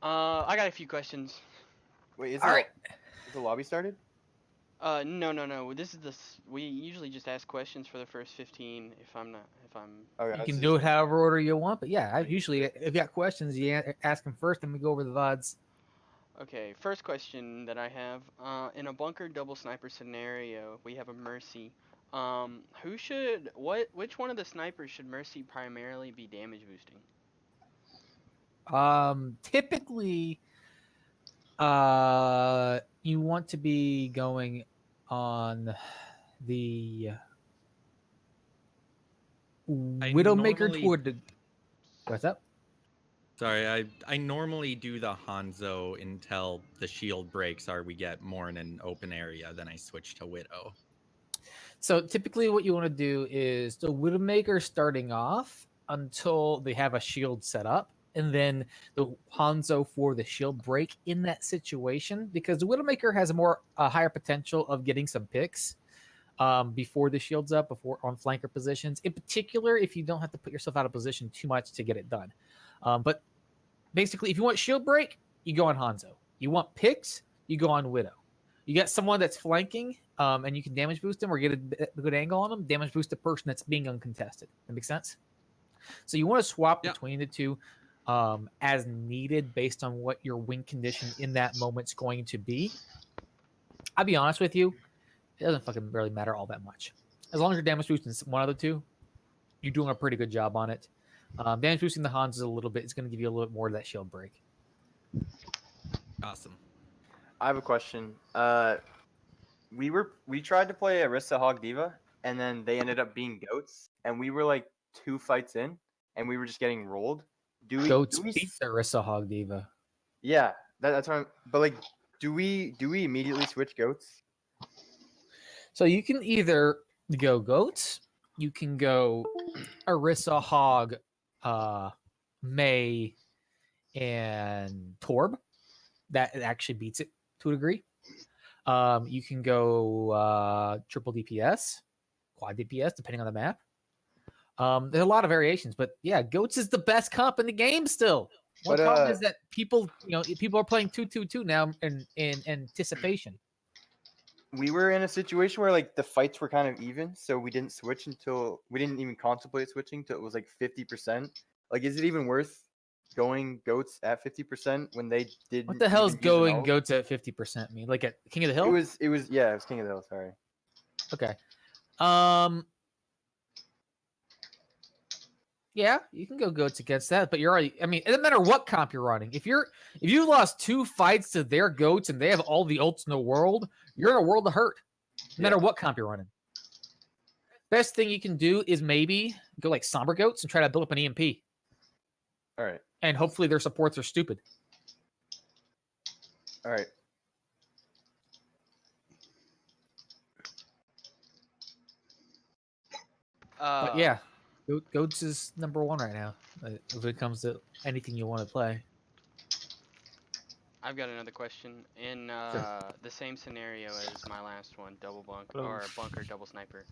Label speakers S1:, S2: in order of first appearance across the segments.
S1: I got a few questions.
S2: Wait,
S3: All right.
S2: is the lobby started?
S1: No. This is we usually just ask questions for the first 15. If I'm not, if I'm.
S2: Oh, yeah,
S3: You
S2: this
S3: can
S2: is
S3: do it
S2: started.
S3: however order you want, but yeah, I usually if you got questions, you ask them first, then we go over the VODs.
S1: Okay, first question that I have. In a bunker double sniper scenario, we have a Mercy. Which one of the snipers should Mercy primarily be damage boosting?
S3: Typically, you want to be going on the Widowmaker
S4: normally-
S3: toward the. What's up?
S4: Sorry, I normally do the Hanzo until the shield breaks or we get more in an open area, then I switch to Widow.
S3: So typically, what you want to do is the Widowmaker starting off until they have a shield set up, and then the Hanzo for the shield break in that situation, because the Widowmaker has a higher potential of getting some picks before the shield's up, before on flanker positions. In particular, if you don't have to put yourself out of position too much to get it done. But basically, if you want shield break, you go on Hanzo. You want picks, you go on Widow. You get someone that's flanking, and you can damage boost them or get a good angle on them. Damage boost the person that's being uncontested. That makes sense. So you want to swap between the two as needed based on what your win condition in that moment's going to be. I'll be honest with you, it doesn't fucking really matter all that much. As long as you're damage boosting one of the two, you're doing a pretty good job on it. Damage boosting the Hans is a little bit. It's going to give you a little bit more of that shield break.
S4: Awesome.
S2: I have a question. We tried to play Arissa Hog Diva, and then they ended up being goats, and we were like 2 fights in, and we were just getting rolled.
S3: Goats beat the Arissa Hog Diva.
S2: Yeah, that's what I'm. But like, do we immediately switch goats?
S3: So you can either go goats, you can go Arissa Hog, May, and Torb. That actually beats it to a degree. You can go triple DPS, quad DPS, depending on the map. There's a lot of variations, but yeah, goats is the best comp in the game still. One problem is that people are playing 2-2-2 now in anticipation.
S2: We were in a situation where like the fights were kind of even, so we didn't switch until we didn't even contemplate switching till it was like 50%. Like, is it even worth going goats at 50% when they didn't?
S3: What the hell is
S2: even use an
S3: going
S2: ult?
S3: goats at 50% mean? Like at King of the Hill?
S2: It was yeah, it was King of the Hill. Sorry.
S3: Okay. Yeah, you can go goats against that, but you're already. I mean, it doesn't matter what comp you're running. If you lost 2 fights to their goats and they have all the ults in the world, you're in a world of hurt. No matter what comp you're running. Best thing you can do is maybe go like Somber Goats and try to build up an EMP.
S2: All right.
S3: And hopefully their supports are stupid.
S2: All right.
S3: But yeah, goats is number 1 right now if it comes to anything you want to play.
S1: I've got another question. In the same scenario as my last one, double bunk or bunker double sniper.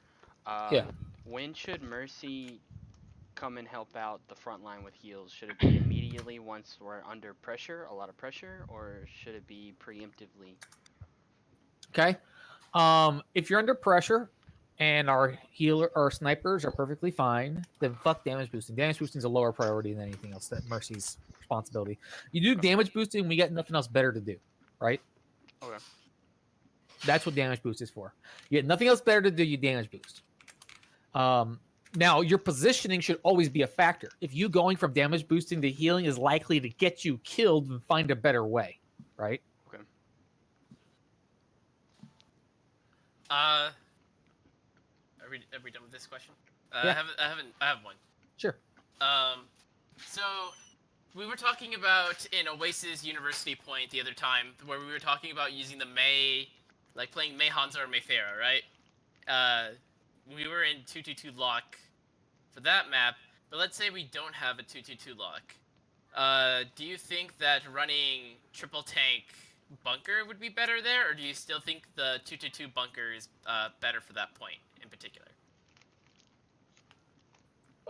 S1: When should Mercy come and help out the front line with heals? Should it be immediately once we're under pressure, a lot of pressure, or should it be preemptively?
S3: Okay. If you're under pressure and our snipers are perfectly fine, then fuck damage boosting. Damage boosting is a lower priority than anything else. That Mercy's responsibility. You do damage boosting, we got nothing else better to do, right?
S1: Okay.
S3: That's what damage boost is for. You get nothing else better to do, you damage boost. Now, your positioning should always be a factor. If you going from damage boosting to healing is likely to get you killed and find a better way, right?
S1: Okay.
S5: Are we done with this question?
S3: Yeah.
S5: I have one.
S3: Sure.
S5: So we were talking about in Oasis University Point the other time where we were talking about using the Mei, like playing Mei Hanzo or Mei Pharah, right? We were in 2-2-2 lock for that map, but let's say we don't have a 2-2-2 lock. Do you think that running triple tank bunker would be better there, or do you still think the 2-2-2 bunker is better for that point in particular?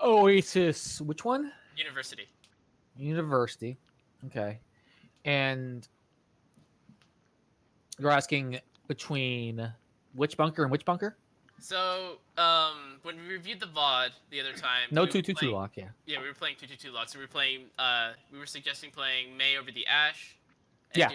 S3: Oasis, which one?
S5: University.
S3: University. Okay. And you're asking between which bunker and which bunker?
S5: So, when we reviewed the VOD the other time,
S3: No
S5: we were
S3: 222
S5: playing-
S3: lock, yeah.
S5: Yeah, we were playing 222 lock. So we were playing. We were suggesting playing May over the Ash, and
S3: Yeah.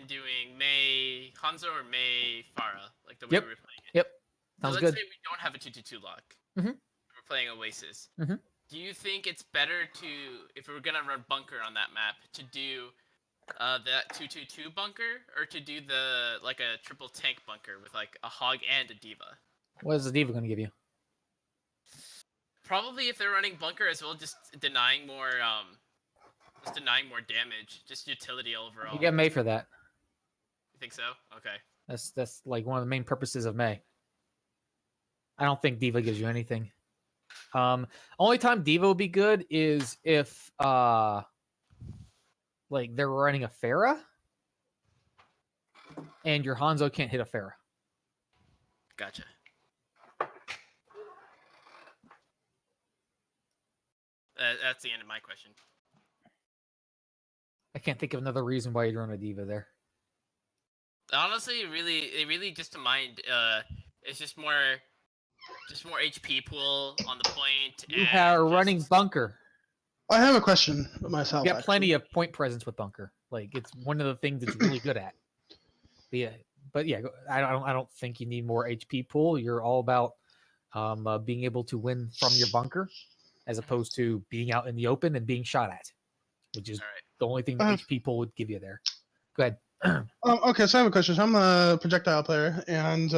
S5: doing May Hanzo or May Farah, like the way
S3: Yep.
S5: we were playing it.
S3: Yep.
S5: So
S3: Sounds
S5: let's
S3: good.
S5: say we don't have a 222 lock.
S3: Mhm.
S5: We're playing Oasis.
S3: Mhm.
S5: Do you think it's better to, if we were gonna run bunker on that map, to do that 222 bunker, or to do the like a triple tank bunker with like a hog and a diva?
S3: What is the diva going to give you?
S5: Probably if they're running bunker as well, just denying more damage, just utility overall.
S3: You get May for that.
S5: You think so? Okay.
S3: That's like one of the main purposes of May. I don't think diva gives you anything. Only time diva would be good is if like they're running a Pharah and your Hanzo can't hit a Pharah.
S5: Gotcha. That's the end of my question.
S3: I can't think of another reason why you'd run a diva there.
S5: Honestly, it really just to mind. It's just more HP pool on the point.
S3: You are running bunker.
S6: I have a question myself.
S3: You got plenty of point presence with bunker. Like it's one of the things it's really good at. But yeah, I don't think you need more HP pool. You're all about being able to win from your bunker, as opposed to being out in the open and being shot at, which is the only thing that HP pool would give you there. Go ahead.
S6: Okay, so I have a question. So I'm a projectile player, and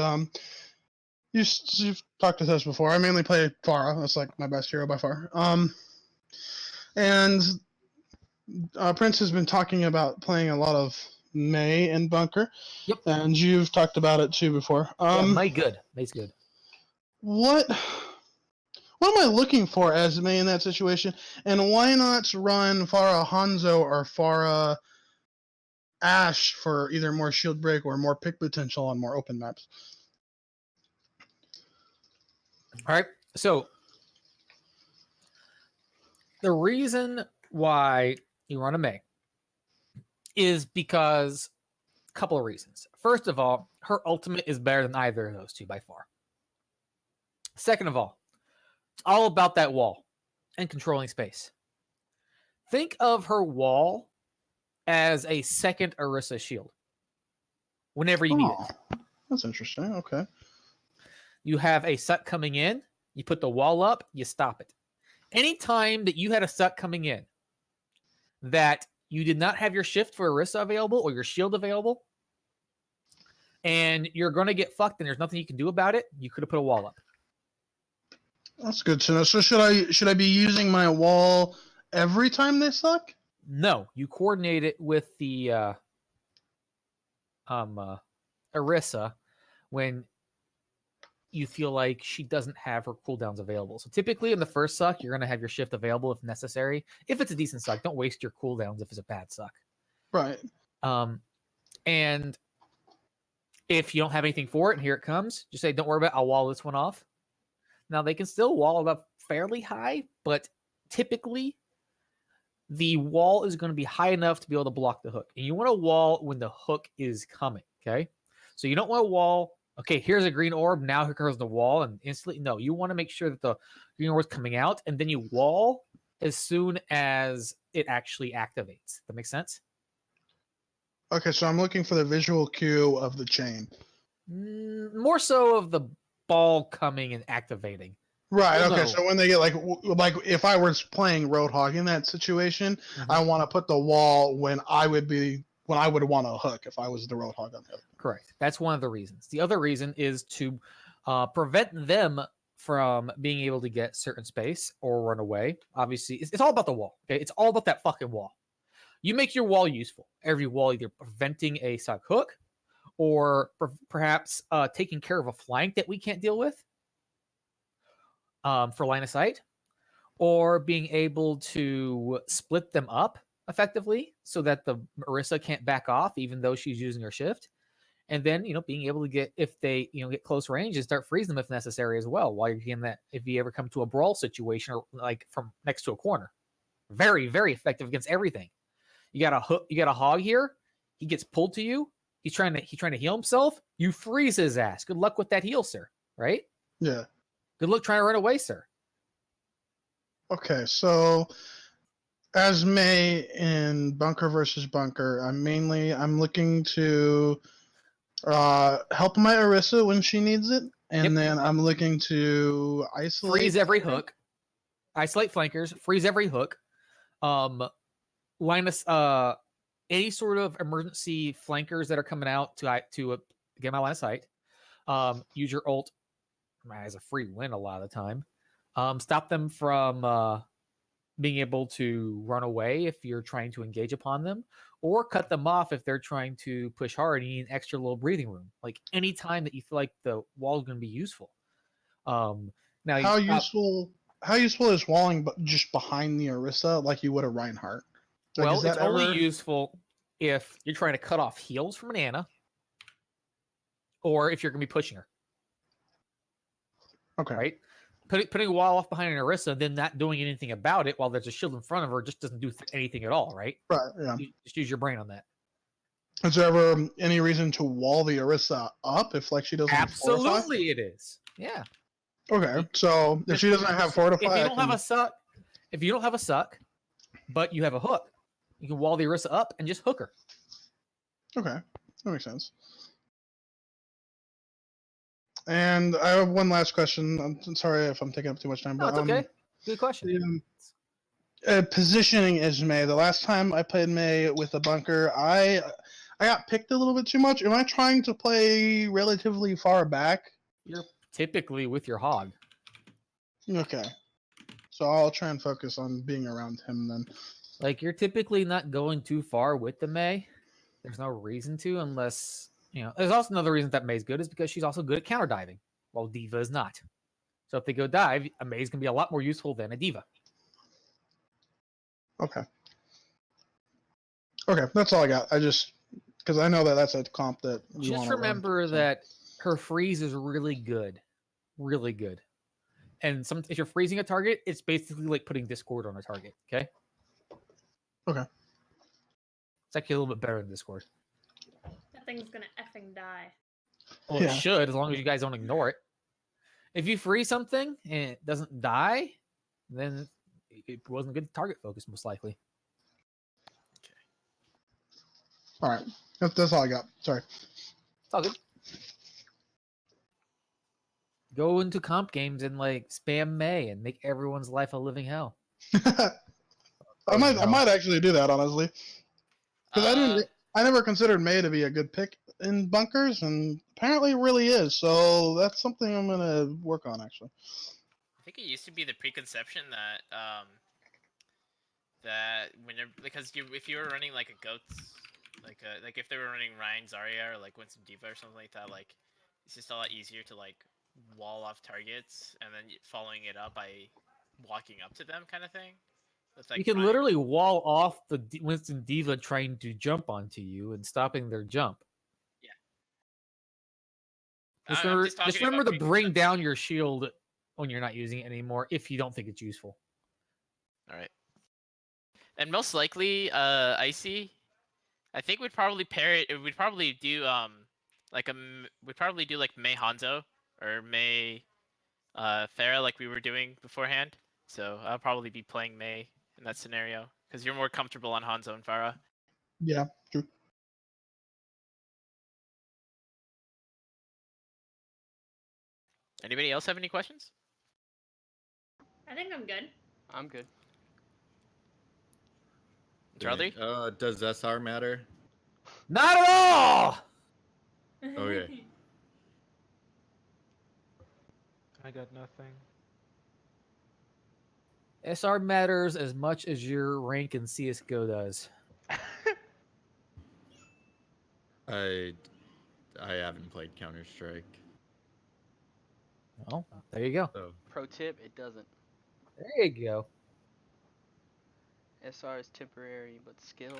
S6: you've talked to us before. I mainly play Pharah. That's like my best hero by far. And Prince has been talking about playing a lot of May and bunker.
S3: Yep.
S6: And you've talked about it too before.
S3: May's good. May's good.
S6: What am I looking for as May in that situation? And why not run Pharah Hanzo or Pharah Ash for either more shield break or more pick potential on more open maps?
S3: All right. So the reason why you run a May is because a couple of reasons. First of all, her ultimate is better than either of those two by far. Second of all, it's all about that wall and controlling space. Think of her wall as a second Orisa shield whenever you need it.
S6: That's interesting. Okay.
S3: You have a suck coming in, you put the wall up, you stop it. Anytime that you had a suck coming in that you did not have your shift for Orisa available or your shield available, and you're going to get fucked and there's nothing you can do about it, you could have put a wall up.
S6: That's good to know. So should I be using my wall every time they suck?
S3: No, you coordinate it with the Orisa when you feel like she doesn't have her cooldowns available. So typically in the first suck, you're going to have your shift available if necessary. If it's a decent suck, don't waste your cooldowns if it's a bad suck.
S6: Right.
S3: And if you don't have anything for it, and here it comes, just say, don't worry about it, I'll wall this one off. Now, they can still wall it up fairly high, but typically the wall is going to be high enough to be able to block the hook. And you want to wall when the hook is coming, okay? So you don't want to wall, okay, here's a green orb, now here comes the wall, and instantly, no, you want to make sure that the green orb is coming out, and then you wall as soon as it actually activates. That makes sense?
S6: Okay, so I'm looking for the visual cue of the chain.
S3: More so of the ball coming and activating.
S6: Right.
S3: Well,
S6: Okay.
S3: no.
S6: So when they get like if I was playing Roadhog in that situation, I want to put the wall when I would want to hook if I was the Roadhog on the other.
S3: Correct. That's one of the reasons. The other reason is to prevent them from being able to get certain space or run away. Obviously, it's all about the wall. Okay, it's all about that fucking wall. You make your wall useful. Every wall either preventing a suck hook or perhaps taking care of a flank that we can't deal with for line of sight, or being able to split them up effectively so that the Orisa can't back off even though she's using her shift. And then, being able to get, if they, get close range and start freezing them if necessary as well, while you're getting that, if you ever come to a brawl situation or like from next to a corner. Very, very effective against everything. You got a hook. You got a hog here. He gets pulled to you. He's trying to heal himself. You freeze his ass. Good luck with that heal, sir. Right?
S6: Yeah.
S3: Good luck trying to run away, sir.
S6: Okay, so as May in Bunker versus Bunker, I'm looking to help my Orisa when she needs it, and
S3: Yep.
S6: then I'm looking to isolate.
S3: Freeze every hook. Isolate flankers. Freeze every hook. Linus. Any sort of emergency flankers that are coming out to get my line of sight. Use your ult as a free win a lot of the time. Stop them from being able to run away if you're trying to engage upon them, or cut them off if they're trying to push hard and you need an extra little breathing room. Like any time that you feel like the wall is going to be useful. Now,
S6: How useful is walling just behind the Orisa like you would a Reinhardt? Like,
S3: well,
S6: is that
S3: it's only
S6: ever-
S3: useful if you're trying to cut off heals from an Ana, or if you're going to be pushing her.
S6: Okay.
S3: Right? Putting a wall off behind an Orisa, then not doing anything about it while there's a shield in front of her just doesn't do anything at all, right?
S6: Right. Yeah.
S3: You just use your brain on that.
S6: Is there ever any reason to wall the Orisa up if like she doesn't fortify?
S3: Absolutely, it is. Yeah.
S6: Okay, so if she doesn't have fortify,
S3: If you
S6: I
S3: don't have
S6: can-
S3: a suck, but you have a hook, you can wall the Orisa up and just hook her.
S6: Okay, that makes sense. And I have one last question. I'm sorry if I'm taking up too much time,
S3: No,
S6: but
S3: it's okay. Good question.
S6: Positioning is May. The last time I played May with a bunker, I got picked a little bit too much. Am I trying to play relatively far back?
S3: You're typically with your hog.
S6: Okay, so I'll try and focus on being around him then.
S3: Like you're typically not going too far with the May. There's no reason to, unless there's also another reason that May's good is because she's also good at counter diving, while Diva is not. So if they go dive, a May's gonna be a lot more useful than a Diva.
S6: Okay. Okay, that's all I got. I just because I know that's a comp that we
S3: Just
S6: wanna run,
S3: remember
S6: so.
S3: that her freeze is really good, really good. And if you're freezing a target, it's basically like putting Discord on a target. Okay.
S6: Okay.
S3: It's actually a little bit better than Discord.
S7: That thing's gonna effing die.
S3: Well,
S6: Yeah.
S3: it should, as long as you guys don't ignore it. If you freeze something and it doesn't die, then it wasn't good target focus, most likely.
S6: All right, that's all I got. Sorry.
S3: It's all good. Go into comp games and like spam May and make everyone's life a living hell.
S6: I might actually do that honestly, because I never considered May to be a good pick in bunkers, and apparently it really is. So that's something I'm gonna work on actually.
S5: I think it used to be the preconception that because if you were running like a goats, like if they were running Ryan Zarya or like Winston Diva or something like that, like it's just a lot easier to like wall off targets and then following it up by walking up to them, kind of thing. That's like
S3: You can literally wall off the Winston Diva trying to jump onto you and stopping their jump.
S5: Yeah.
S3: Just remember to bring down your shield when you're not using it anymore if you don't think it's useful.
S5: All right. And most likely, Icy, I think we'd probably pair it. We'd probably do we'd probably do like May Hanzo or May Farah like we were doing beforehand. So I'll probably be playing May in that scenario because you're more comfortable on Hanzo and Farah.
S6: Yeah, true.
S5: Anybody else have any questions?
S7: I think I'm good.
S1: I'm good.
S5: Charlie?
S4: Does SR matter?
S3: Not at all!
S4: Okay.
S8: I got nothing.
S3: SR matters as much as your rank in CSGO does.
S4: I haven't played Counter Strike.
S3: Well, there you go.
S4: So
S1: Pro tip: it doesn't.
S3: There you go.
S1: SR is temporary, but skill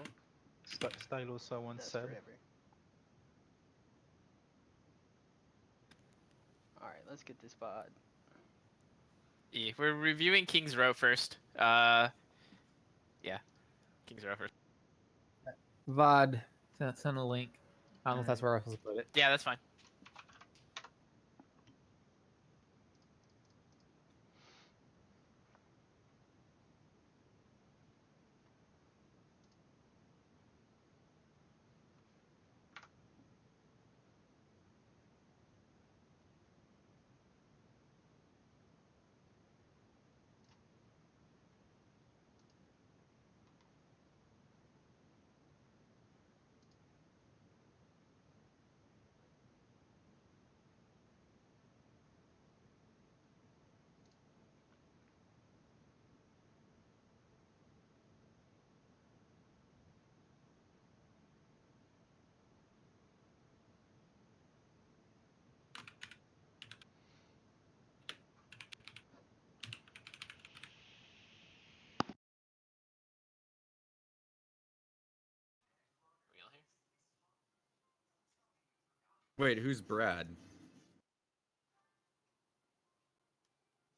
S8: Stylosa once
S1: that's
S8: said.
S1: forever. All right, let's get this VOD.
S5: Yeah, we're reviewing King's Row first. Yeah, King's Row first.
S3: VOD. Send a link. I don't know if that's where I was supposed to put it.
S5: Yeah, that's fine. Real here.
S4: Wait, who's Brad?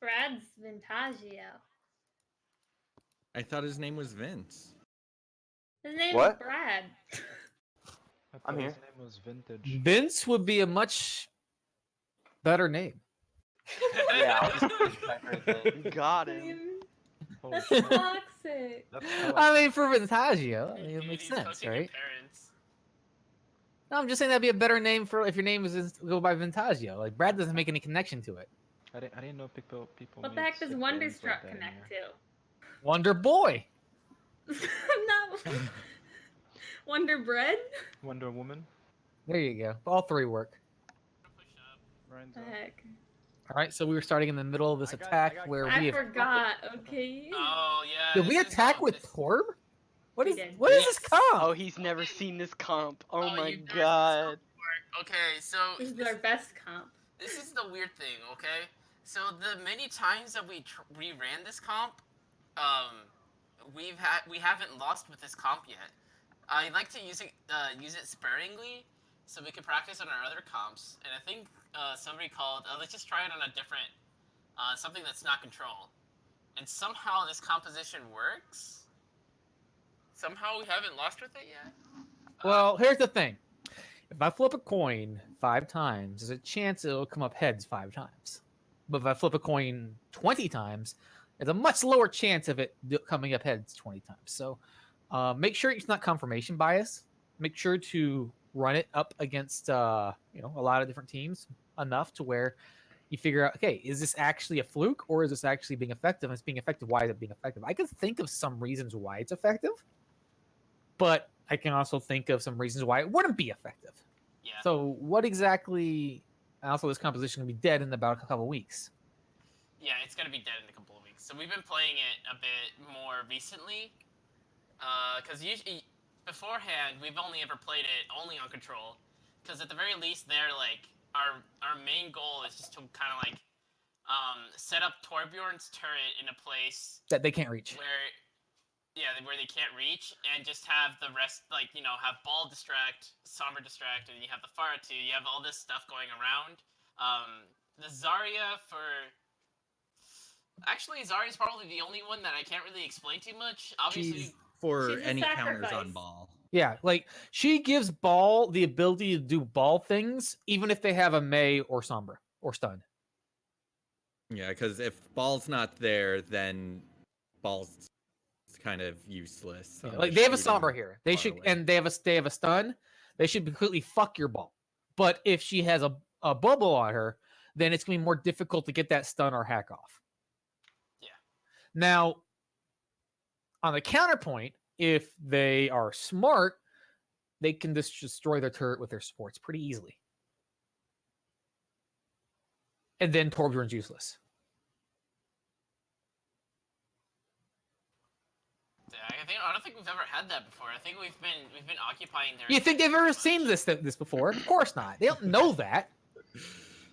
S7: Brad's Vintagio.
S4: I thought his name was Vince.
S7: His name's
S2: What?
S7: Brad.
S8: I
S2: I'm
S8: thought
S2: here.
S8: his name was Vintage.
S3: Vince would be a much better name.
S2: Yeah, I was thinking that right there.
S9: You got him.
S8: Holy
S7: That's
S8: shit.
S7: toxic.
S8: That's
S3: I mean, for Vintagio, I mean, it
S5: Dude,
S3: makes
S5: he's
S3: sense,
S5: coaching your
S3: right?
S5: parents.
S3: No, I'm just saying that'd be a better name for if your name was go by Vintagio. Like Brad doesn't make any connection to it.
S8: I didn't know people
S7: What the
S8: made
S7: heck does
S8: sick names
S7: Wonderstruck
S8: like that
S7: connect
S8: anymore.
S3: Wonder Boy.
S7: to? No. Wonder Bread?
S8: Wonder Woman.
S3: There you go. All three work.
S5: Push up.
S8: Ryan's
S7: The
S8: up.
S7: heck?
S3: All right, so we were starting in the middle of this
S2: I got-
S3: attack
S2: I got-
S3: where
S7: I
S3: we have.
S7: forgot, okay?
S5: Oh yeah.
S3: Did we
S5: this is,
S3: attack with
S5: this-
S3: Torb? What
S7: We
S3: is
S7: did.
S3: what is this
S5: Yes.
S3: comp?
S1: Oh, he's never seen this comp. Oh,
S5: Oh,
S1: my
S5: you guys-
S1: god.
S5: Okay, so
S7: This is our best comp.
S5: this is the weird thing, okay? So the many times that we ran this comp, we haven't lost with this comp yet. I like to use it sparingly, so we can practice on our other comps. And I think somebody called, let's just try it on a different, something that's not control. And somehow this composition works. Somehow we haven't lost with it yet.
S3: Well, here's the thing. If I flip a coin 5 times, there's a chance it'll come up heads 5 times. But if I flip a coin 20 times, there's a much lower chance of it coming up heads 20 times. So make sure it's not confirmation bias. Make sure to run it up against a lot of different teams enough to where you figure out, okay, is this actually a fluke or is this actually being effective? And it's being effective. Why is it being effective? I can think of some reasons why it's effective, but I can also think of some reasons why it wouldn't be effective.
S5: Yeah.
S3: So what exactly? Also, this composition will be dead in about a couple weeks.
S5: Yeah, it's gonna be dead in a couple of weeks. So we've been playing it a bit more recently, because usually beforehand we've only ever played it only on control. Because at the very least, they're like our main goal is just to kind of like set up Torbjorn's turret in a place
S3: That they can't reach.
S5: where they can't reach, and just have the rest, like, have Ball distract, Somber distract, and you have the Pharah too. You have all this stuff going around. The Zarya actually, Zarya's probably the only one that I can't really explain too much. Obviously,
S4: She's for
S7: She's a
S4: any counters
S7: sacrifice.
S4: on Ball.
S3: Yeah, like she gives Ball the ability to do Ball things, even if they have a May or Sombra or Stun.
S4: Yeah, because if Ball's not there, then Ball's kind of useless.
S3: Yeah,
S4: unless
S3: like they have a
S4: you're shooting
S3: Sombra here. They
S4: far
S3: should,
S4: away.
S3: and they have a stun. They should completely fuck your Ball. But if she has a bubble on her, then it's gonna be more difficult to get that stun or hack off.
S5: Yeah.
S3: Now, on the counterpoint, if they are smart, they can just destroy their turret with their supports pretty easily. And then Torbjorn's useless.
S5: I don't think we've ever had that before. I think we've been occupying their.
S3: You think they've ever
S5: much.
S3: seen this before? Of course not. They don't know that.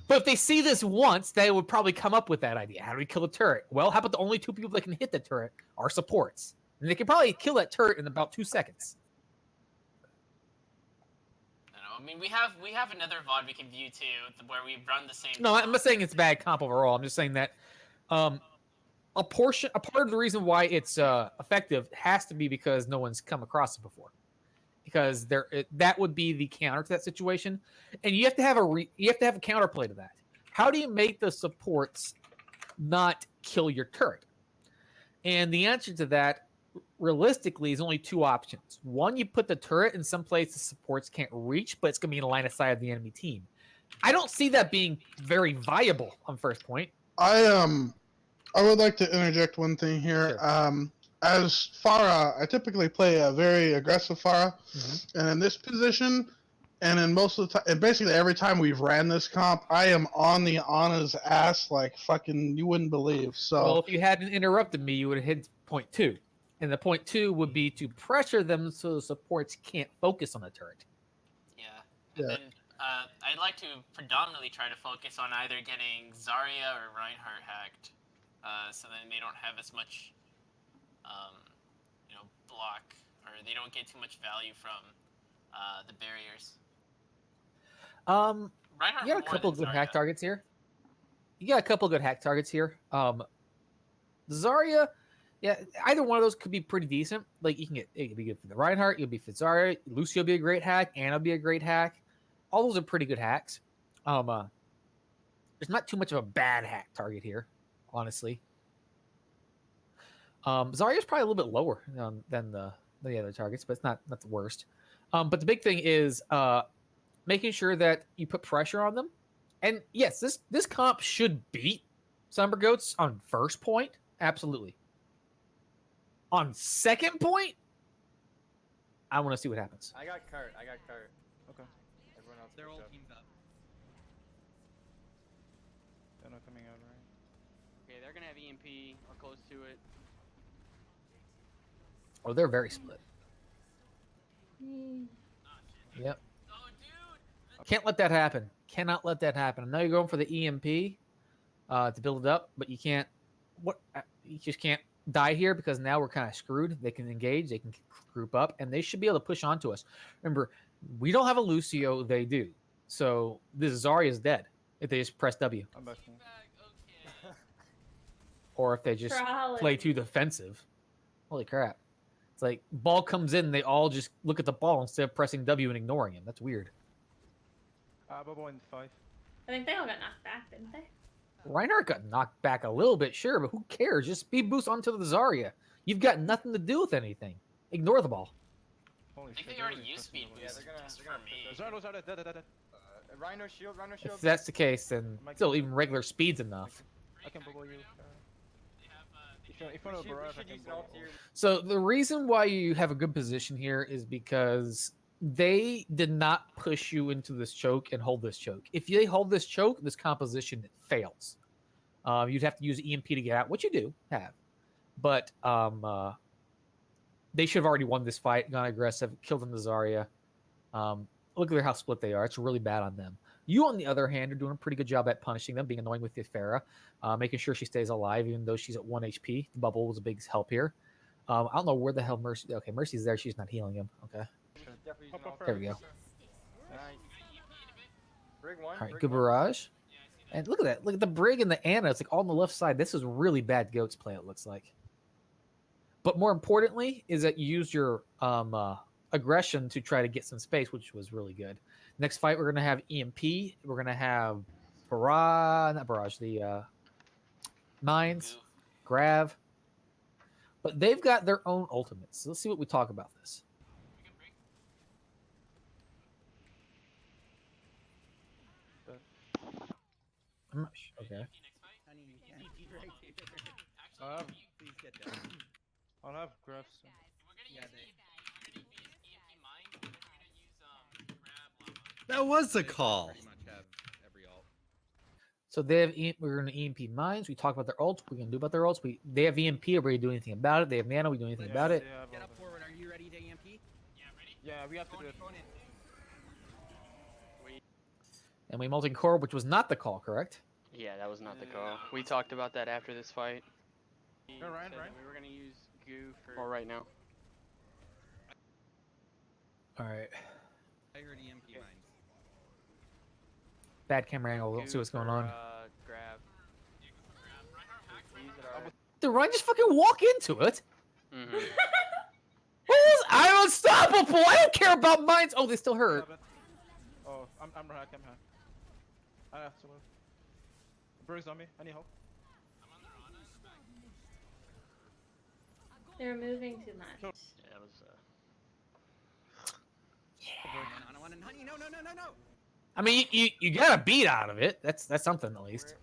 S3: But if they see this once, they would probably come up with that idea. How do we kill the turret? Well, how about the only 2 people that can hit the turret are supports? And they can probably kill that turret in about 2 seconds.
S5: I mean, we have another VOD we can view too, where we run the same.
S3: No, I'm not saying it's bad comp overall. I'm just saying that a part of the reason why it's effective has to be because no one's come across it before. because that would be the counter to that situation, and you have to have a counterplay to that. How do you make the supports not kill your turret? And the answer to that, realistically, is only two options. One, you put the turret in some place the supports can't reach, but it's going to be in the line of sight of the enemy team. I don't see that being very viable on first point.
S6: I would like to interject one thing here.
S3: Sure.
S6: As Pharah, I typically play a very aggressive Pharah, and in this position, and in most of the time, and basically every time we've ran this comp, I am on the Ana's ass like fucking you wouldn't believe. So
S3: Well, if you hadn't interrupted me, you would have hit point 2. And the point 2 would be to pressure them so the supports can't focus on the turret.
S5: Yeah. And then I'd like to predominantly try to focus on either getting Zarya or Reinhardt hacked, so then they don't have as much, block, or they don't get too much value from the barriers. Reinhardt
S3: You got a
S5: more
S3: couple
S5: than
S3: good hack
S5: Zarya.
S3: targets here. Zarya, yeah, either one of those could be pretty decent. Like it could be good for the Reinhardt, it'll be for Zarya, Lucio will be a great hack, Anna will be a great hack. All those are pretty good hacks. There's not too much of a bad hack target here, honestly. Zarya's probably a little bit lower than the other targets, but it's not the worst. But the big thing is making sure that you put pressure on them. And yes, this comp should beat Summer Goats on first point, absolutely. On second point, I want to see what happens.
S2: I got cart.
S8: Okay.
S2: Everyone else.
S4: They're all
S2: pushed up.
S4: teamed up.
S8: They're not coming out, right?
S1: Okay, they're gonna have EMP or close to it.
S3: Oh, they're very split. Yep.
S5: Oh, dude!
S3: Can't let that happen. Cannot let that happen. I know you're going for the EMP to build it up, but you can't. You just can't die here because now we're kind of screwed. They can engage, they can group up, and they should be able to push onto us. Remember, we don't have a Lucio, they do. So this Zarya is dead if they just press W,
S8: I'm back.
S5: Okay.
S3: or if they just
S7: Trolling.
S3: play too defensive. Holy crap! It's like ball comes in, they all just look at the ball instead of pressing W and ignoring him. That's weird.
S8: Bubble in 5.
S7: I think they all got knocked back, didn't they?
S3: Reinhardt got knocked back a little bit, sure, but who cares? Just speed boost onto the Zarya. You've got nothing to do with anything. Ignore the ball.
S8: Holy
S5: I think
S8: shit,
S5: they already
S8: really
S5: used speed
S8: impressive.
S2: Yeah,
S5: boost
S2: they're gonna-
S5: just
S2: they're gonna
S5: for me.
S8: Zarya, dead.
S2: Rhino shield.
S3: If that's the case, then still even regular speed's enough.
S8: I can bubble you.
S5: They have,
S8: If you want to barrage, I can
S2: use an
S8: bubble.
S2: ult here.
S3: So the reason why you have a good position here is because they did not push you into this choke and hold this choke. If they hold this choke, this composition fails. You'd have to use EMP to get out, which you do have. But they should have already won this fight, gone aggressive, killed them to Zarya. Look at how split they are. It's really bad on them. You, on the other hand, are doing a pretty good job at punishing them, being annoying with the Pharah, making sure she stays alive, even though she's at 1 HP. The bubble was a big help here. I don't know where the hell Mercy... Okay, Mercy's there. She's not healing him. Okay.
S2: Definitely
S8: Hop
S2: using
S8: off
S2: ult.
S3: There we go.
S2: Nice. Brig one.
S3: All right,
S2: brig
S3: good
S2: one.
S3: barrage. And look at that. Look at the Brig and the Anna. It's like all on the left side. This is really bad Goats play, it looks like. But more importantly is that you used your aggression to try to get some space, which was really good. Next fight, we're going to have EMP. We're going to have the Mines, Grav. But they've got their own ultimates. So let's see what we talk about this. I'm not sure. Okay.
S8: I'll have graphs.
S4: That was a call. Pretty much have every ult.
S3: So they have we're going to EMP Mines. We talk about their ults. We're going to do about their ults. They have EMP. Are we do anything about it? They have Nano. We do anything about it?
S4: Get up forward. Are you ready to EMP?
S8: Yeah, we have to do it.
S3: And we multi-core, which was not the call, correct?
S1: Yeah, that was not the call. We talked about that after this fight.
S8: Go Ryan,
S1: Said
S8: Ryan.
S1: that we were gonna use goo for right now.
S3: All right.
S4: I heard EMP mines.
S3: Bad camera angle. We'll
S1: Goo
S3: see what's going
S1: for,
S3: on.
S1: Grab. Use it already.
S3: Did Ryan just fucking walk into it?
S1: Mhm.
S3: I unstoppable. I don't care about mines. Oh, they still hurt.
S8: Oh, I'm hack. I have to move. Bruce on me. I need help.
S7: They're moving too much.
S1: Yeah, it was.
S4: No.
S3: I mean, you got a beat out of it. That's something at least.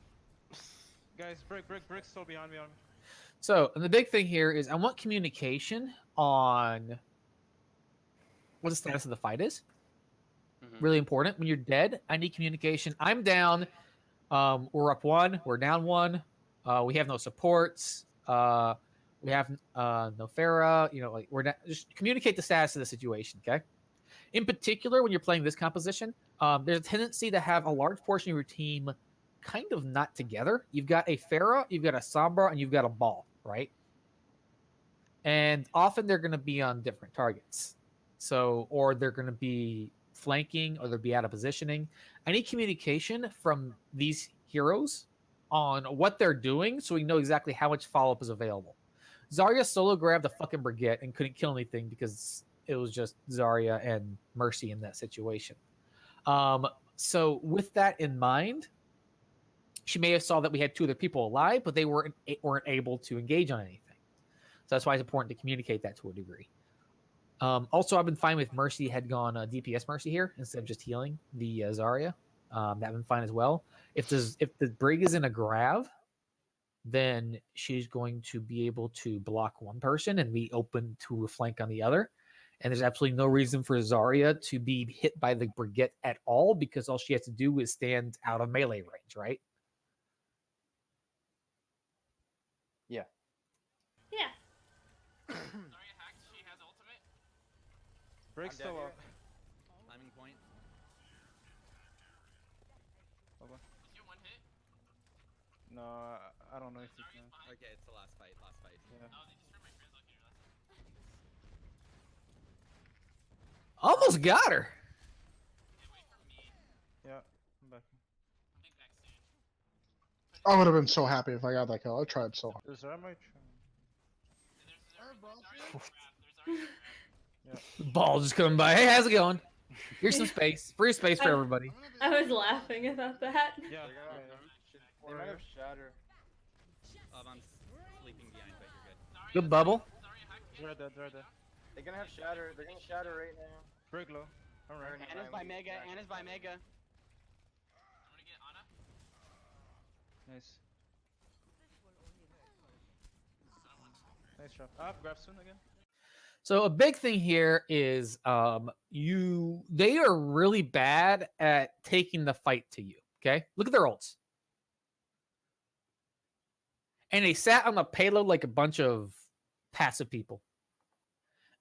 S8: Guys, brick still behind me.
S3: So, and the big thing here is I want communication on what the status of the fight is. Really important. When you're dead, I need communication. I'm down. We're up 1. We're down 1. We have no supports. We have no Farah. You know, like we're not, just communicate the status of the situation. Okay. In particular, when you're playing this composition, there's a tendency to have a large portion of your team kind of not together. You've got a Farah, you've got a Sombra, and you've got a Ball, right? And often they're going to be on different targets. So, or they're going to be flanking, or they'll be out of positioning. I need communication from these heroes on what they're doing so we know exactly how much follow-up is available. Zarya solo grabbed the fucking Brigitte and couldn't kill anything because it was just Zarya and Mercy in that situation. So with that in mind, she may have saw that we had 2 other people alive, but they weren't able to engage on anything. So that's why it's important to communicate that to a degree. Also, I've been fine with Mercy had gone DPS Mercy here instead of just healing the Zarya. That'd been fine as well. If the Brig is in a grav, then she's going to be able to block one person and be open to a flank on the other. And there's absolutely no reason for Zarya to be hit by the Brigitte at all because all she has to do is stand out of melee range, right?
S2: Yeah.
S7: Yeah.
S5: Zarya hacked. She has ultimate.
S8: Brick's still up.
S4: Climbing point.
S8: Okay.
S5: Is you one hit?
S8: No, I don't know if you can.
S4: Okay, it's the last fight.
S8: Yeah.
S5: Oh, they just hurt my translocator.
S3: Almost got her.
S5: Yeah, wait for me.
S8: Yeah, I'm back.
S5: I'll be back soon.
S6: I would have been so happy if I got that kill. I tried so hard.
S8: Is that my
S3: Ball just coming by. Hey, how's it going? Here's some space. Free space for everybody.
S7: I was laughing about that.
S8: Yeah.
S2: They might have shatter.
S4: I'm sleeping behind, but you're good.
S3: Good bubble.
S8: They're dead.
S2: They're gonna have shatter. They're gonna shatter right now.
S8: Brick low. Alright.
S1: Anna's by Mega. Anna's by Mega.
S5: I'm gonna get Ana.
S8: Nice. Nice job. I have grab soon again.
S3: So a big thing here is they are really bad at taking the fight to you. Okay, look at their ults, and they sat on the payload like a bunch of passive people.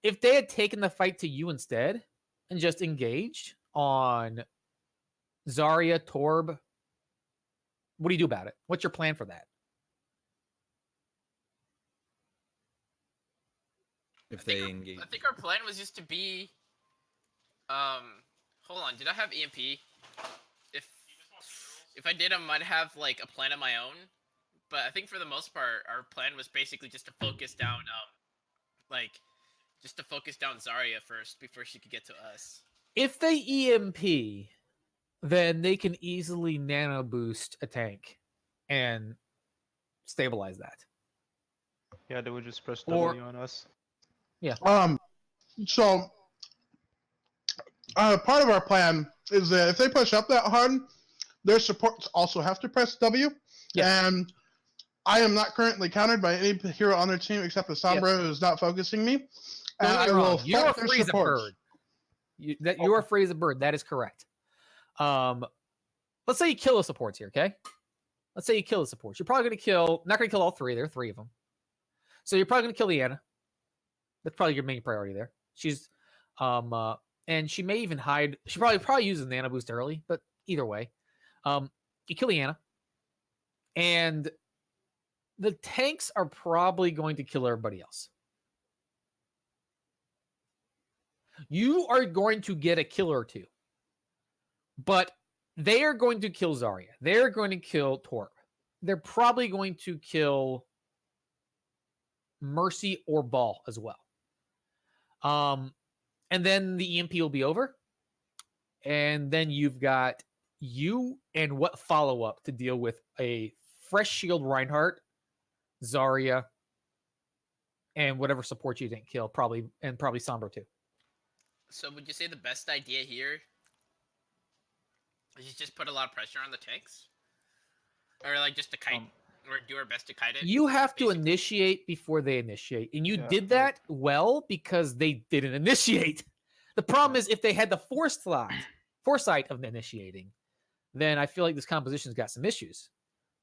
S3: If they had taken the fight to you instead and just engaged on Zarya, Torb, what do you do about it? What's your plan for that?
S4: If they engage.
S5: I think our plan was just to be. Hold on. Did I have EMP? If I did, I might have like a plan of my own. But I think for the most part, our plan was basically just to focus down, Zarya first before she could get to us.
S3: If they EMP, then they can easily nano boost a tank and stabilize that.
S8: Yeah, they would just press
S3: Or-
S8: W on us.
S6: So part of our plan is that if they push up that hard, their supports also have to press W.
S3: Yes.
S6: And I am not currently countered by any hero on their team except the Sombra who's not focusing me. And
S3: Don't get
S6: I
S3: me
S6: will
S3: wrong. You are
S6: fight their
S3: free as a
S6: supports.
S3: bird. You are free as a bird. That is correct. Let's say you kill the supports here, okay? Let's say you kill the supports. You're probably not going to kill all 3. There are 3 of them. So you're probably going to kill Leanna. That's probably your main priority there. She's, and she may even hide. She probably uses Nano Boost early, but either way, you kill Leanna, and the tanks are probably going to kill everybody else. You are going to get a kill or 2, but they are going to kill Zarya. They're going to kill Torb. They're probably going to kill Mercy or Ball as well. and then the EMP will be over. And then you've got you and what follow-up to deal with a fresh shield Reinhardt, Zarya, and whatever support you didn't kill, probably Sombra too.
S5: So would you say the best idea here is just put a lot of pressure on the tanks? Or like just to kite, or do our best to kite it?
S3: You have to
S5: basically?
S3: initiate before they initiate. And you
S8: Yeah,
S3: did that well because they didn't initiate. The problem is if they had the foresight of initiating, then I feel like this composition's got some issues.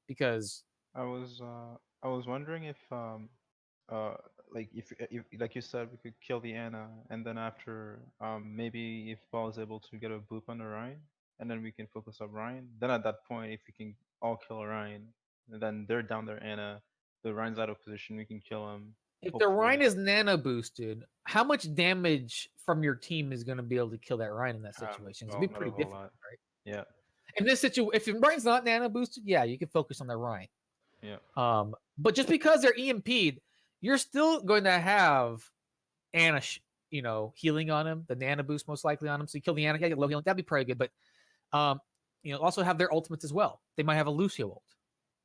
S3: Because
S8: I was wondering if like if like you said we could kill the Anna and then after maybe if Paul is able to get a boop on Orion and then we can focus on Ryan. Then at that point if we can all kill Orion and then they're down there Anna, the Ryan's out of position, we can kill him.
S3: if the Rhine is nano boosted, how much damage from your team is going to be able to kill that Rhine in that situation? It's going to be
S8: not a
S3: pretty
S8: whole
S3: difficult,
S8: lot.
S3: right?
S8: Yeah.
S3: In this situation, if your Rhine's not nano boosted, yeah, you can focus on the Rhine.
S8: Yeah.
S3: But just because they're EMP'd, you're still going to have Anna, healing on him, the nano boost most likely on him. So you kill the Anna, get low healing, that'd be pretty good. But also have their ultimates as well. They might have a Lucio ult,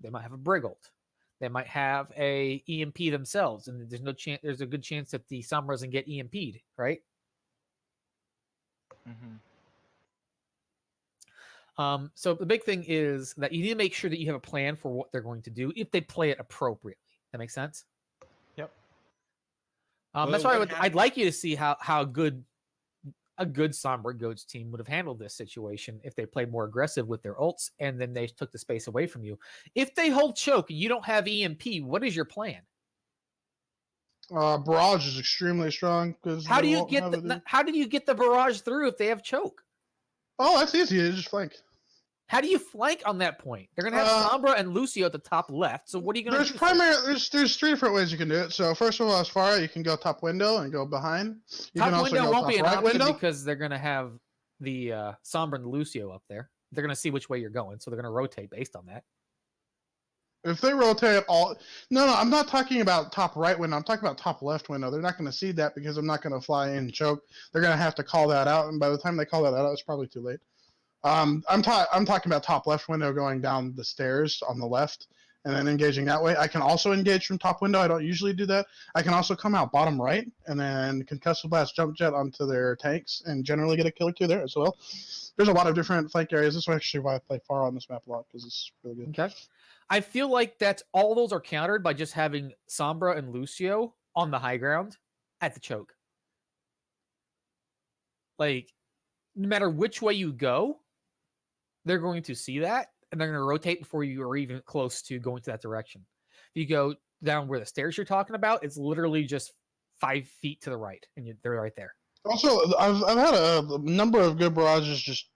S3: they might have a Brig ult, they might have a EMP themselves, and there's no chance. There's a good chance that the Sombra doesn't get EMP'd, right?
S8: Mm-hmm.
S3: So the big thing is that you need to make sure that you have a plan for what they're going to do if they play it appropriately. That makes sense?
S8: Yep.
S3: That's why I'd like you to see how good a good Sombra Goats team would have handled this situation if they played more aggressive with their ults and then they took the space away from you. If they hold choke and you don't have EMP, what is your plan?
S6: Barrage is extremely strong because
S3: how do you get the barrage through if they have choke?
S6: Oh, that's easy. You just flank.
S3: How do you flank on that point? They're gonna have Sombra and Lucio at the top left. So what are you gonna do?
S6: There's three different ways you can do it. So first of all, as far as you can go top window and go behind. You
S3: top
S6: can also
S3: window
S6: go
S3: won't
S6: top
S3: be an
S6: right
S3: option
S6: window.
S3: because they're gonna have the Sombra and Lucio up there. They're gonna see which way you're going, so they're gonna rotate based on that.
S6: If they rotate all, no, I'm not talking about top right window. I'm talking about top left window. They're not going to see that because I'm not going to fly in and choke. They're going to have to call that out, and by the time they call that out, it's probably too late. I'm talking about top left window going down the stairs on the left and then engaging that way. I can also engage from top window. I don't usually do that. I can also come out bottom right and then concussive blast jump jet onto their tanks and generally get a kill or two there as well. There's a lot of different flank areas. This is actually why I play far on this map a lot because it's really good.
S3: Okay. I feel like all those are countered by just having Sombra and Lucio on the high ground at the choke. Like, no matter which way you go, they're going to see that, and they're going to rotate before you are even close to going to that direction. If you go down where the stairs you're talking about, it's literally just 5 feet to the right, and they're right there.
S6: Also, I've had a number of good barrages just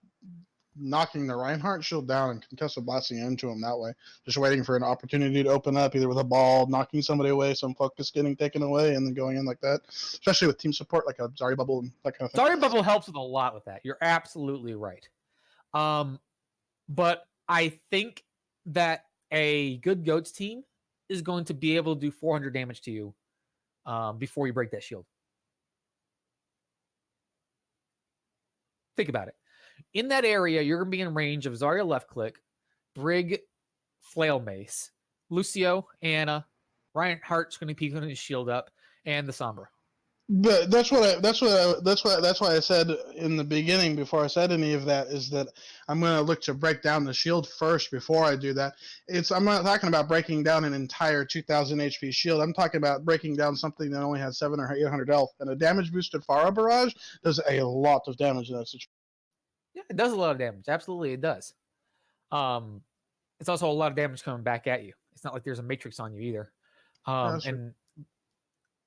S6: knocking the Reinhardt shield down and concussive blasting into him that way. Just waiting for an opportunity to open up, either with a ball, knocking somebody away, some focus getting taken away, and then going in like that. Especially with team support, like a Zarya bubble and that kind of thing.
S3: Zarya bubble helps with a lot with that. You're absolutely right. But I think that a good Goats team is going to be able to do 400 damage to you before you break that shield. Think about it. In that area, you're going to be in range of Zarya left click, Brig, Flail Mace, Lucio, Anna, Reinhardt's going to be picking his shield up, and the Sombra.
S6: But that's why I said in the beginning before I said any of that is that I'm going to look to break down the shield first before I do that. I'm not talking about breaking down an entire 2,000 HP shield. I'm talking about breaking down something that only has 700 or 800 health, and a damage boosted Pharah barrage does a lot of damage in that situation.
S3: Yeah, it does a lot of damage. Absolutely, it does. It's also a lot of damage coming back at you. It's not like there's a matrix on you either. And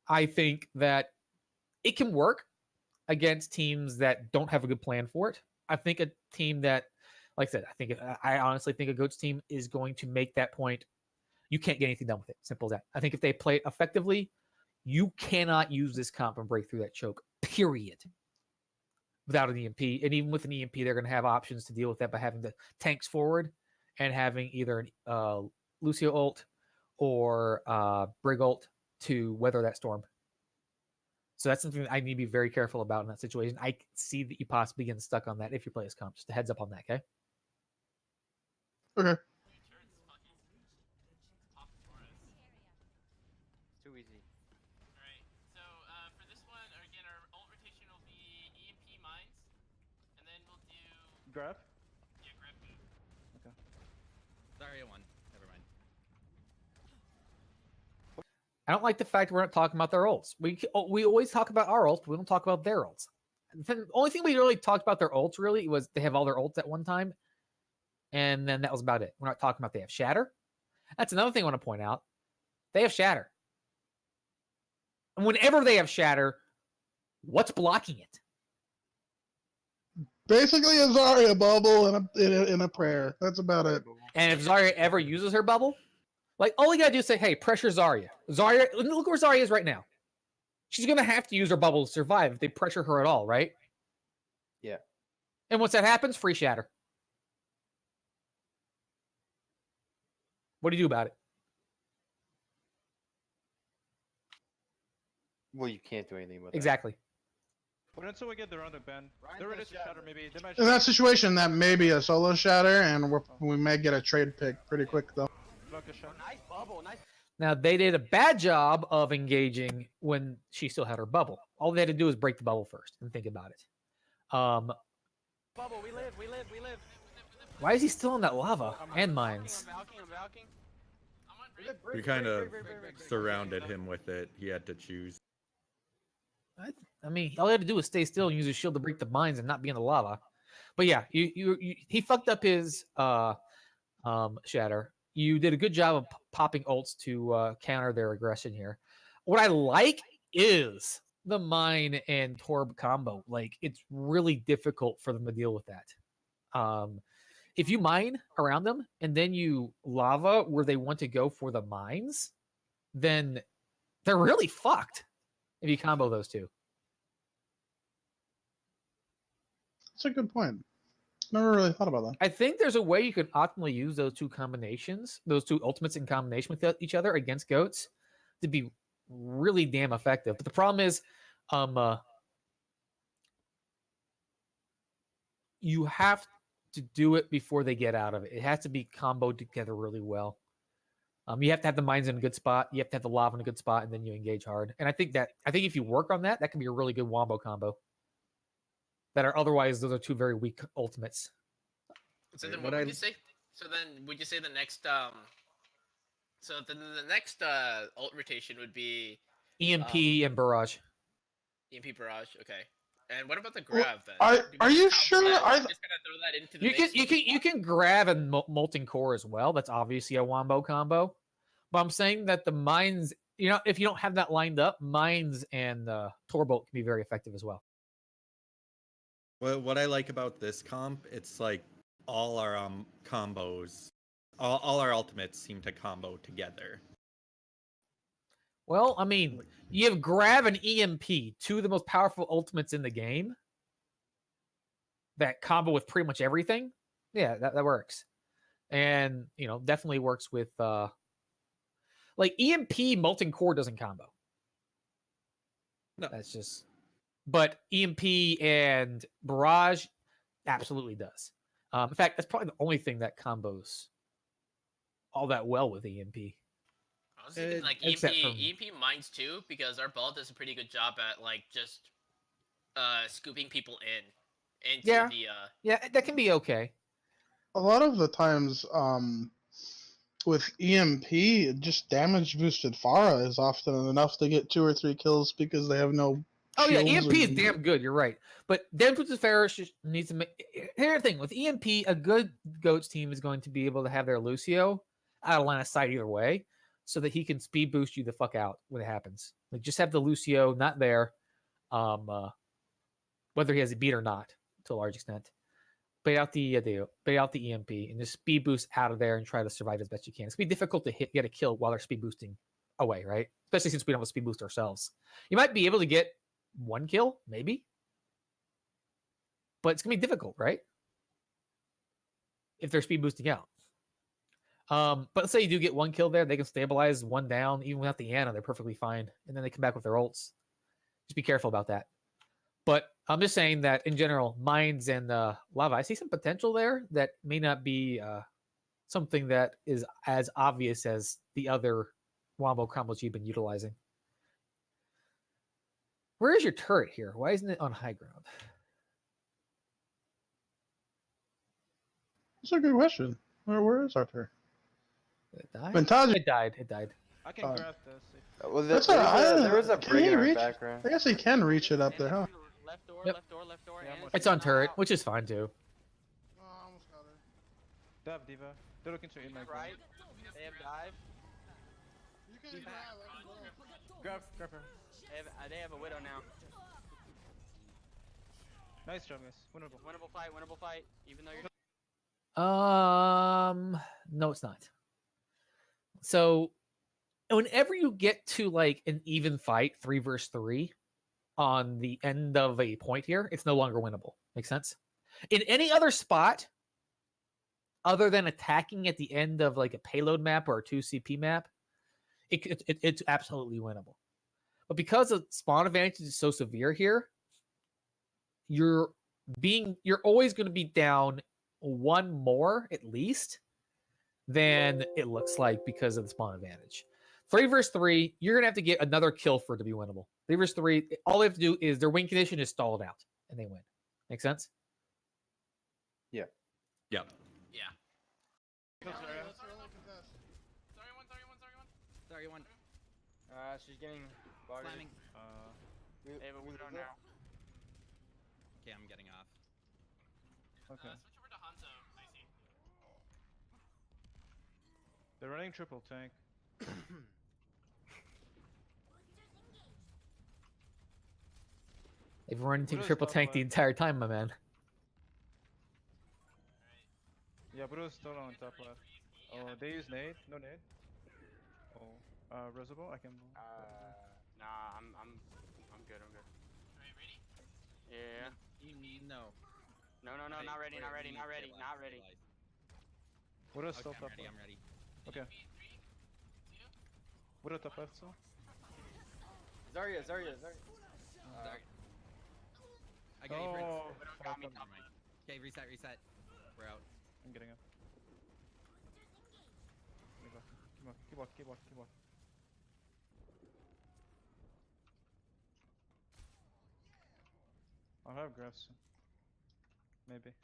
S3: I think that it can work against teams that don't have a good plan for it. I think a team that, like I said, I honestly think a Goats team is going to make that point. You can't get anything done with it. Simple as that. I think if they play it effectively, you cannot use this comp and break through that choke, period, without an EMP. And even with an EMP, they're going to have options to deal with that by having the tanks forward and having either Lucio ult or Brig ult to weather that storm. So that's something that I need to be very careful about in that situation. I see that you possibly get stuck on that if you play as comp. Just a heads up on that, okay?
S6: Okay.
S2: Too easy.
S5: Alright, so for this one, again, our ult rotation will be EMP mines, and then we'll do.
S8: Graph?
S5: Yeah, grab food.
S4: Zarya won. Never mind.
S3: I don't like the fact we're not talking about their ults. We always talk about our ults, but we don't talk about their ults. The only thing we really talked about their ults really was they have all their ults at one time, and then that was about it. We're not talking about they have Shatter. That's another thing I want to point out. They have Shatter. And whenever they have Shatter, what's blocking it?
S6: Basically, a Zarya bubble and a prayer. That's about it.
S3: And if Zarya ever uses her bubble, like all you gotta do is say, "Hey, pressure Zarya." Zarya, look where Zarya is right now. She's gonna have to use her bubble to survive if they pressure her at all, right?
S2: Yeah.
S3: And once that happens, free Shatter. What do you do about it?
S2: Well, you can't do anything with
S3: Exactly.
S8: But until we get the round of ban,
S2: Ryan
S8: they're ready
S2: does
S8: to
S2: shatter.
S8: shatter maybe. They might
S6: In that
S8: shatter.
S6: situation, that may be a solo shatter, and we may get a trade pick pretty quick though.
S8: Block a shot.
S2: Nice bubble, nice.
S3: Now they did a bad job of engaging when she still had her bubble. All they had to do was break the bubble first and think about it.
S2: Bubble, we live.
S3: Why is he still in that lava and mines?
S1: I'm valking.
S4: We kind of surrounded him with it. He had to choose.
S3: I mean, all he had to do was stay still and use his shield to break the mines and not be in the lava. But yeah, he fucked up his Shatter. You did a good job of popping ults to counter their aggression here. What I like is the mine and Torb combo. Like, it's really difficult for them to deal with that. If you mine around them and then you lava where they want to go for the mines, then they're really fucked if you combo those two.
S6: That's a good point. Never really thought about that.
S3: I think there's a way you could optimally use those two combinations, those two ultimates in combination with each other against goats to be really damn effective. But the problem is, you have to do it before they get out of it. It has to be comboed together really well. You have to have the mines in a good spot. You have to have the lava in a good spot, and then you engage hard. And I think if you work on that, that can be a really good wombo combo. That are otherwise those are two very weak ultimates.
S5: So then, what would you say? So then, would you say the next So then the next ult rotation would be
S3: EMP and barrage.
S5: EMP barrage. Okay. And what about the grab then?
S6: Are you sure?
S5: Just kind of throw that into the mix?
S3: You can grab and molten core as well. That's obviously a wombo combo. But I'm saying that the mines, if you don't have that lined up, mines and Torbolt can be very effective as well.
S4: Well, what I like about this comp, it's like all our combos, all our ultimates seem to combo together.
S3: Well, I mean, you have grab and EMP, two of the most powerful ultimates in the game that combo with pretty much everything. Yeah, that works. And, definitely works with like EMP molten core doesn't combo.
S4: No.
S3: That's just, but EMP and barrage absolutely does. In fact, that's probably the only thing that combos all that well with EMP.
S5: I was thinking like EMP mines too, because our ball does a pretty good job at like just scooping people into the
S3: Yeah, that can be okay.
S6: A lot of the times, with EMP, just damage boosted Pharah is often enough to get 2 or 3 kills because they have no.
S3: Oh yeah, EMP is damn good. You're right, but damage boosted Pharah needs to make. Here's the thing with EMP, a good goats team is going to be able to have their Lucio out of line of sight either way, so that he can speed boost you the fuck out when it happens. Like just have the Lucio not there, whether he has a beat or not, to a large extent. Bait out the EMP and just speed boost out of there and try to survive as best you can. It's gonna be difficult to get a kill while they're speed boosting away, right? Especially since we don't have a speed boost ourselves. You might be able to get 1 kill, maybe, but it's gonna be difficult, right? If they're speed boosting out. But let's say you do get 1 kill there, they can stabilize 1 down, even without the Ana, they're perfectly fine, and then they come back with their ults. Just be careful about that. But I'm just saying that in general, mines and lava, I see some potential there that may not be something that is as obvious as the other wombo combos you've been utilizing. Where is your turret here? Why isn't it on high ground?
S6: That's a good question. Where is Arthur?
S3: Did it die?
S6: Vintage.
S3: It died. It died.
S8: I can grab this.
S2: Was
S6: That's
S2: there,
S6: alright.
S2: there was a
S6: Can
S2: brig
S6: he
S2: in our
S6: reach?
S2: background.
S6: I guess he can reach it up there, huh?
S1: Left door,
S3: Yep.
S1: left door, left door.
S8: Yeah,
S1: and
S8: I'm
S3: It's on
S1: not
S3: turret,
S1: out.
S3: which is fine too.
S6: Oh, I almost got her.
S8: Dive, Diva. They're looking to in my
S1: Right. They have dive.
S6: You can
S1: He's
S6: drive.
S1: back.
S6: I can go.
S8: Grab her.
S1: They have a widow now.
S8: Nice job, guys. Winnable.
S1: Winnable fight. Even though you're.
S3: No, it's not. So whenever you get to like an even fight, 3 versus 3, on the end of a point here, it's no longer winnable. Make sense? In any other spot, other than attacking at the end of like a payload map or a 2CP map, it's absolutely winnable. But because the spawn advantage is so severe here, you're always going to be down one more at least than it looks like because of the spawn advantage. 3 versus 3, you're going to have to get another kill for it to be winnable. 3 versus 3, all they have to do is their win condition is stalled out and they win. Make sense?
S4: Yep.
S5: Yeah.
S6: Sorry,
S5: Sorry, one.
S2: She's getting bogged.
S5: Slamming.
S1: They have a widow now.
S5: Okay, I'm getting off.
S8: Okay.
S5: Switch over to Hanzo. I see.
S8: They're running triple tank.
S3: They've run into
S8: Widow's
S3: triple
S8: top
S3: tank the
S8: left.
S3: entire time, my man.
S8: Yeah, Widow's still on top left. Oh, they use nade? No nade? Oh, Rosable? I can.
S1: Nah, I'm good.
S5: Are you ready?
S1: Yeah.
S5: No.
S1: No, not ready.
S8: Widow's
S5: Okay,
S8: still
S5: I'm
S8: top
S5: ready.
S8: left.
S5: I'm ready.
S8: Okay. Widow top left still?
S2: Zarya.
S5: Sorry. I got you, Prince.
S8: Oh,
S1: got me
S8: fuck,
S1: top
S5: Okay, reset. We're out.
S8: I'm getting up. Keep walking. I'll have grass soon. Maybe.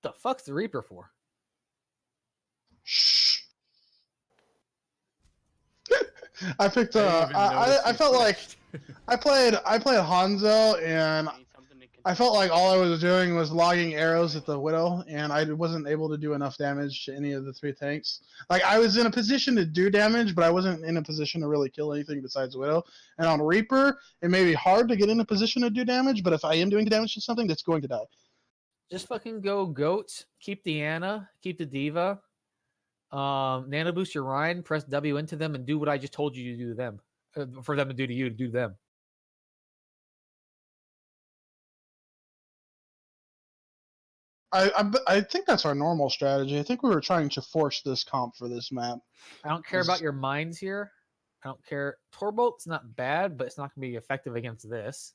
S3: The fuck's the Reaper for?
S6: Shh. I picked. I felt like I played Hanzo, and
S1: Need something to
S6: I felt like all I was doing was logging arrows at the Widow, and I wasn't able to do enough damage to any of the 3 tanks. Like, I was in a position to do damage, but I wasn't in a position to really kill anything besides Widow. And on Reaper, it may be hard to get in a position to do damage, but if I am doing damage to something, that's going to die.
S3: Just fucking go goats, keep the Ana, keep the Diva, nano boost your Ryan, press W into them, and do what I just told you to do to them. For them to do to you, to do to them.
S6: I think that's our normal strategy. I think we were trying to force this comp for this map.
S3: I don't care about your mines here. I don't care. Torbolt's not bad, but it's not going to be effective against this.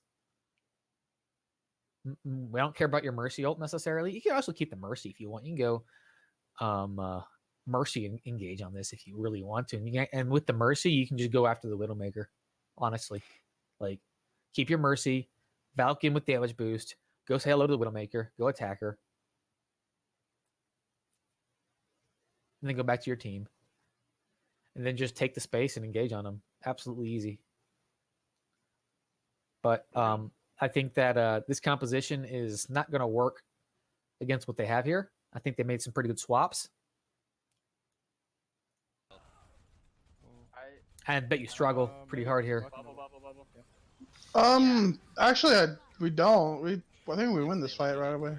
S3: We don't care about your Mercy ult necessarily. You can also keep the Mercy if you want. You can go Mercy and engage on this if you really want to. And with the Mercy, you can just go after the Widowmaker. Honestly. Like, keep your Mercy, Valk in with damage boost, go say hello to the Widowmaker, go attack her. And then go back to your team. And then just take the space and engage on them. Absolutely easy. But I think that this composition is not going to work against what they have here. I think they made some pretty good swaps. I bet you struggle pretty hard here.
S6: Actually, we don't. I think we win this fight right away.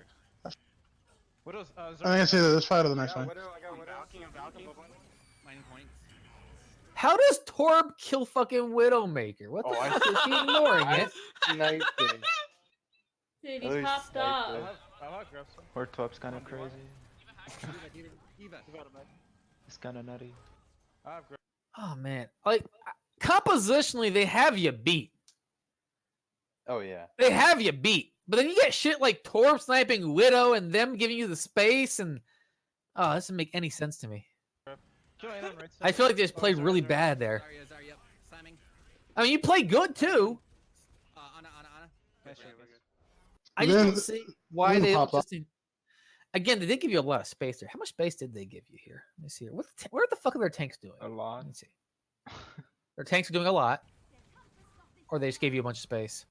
S8: Widow's,
S6: I think it's either this fight or the next fight.
S2: I got Widow.
S5: Mining points.
S3: How does Torb kill fucking Widowmaker? What the
S2: Oh, I-
S3: fuck is he ignoring it?
S2: Sniped it.
S7: Dude,
S2: Oh,
S7: he
S2: he
S7: popped
S2: sniped
S7: up.
S2: it.
S8: I'll have grass soon.
S9: Or Top's kind of crazy.
S5: Diva.
S9: It's kind of nutty.
S8: I have grass.
S3: Oh man, like compositionally, they have you beat.
S2: Oh yeah.
S3: They have you beat. But then you get shit like Torb sniping Widow and them giving you the space, and oh, that doesn't make any sense to me. I feel like they just played really bad there. I mean, you played good too. I just don't see why
S6: then
S3: they don't
S6: pop up.
S3: just. Again, they did give you a lot of space there. How much space did they give you here? Let me see here. What the fuck are their tanks doing?
S8: A lot.
S3: Let me see. Their tanks are doing a lot, or they just gave you a bunch of space.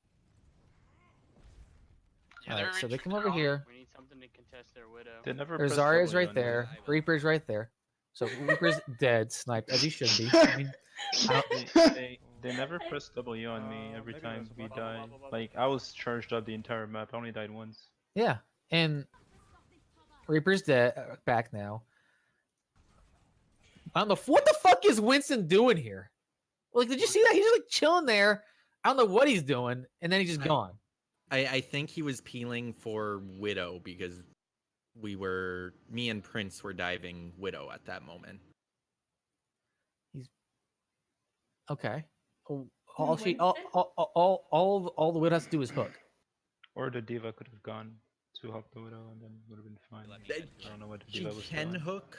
S5: Yeah,
S3: All
S5: they're
S3: right, so they
S5: in
S3: come over
S5: control.
S3: here.
S1: We need something to contest their widow.
S8: They never
S3: There's
S8: press
S3: Zarya's
S8: W
S3: right
S8: on me.
S3: there. Reaper's right there. So Reaper's dead, sniped as he should be. I mean, I don't,
S8: They never press W on me every time we die. Like I was charged up the entire map. I only died once.
S3: yeah, and Reaper's dead, back now. I don't know what the fuck is Winston doing here. Like, did you see that? He's just like chilling there. I don't know what he's doing, and then he's just gone.
S4: I think he was peeling for Widow because me and Prince were diving Widow at that moment.
S3: Okay. All
S7: Winston?
S3: all the Widow has to do is hook.
S8: Or the diva could have gone to help the widow, and then would have been fine. I don't know what the
S4: She
S8: diva was
S4: can
S8: doing.
S4: hook,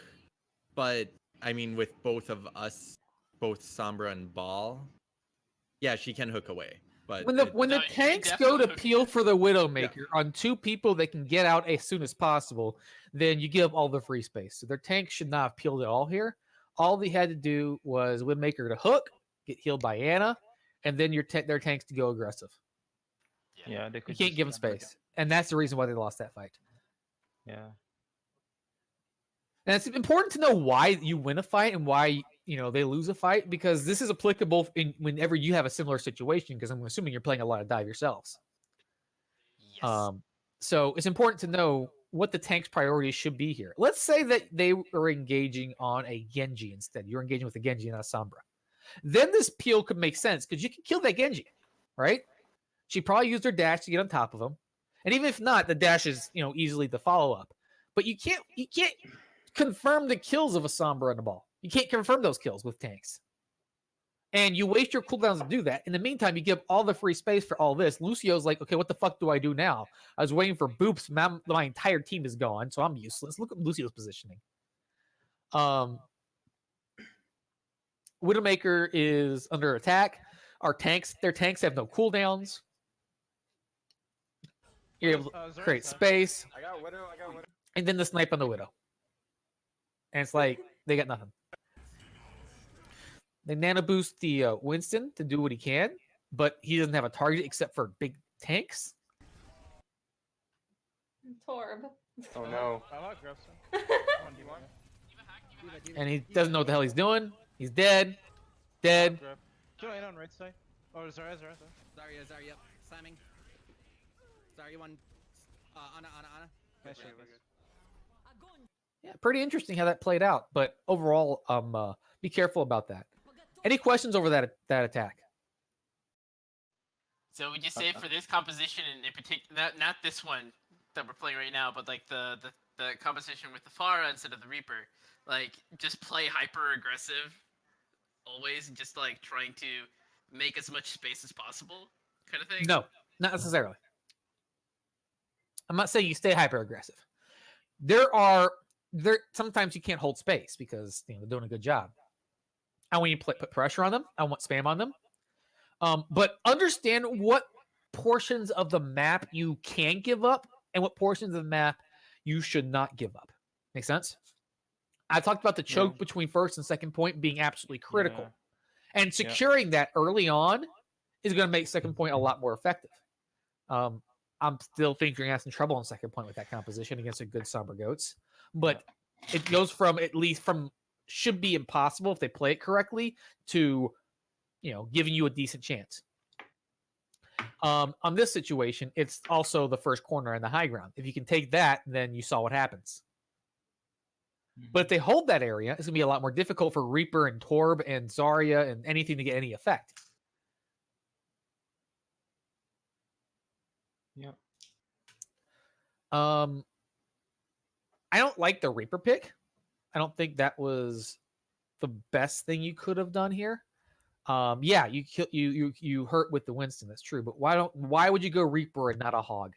S4: but I mean, with both of us, both Sombra and Ball, yeah, she can hook away. But
S3: When the
S5: No, she can
S3: tanks go to
S5: definitely hook
S3: peel
S5: it.
S3: for the Widowmaker on two people they can get out as soon as possible, then you give up all the free space. So their tanks should not have peeled at all here. All they had to do was Widowmaker to hook, get healed by Anna, and then their tanks to go aggressive.
S8: Yeah, they
S3: You
S8: could
S3: can't
S8: just
S3: give them space, and that's the reason why they lost that fight.
S8: Yeah.
S3: And it's important to know why you win a fight and why they lose a fight, because this is applicable whenever you have a similar situation. Because I'm assuming you're playing a lot of dive yourselves.
S5: Yes.
S3: So it's important to know what the tank's priorities should be here. Let's say that they are engaging on a Genji instead. You're engaging with a Genji, not a Sombra. Then this peel could make sense because you can kill that Genji, right? She probably used her dash to get on top of him, and even if not, the dash is easily the follow up. But you can't confirm the kills of a Sombra and a Ball. You can't confirm those kills with tanks. And you waste your cooldowns to do that. In the meantime, you give all the free space for all this. Lucio's like, okay, what the fuck do I do now? I was waiting for boops. My entire team is gone, so I'm useless. Look at Lucio's positioning. Widowmaker is under attack. Their tanks have no cooldowns. You're able to create space.
S2: I got widow.
S3: And then the snipe on the Widow. And it's like, they got nothing. They nano boost the Winston to do what he can, but he doesn't have a target except for big tanks.
S7: Torb.
S2: Oh no.
S3: And he doesn't know what the hell he's doing. He's dead. Dead.
S8: Kill Anna on right side. Oh, Zarya.
S9: Zarya, slamming. Zarya one. Anna.
S8: Nice shot.
S3: Yeah, pretty interesting how that played out. But overall, be careful about that. Any questions over that attack?
S5: So would you say for this composition in particular, not this one that we're playing right now, but like the composition with the Pharah instead of the Reaper, like just play hyper aggressive always, and just like trying to make as much space as possible, kind of thing?
S3: No, not necessarily. I'm not saying you stay hyper aggressive. There sometimes you can't hold space because they're doing a good job. I want you to put pressure on them. I want spam on them. But understand what portions of the map you can give up and what portions of the map you should not give up. Make sense? I talked about the choke between first and second point being absolutely critical.
S8: Yeah.
S3: And securing that early on is going to make second point a lot more effective. I'm still thinking you're going to have some trouble on second point with that composition against a good Sombra Goats. But it goes from should be impossible if they play it correctly to giving you a decent chance. On this situation, it's also the first corner and the high ground. If you can take that, then you saw what happens. But if they hold that area, it's going to be a lot more difficult for Reaper and Torb and Zarya and anything to get any effect.
S8: Yeah.
S3: I don't like the Reaper pick. I don't think that was the best thing you could have done here. Yeah, you hurt with the Winston. That's true. But why would you go Reaper and not a Hog?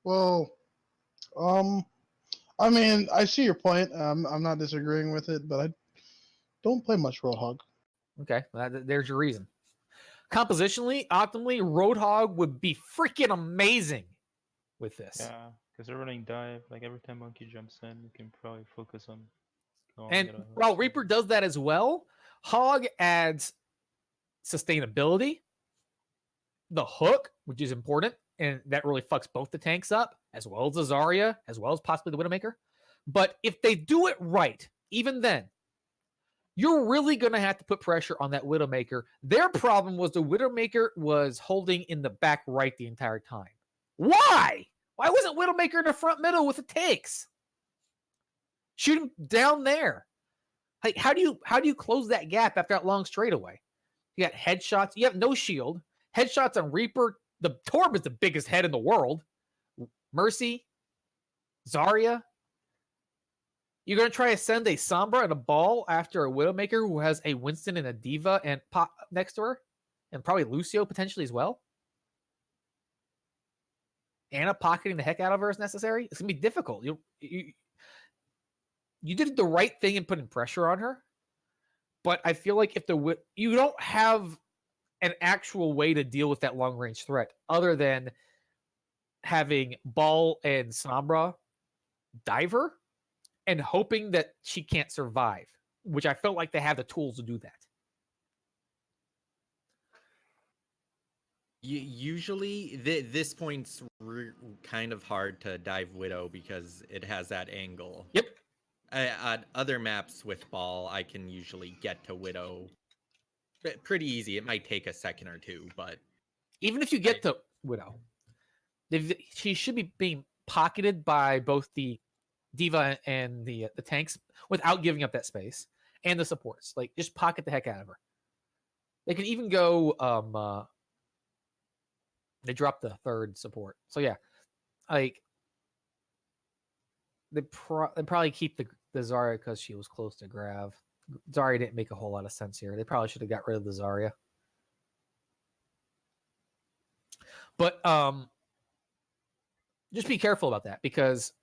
S6: Well, I mean, I see your point. I'm not disagreeing with it, but I don't play much Roadhog.
S3: Okay, well, there's your reason. Compositionally, optimally, Roadhog would be freaking amazing with this.
S8: Yeah, because they're running dive. Like every time Monkey jumps in, you can probably focus on.
S3: And while
S8: so-
S3: Reaper does that as well, Hog adds sustainability, the hook, which is important, and that really fucks both the tanks up, as well as the Zarya, as well as possibly the Widowmaker. But if they do it right, even then, you're really going to have to put pressure on that Widowmaker. Their problem was the Widowmaker was holding in the back right the entire time. Why? Why wasn't Widowmaker in the front middle with the tanks? Shoot him down there. Like, how do you close that gap after that long straightaway? You got headshots. You have no shield. Headshots on Reaper. The Torb is the biggest head in the world. Mercy, Zarya. You're going to try to send a Sombra and a Ball after a Widowmaker who has a Winston and a Diva and Pop next to her? And probably Lucio potentially as well? Anna pocketing the heck out of her is necessary? It's going to be difficult. You did the right thing in putting pressure on her. But I feel like if you don't have an actual way to deal with that long range threat other than having Ball and Sombra diver and hoping that she can't survive, which I felt like they have the tools to do that.
S4: Usually, this point's kind of hard to dive Widow because it has that angle.
S3: Yep.
S4: On other maps with Ball, I can usually get to Widow pretty easy. It might take a second or two, but
S3: even if you get to Widow, she should be being pocketed by both the Diva and the tanks without giving up that space, and the supports. Like, just pocket the heck out of her. They can even go. They dropped the third support, so yeah, like they probably keep the Zarya because she was close to Grav. Zarya didn't make a whole lot of sense here. They probably should have got rid of the Zarya. But just be careful about that because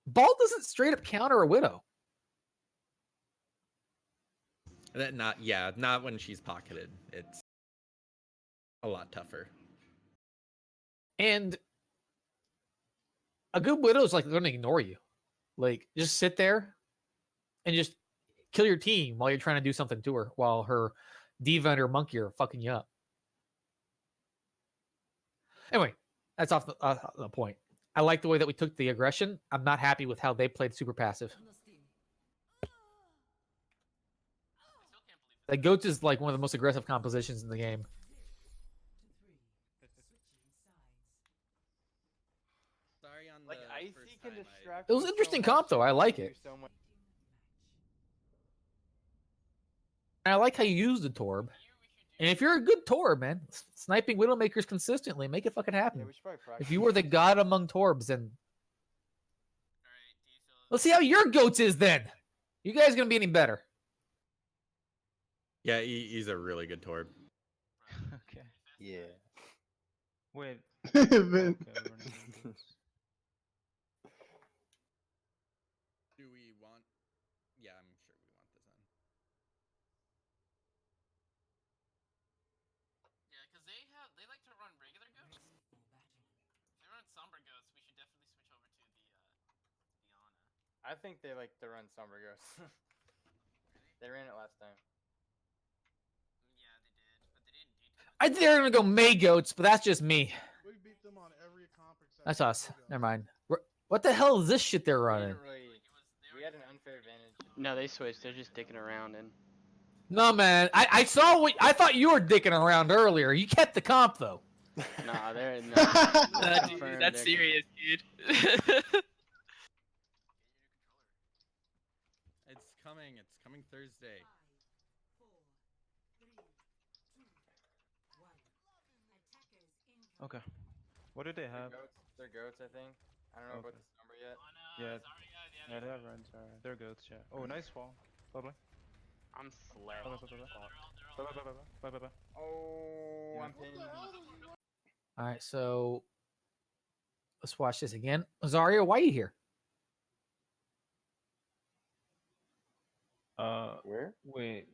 S3: Ball doesn't straight up counter a Widow.
S4: Not when she's pocketed. It's a lot tougher.
S3: And a good Widow is like going to ignore you. Like, just sit there and just kill your team while you're trying to do something to her while her Diva and her Monkey are fucking you up. Anyway, that's off the point. I like the way that we took the aggression. I'm not happy with how they played super passive. The Goats is like one of the most aggressive compositions in the game.
S4: Sorry on
S2: Like
S4: the
S2: Icy
S4: first
S2: can
S4: time
S2: distract.
S3: It was
S2: you so
S3: interesting
S2: much,
S3: comp, though. I like
S2: do
S3: it.
S2: so much.
S3: And I like how you use the Torb. And if you're a good Torb, man, sniping Widowmakers consistently, make it fucking happen.
S2: Yeah, we should probably practice.
S3: If you were the god among Torbs, then let's see how your Goats is then. You guys gonna be any better?
S4: Yeah, he's a really good Torb.
S8: Okay.
S2: Yeah.
S8: Wait.
S6: Vin.
S8: Okay, running games.
S4: Do we want? Yeah, I'm sure we want this on.
S5: Yeah, because they like to run regular goats. If they run Sombra goats, we should definitely switch over to the Ana.
S2: I think they like to run Summer Ghosts. They ran it last time.
S5: Yeah, they did, but they didn't do too much.
S3: I think they're gonna go May Goats, but that's just me.
S6: We beat them on every comp except
S3: That's
S6: for
S3: us.
S6: Go.
S3: Never mind. What the hell is this shit they're
S2: We
S3: running?
S2: didn't really. We had an unfair advantage.
S1: No, they switched. They're just dicking around and.
S3: No, man. I saw what I thought you were dicking around earlier. You kept the comp though.
S1: Nah, they're no.
S5: Dude,
S1: confirmed
S5: that's
S1: they're-
S5: serious, dude.
S4: It's coming. It's coming Thursday.
S8: Okay. What do they have?
S2: They're goats, I think. I don't know about
S8: Okay.
S2: this number yet.
S5: Ana,
S8: Yeah.
S5: Zarya, they
S8: Yeah, they have runs. They're goats. Yeah. Oh, nice wall. Lovely.
S1: I'm
S8: Bye
S1: slept.
S8: bye bye bye bye bye bye bye bye bye.
S2: Oh,
S8: Yeah.
S2: I'm pinning.
S3: All right, so let's watch this again. Zarya, why are you here?
S2: Where?
S8: Wait,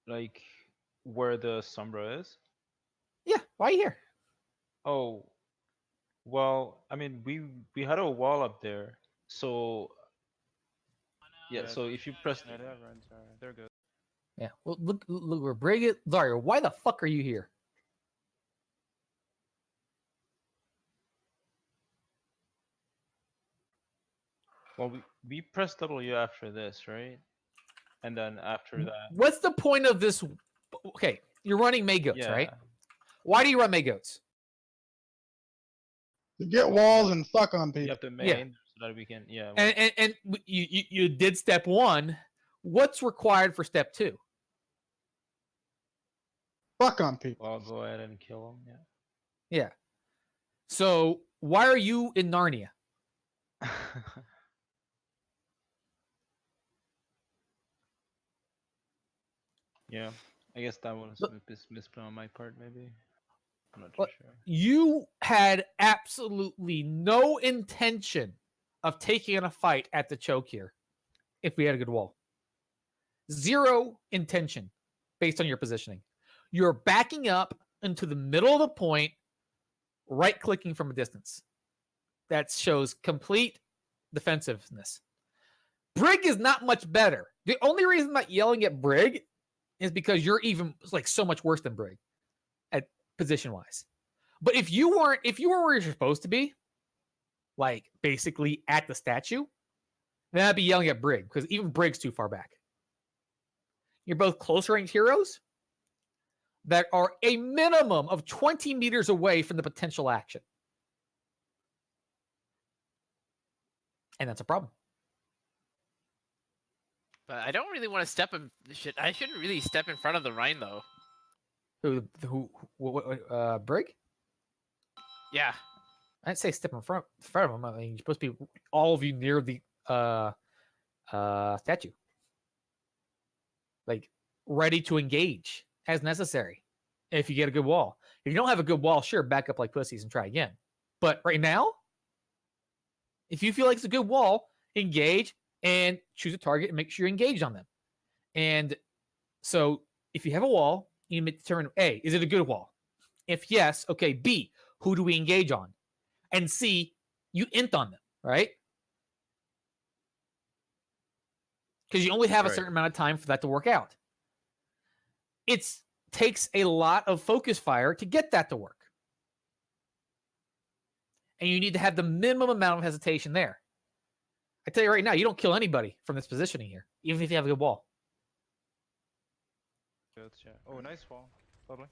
S8: like where the Sombra is?
S3: Yeah, why are you here?
S8: Oh, well, I mean, we had a wall up there, so yeah. So if you press, yeah, they have runs. They're good.
S3: Yeah, well, look, we're bringing Zarya. Why the fuck are you here?
S8: Well, we press W after this, right? And then after that,
S3: What's the point of this? Okay, you're running May goats,
S8: yeah.
S3: right? Why do you run May goats?
S6: To get walls and fuck on
S8: You
S6: people.
S8: have to main so that we can, yeah.
S3: And you did step 1. What's required for step 2?
S6: Fuck on people.
S8: I'll go ahead and kill him.
S3: Yeah. So why are you in Narnia?
S8: Yeah. Yeah. I guess that was misplay on my part, maybe. I'm not too
S3: What?
S8: sure.
S3: You had absolutely no intention of taking on a fight at the choke here if we had a good wall. Zero intention based on your positioning. You're backing up into the middle of the point, right clicking from a distance. That shows complete defensiveness. Brig is not much better. The only reason I'm not yelling at Brig is because you're even like so much worse than Brig at position wise. But if you were where you're supposed to be, like basically at the statue, then I'd be yelling at Brig because even Brig's too far back. You're both close range heroes that are a minimum of 20 meters away from the potential action. And that's a problem.
S5: But I don't really want to step in. I shouldn't really step in front of the Rhine though.
S3: Brig?
S5: Yeah.
S3: I'd say step in front of him. I mean, you're supposed to be all of you near the statue, like ready to engage as necessary. If you get a good wall, if you don't have a good wall, sure, back up like pussies and try again. But right now, if you feel like it's a good wall, engage and choose a target and make sure you're engaged on them. And so, if you have a wall, you need to determine A, is it a good wall? If yes, okay. B, who do we engage on? And C, you int on them, right? Because you only have a certain amount of time for that to work out. It takes a lot of focus fire to get that to work. And you need to have the minimum amount of hesitation there. I tell you right now, you don't kill anybody from this positioning here, even if you have a good wall.
S8: Good, yeah. Oh, nice wall. Lovely.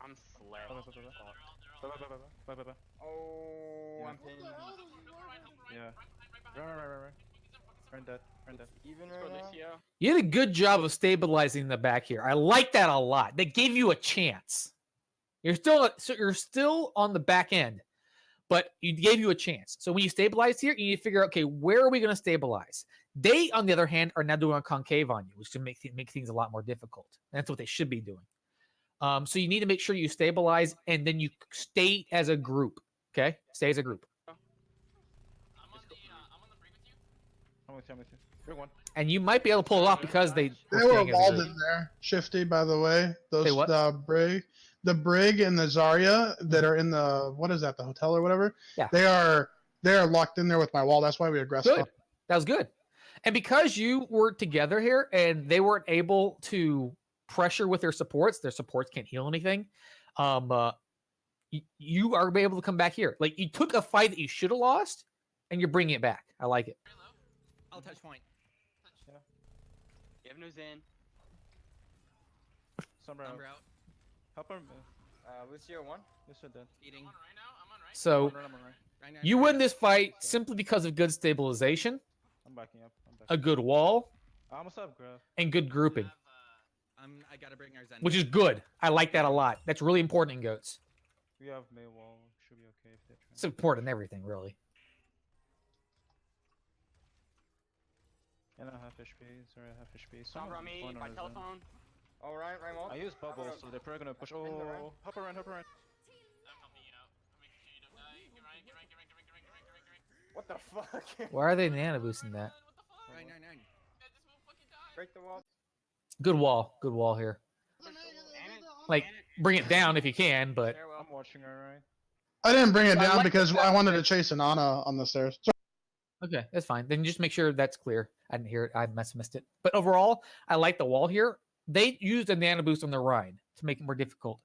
S1: I'm slept.
S8: Bye bye bye bye bye bye bye.
S2: Oh,
S8: Yeah.
S2: I'm pinning.
S8: Yeah. Right. Earn that.
S2: Even
S1: Let's go,
S2: right now.
S1: Lucio.
S3: You did a good job of stabilizing the back here. I like that a lot. They gave you a chance. You're still on the back end, but you gave you a chance. So when you stabilize here, you need to figure out, okay, where are we going to stabilize? They, on the other hand, are now doing a concave on you, which can make things a lot more difficult. And that's what they should be doing. So you need to make sure you stabilize and then you stay as a group. Okay, stay as a group.
S5: I'm on the break with you.
S8: I'm with you. Big one.
S3: And you might be able to pull it off because they
S6: They were walled in there. Shifty, by the way. Those
S3: what?
S6: the Brig and the Zarya that are in the what is that, the hotel or whatever?
S3: Yeah.
S6: They are locked in there with my wall. That's why we aggressed.
S3: Good. That was good. And because you were together here and they weren't able to pressure with their supports can't heal anything. You are able to come back here. Like you took a fight that you should have lost, and you're bringing it back. I like it.
S9: I'll touch point.
S1: You have no Zen.
S8: Sombra out.
S9: Number out.
S8: Help her.
S2: Lucio one.
S8: Yes, I did.
S9: Eating.
S5: I'm on right now. I'm on right.
S3: So
S8: I'm on right.
S9: Right now,
S3: you
S9: right
S3: win
S9: now.
S3: this fight simply because of good stabilization,
S8: I'm backing up.
S3: a good wall,
S8: I almost have grab.
S3: and good grouping,
S9: I gotta bring our Zen.
S3: which is good. I like that a lot. That's really important in goats.
S8: We have May wall. Should be okay if they try.
S3: It's important in everything, really.
S8: And I have HP. Sorry, I have HP.
S1: Sombra on me by telephone.
S2: All right, Raymond.
S8: I use bubbles, so they're probably gonna push. Oh, hop around, hop around.
S5: I'm helping you out. I'm making sure you don't die. Get Ryan, get Ryan, get Ryan, get Ryan, get Ryan, get Ryan, get Ryan, get Ryan.
S2: What the fuck?
S3: Why are they nano boosting that?
S5: What the fuck?
S9: Nine, nine, nine.
S5: Yeah, this won't fucking die.
S2: Break the wall.
S3: Good wall. Good wall here. Like, bring it down if you can, but
S1: Stairwell.
S8: I'm watching, alright.
S6: I didn't bring it
S3: So I
S6: down
S3: like
S6: because
S3: the
S6: I
S3: fact
S6: wanted
S3: that-
S6: to chase an Ana on the stairs.
S3: okay, that's fine. Then just make sure that's clear. I didn't hear it. I missed it. But overall, I like the wall here. They used a nano boost on their Rhine to make it more difficult.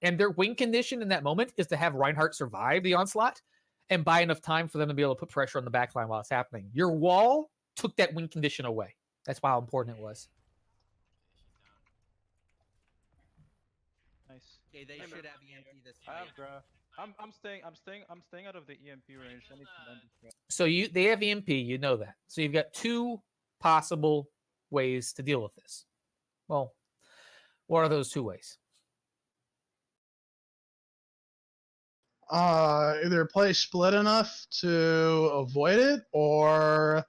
S3: And their win condition in that moment is to have Reinhardt survive the onslaught and buy enough time for them to be able to put pressure on the backline while it's happening. Your wall took that win condition away. That's how important it was.
S8: Nice.
S9: Okay, they should have EMP this
S8: I
S9: fight.
S8: have graph. I'm staying out of the EMP range. I need to land this graph.
S3: So they have EMP, you know that. So you've got two possible ways to deal with this. Well, what are those two ways?
S6: Either play split enough to avoid it or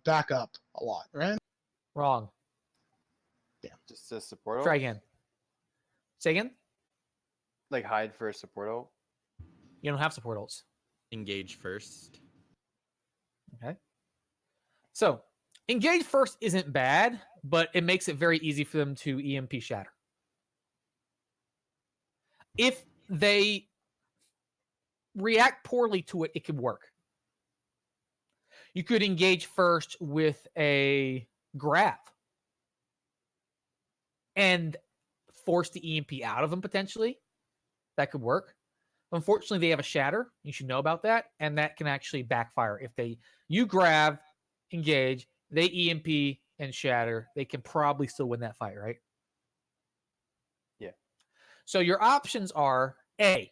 S6: back up a lot, right?
S3: Wrong.
S2: Just a support ult?
S3: Try again. Say again?
S2: Like hide for a support ult?
S3: You don't have support ults.
S4: Engage first.
S3: Okay. So engage first isn't bad, but it makes it very easy for them to EMP shatter. If they react poorly to it, it could work. You could engage first with a grab and force the EMP out of them potentially. That could work. Unfortunately, they have a shatter. You should know about that, and that can actually backfire. If you grab, engage, they EMP and shatter, they can probably still win that fight, right?
S2: Yeah.
S3: So your options are A,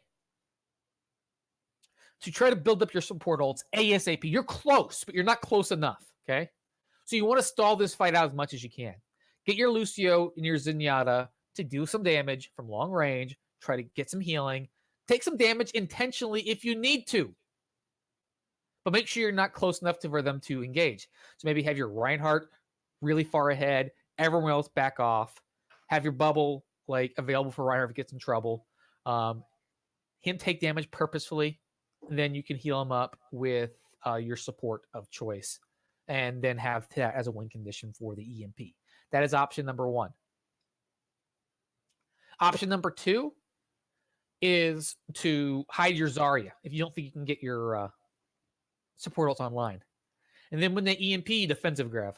S3: to try to build up your support ults ASAP. You're close, but you're not close enough, okay? So you want to stall this fight out as much as you can. Get your Lucio and your Zenyatta to do some damage from long range, try to get some healing, take some damage intentionally if you need to. But make sure you're not close enough for them to engage. So maybe have your Reinhardt really far ahead, everyone else back off, have your bubble like available for Reinhardt if he gets in trouble. Him take damage purposefully, and then you can heal him up with your support of choice, and then have that as a win condition for the EMP. That is option number one. Option number two is to hide your Zarya if you don't think you can get your support ults online. And then when they EMP, defensive grab.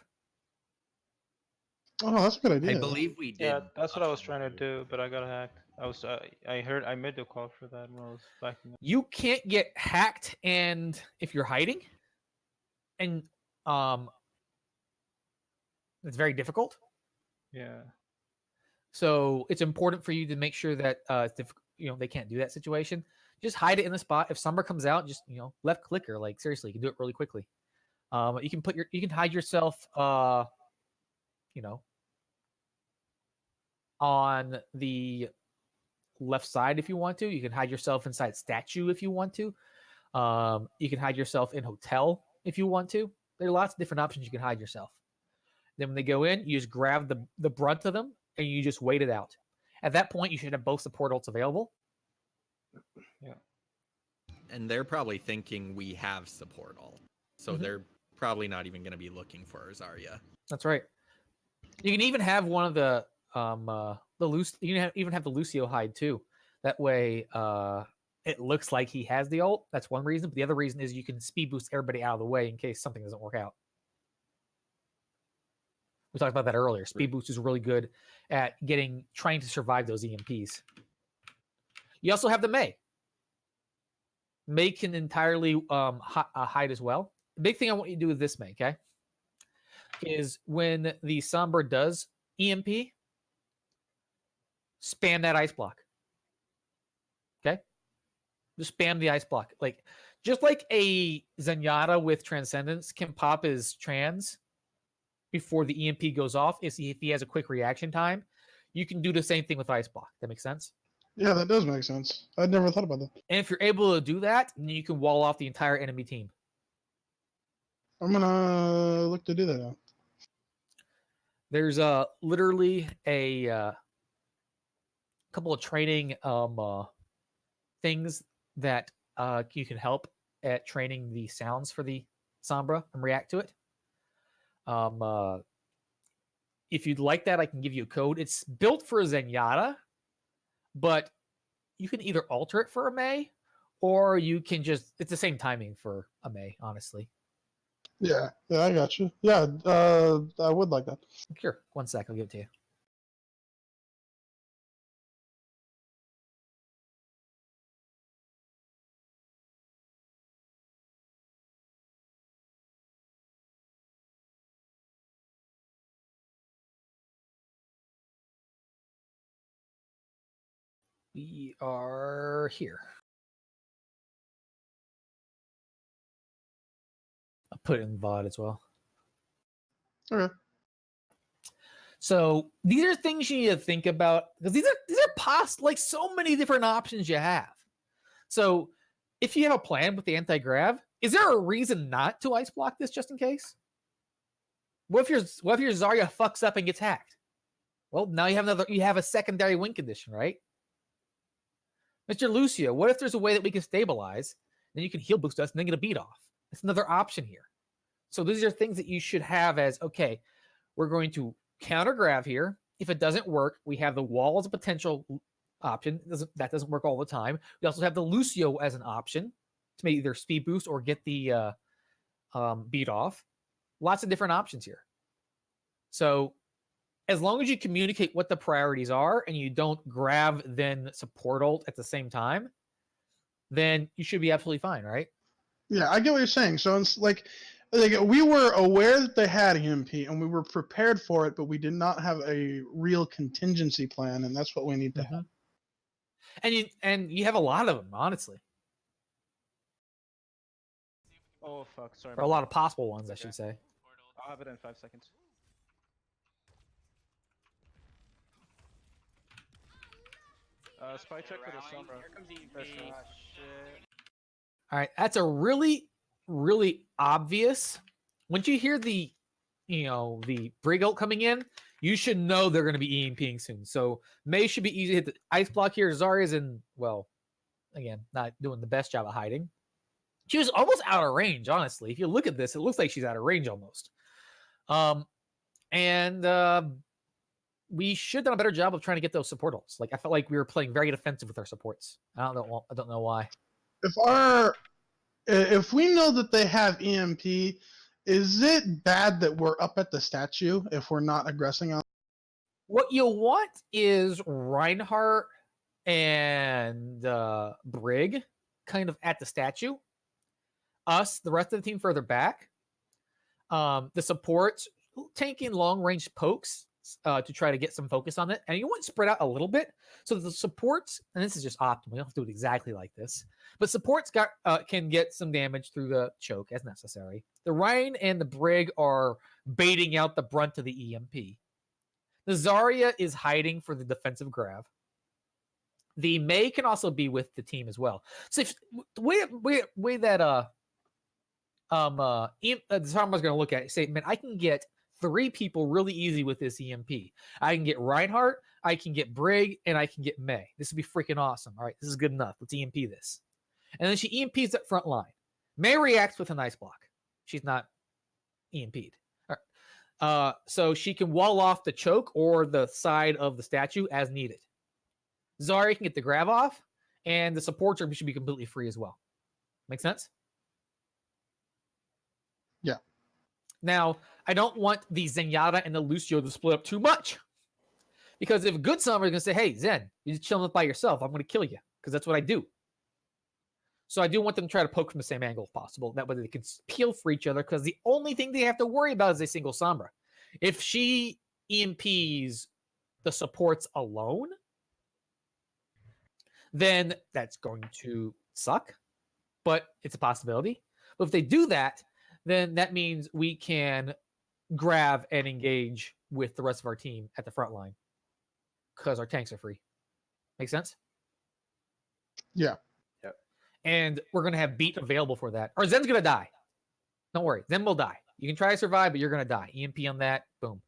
S6: Oh, that's a good idea.
S4: I believe we did.
S8: Yeah, that's what I was
S4: option
S8: trying to
S4: number two.
S8: do, but I got hacked. I made the call for that when I was backing up.
S3: You can't get hacked, and if you're hiding, and it's very difficult.
S8: Yeah.
S3: So it's important for you to make sure that they can't do that situation. Just hide it in the spot. If Summer comes out, just left clicker. Like seriously, you can do it really quickly. You can hide yourself on the left side if you want to. You can hide yourself inside statue if you want to. You can hide yourself in hotel if you want to. There are lots of different options you can hide yourself. Then when they go in, you just grab the brunt of them and you just wait it out. At that point, you should have both support ults available.
S8: Yeah.
S4: And they're probably thinking we have support all. So they're probably not even going to be looking for our Zarya.
S3: That's right. You can even have one of the even have the Lucio hide too. That way, it looks like he has the ult. That's one reason. But the other reason is you can speed boost everybody out of the way in case something doesn't work out. We talked about that earlier. Speed boost is really good at trying to survive those EMPs. You also have the Mei. Mei can entirely hide as well. The big thing I want you to do with this Mei, okay, is when the Sombra does EMP, spam that ice block. Okay? Just spam the ice block. Just like a Zenyatta with Transcendence can pop his trans before the EMP goes off, if he has a quick reaction time, you can do the same thing with ice block. That makes sense?
S6: Yeah, that does make sense. I'd never thought about that.
S3: And if you're able to do that, then you can wall off the entire enemy team.
S6: I'm gonna look to do that now.
S3: There's literally a couple of training things that you can help at training the sounds for the Sombra and react to it. If you'd like that, I can give you a code. It's built for Zenyatta, but you can either alter it for a Mei, or you can just, it's the same timing for a Mei, honestly.
S6: Yeah, I got you. Yeah, I would like that.
S3: Sure, 1 sec, I'll give it to you. We are here. I'll put it in VOD as well.
S6: Okay.
S3: So these are things you need to think about, because these are like so many different options you have. So if you have a plan with the anti-grav, is there a reason not to ice block this just in case? What if your Zarya fucks up and gets hacked? Well, now you have a secondary win condition, right? Mr. Lucio, what if there's a way that we can stabilize, then you can heal boost us and then get a beat off? That's another option here. So these are things that you should have as, okay, we're going to counter grav here. If it doesn't work, we have the wall as a potential option. That doesn't work all the time. We also have the Lucio as an option to maybe either speed boost or get the beat off. Lots of different options here. So as long as you communicate what the priorities are and you don't grav then support ult at the same time, then you should be absolutely fine, right?
S6: Yeah, I get what you're saying. So it's like we were aware that they had EMP and we were prepared for it, but we did not have a real contingency plan, and that's what we need to have.
S3: And you have a lot of them, honestly.
S8: Oh fuck, sorry.
S3: Or a lot of possible ones, I should say.
S8: I'll have it in 5 seconds. Spy check for the Sombra.
S1: Here comes
S8: That's
S1: EMP.
S8: right. Shit.
S3: All right, that's a really, really obvious. Once you hear the, the Brig ult coming in, you should know they're going to be EMPing soon. So Mei should be easy to hit the ice block here. Zarya's in, well, again, not doing the best job of hiding. She was almost out of range, honestly. If you look at this, it looks like she's out of range almost. We should have done a better job of trying to get those support ults. Like, I felt like we were playing very defensive with our supports. I don't know why.
S6: If we know that they have EMP, is it bad that we're up at the statue if we're not aggressing on?
S3: What you'll want is Reinhardt and Brig kind of at the statue. Us, the rest of the team further back. The supports tanking long range pokes to try to get some focus on it. And you want to spread out a little bit. So the supports, and this is just optimal, you don't have to do it exactly like this, but supports can get some damage through the choke as necessary. The Ryan and the Brig are baiting out the brunt of the EMP. The Zarya is hiding for the defensive grav. The Mei can also be with the team as well. So if the way that the Zarya's going to look at it, say, man, I can get 3 people really easy with this EMP. I can get Reinhardt, I can get Brig, and I can get Mei. This would be freaking awesome. All right, this is good enough. Let's EMP this. And then she EMPs that front line. Mei reacts with an ice block. She's not EMP'd. All right. So she can wall off the choke or the side of the statue as needed. Zarya can get the grab off, and the supports should be completely free as well. Make sense?
S6: Yeah.
S3: Now, I don't want the Zenyatta and the Lucio to split up too much. Because if a good Sombra is going to say, hey, Zen, you're just chilling up by yourself, I'm going to kill you. Because that's what I do. So I do want them to try to poke from the same angle if possible. That way they can peel for each other. Because the only thing they have to worry about is a single Sombra. If she EMPs the supports alone, then that's going to suck. But it's a possibility. But if they do that, then that means we can grab and engage with the rest of our team at the front line because our tanks are free. Make sense?
S6: Yeah.
S3: Yep. And we're going to have beat available for that. Or Zen's going to die. Don't worry. Then we'll die. You can try to survive, but you're gonna die. EMP on that. Boom.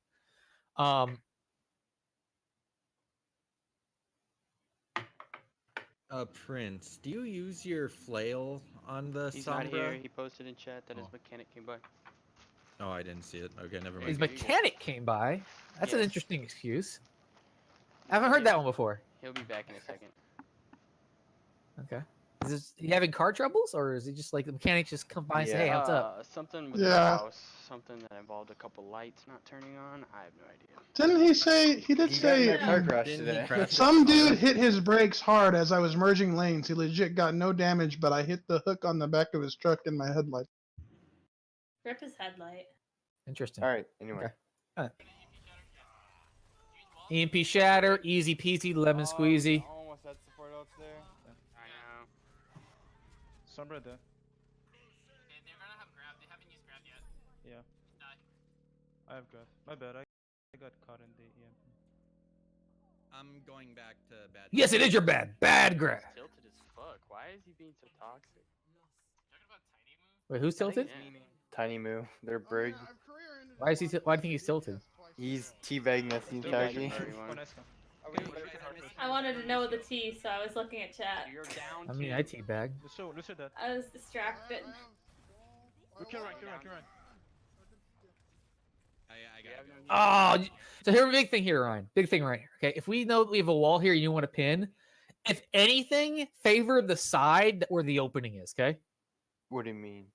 S4: Prince, do you use your flail on the
S1: He's
S4: Sombra?
S1: not here. He posted in chat that his mechanic came by.
S4: Oh, I didn't see it. Okay, never
S3: His
S4: mind.
S3: mechanic came by. That's an
S1: Yes.
S3: interesting excuse. I haven't heard that one before.
S1: He'll be back in a second.
S3: Okay. Is he having car troubles, or is he just like the mechanic just come by and say, "Hey, what's up?"
S1: Something with the
S6: Yeah.
S1: house. Something that involved a couple lights not turning on. I have no idea.
S6: Didn't he say he did
S2: He got in
S6: say
S2: a car crash
S4: Didn't he
S2: today.
S4: crash
S6: some
S4: his car?
S6: dude hit his brakes hard as I was merging lanes. He legit got no damage, but I hit the hook on the back of his truck in my headlight.
S7: Rip his headlight.
S3: Interesting.
S2: All right. Anyway.
S3: Okay. EMP shatter, easy peasy, lemon squeezy.
S2: Almost had support outs there.
S1: I know.
S8: Sombra dead.
S5: Okay, they're gonna have grab. They haven't used grab yet.
S8: Yeah.
S5: Die.
S8: I have grab. My bad. I got caught in the EMP.
S4: I'm going back to bad.
S3: Yes, it is your bad. Bad grab.
S1: He's tilted as fuck. Why is he being so toxic?
S5: Talking about tiny move.
S3: Wait, who's tilted?
S1: Yeah.
S2: Tiny Moo. They're brig.
S3: Why is he? Why do you think he's tilted?
S2: He's teabagging us the entire
S1: Teabagging
S2: game.
S1: everyone.
S8: Oh, nice one.
S7: I wanted to know the T, so I was looking at chat.
S1: You're down.
S3: I mean,
S1: two.
S3: I teabag.
S8: Lucio dead.
S7: I was distracted.
S8: Kill Ryan, kill Ryan.
S4: I got it.
S3: Oh, so here's a big thing here, Ryan. Big thing right here. Okay, if we know that we have a wall here, and you want to pin. If anything, favor the side where the opening is. Okay,
S2: What do you mean?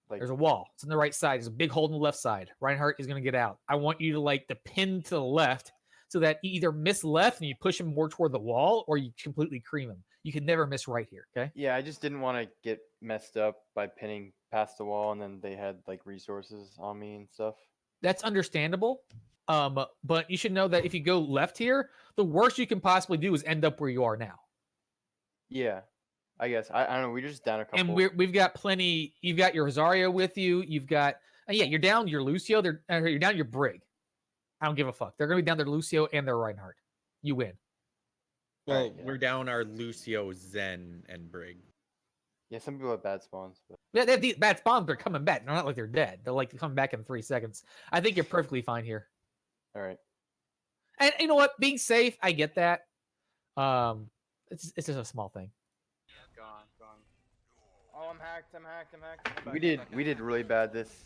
S2: Like,
S3: there's a wall. It's on the right side. There's a big hole on the left side. Reinhardt is going to get out. I want you to like the pin to the left, so that you either miss left and you push him more toward the wall, or you completely cream him. You can never miss right here. Okay.
S2: yeah, I just didn't want to get messed up by pinning past the wall, and then they had like resources on me and stuff.
S3: That's understandable. But you should know that if you go left here, the worst you can possibly do is end up where you are now.
S2: Yeah, I guess. I don't know. We just down a couple.
S3: And we've got plenty. You've got your Rosario with you. You've got yeah. You're down your Lucio. You're down your Brig. I don't give a fuck. They're gonna be down their Lucio and their Reinhardt. You win.
S4: Well,
S2: Right, yeah.
S4: we're down our Lucio, Zen, and Brig.
S2: Yeah, some people have bad spawns. But...
S3: Yeah, they have these bad spawns. They're coming back. They're not like they're dead. They're like coming back in 3 seconds. I think you're perfectly fine here.
S2: All right.
S3: And you know what? Being safe, I get that. It's just a small thing.
S1: Gone.
S2: Oh, I'm hacked. We did really bad this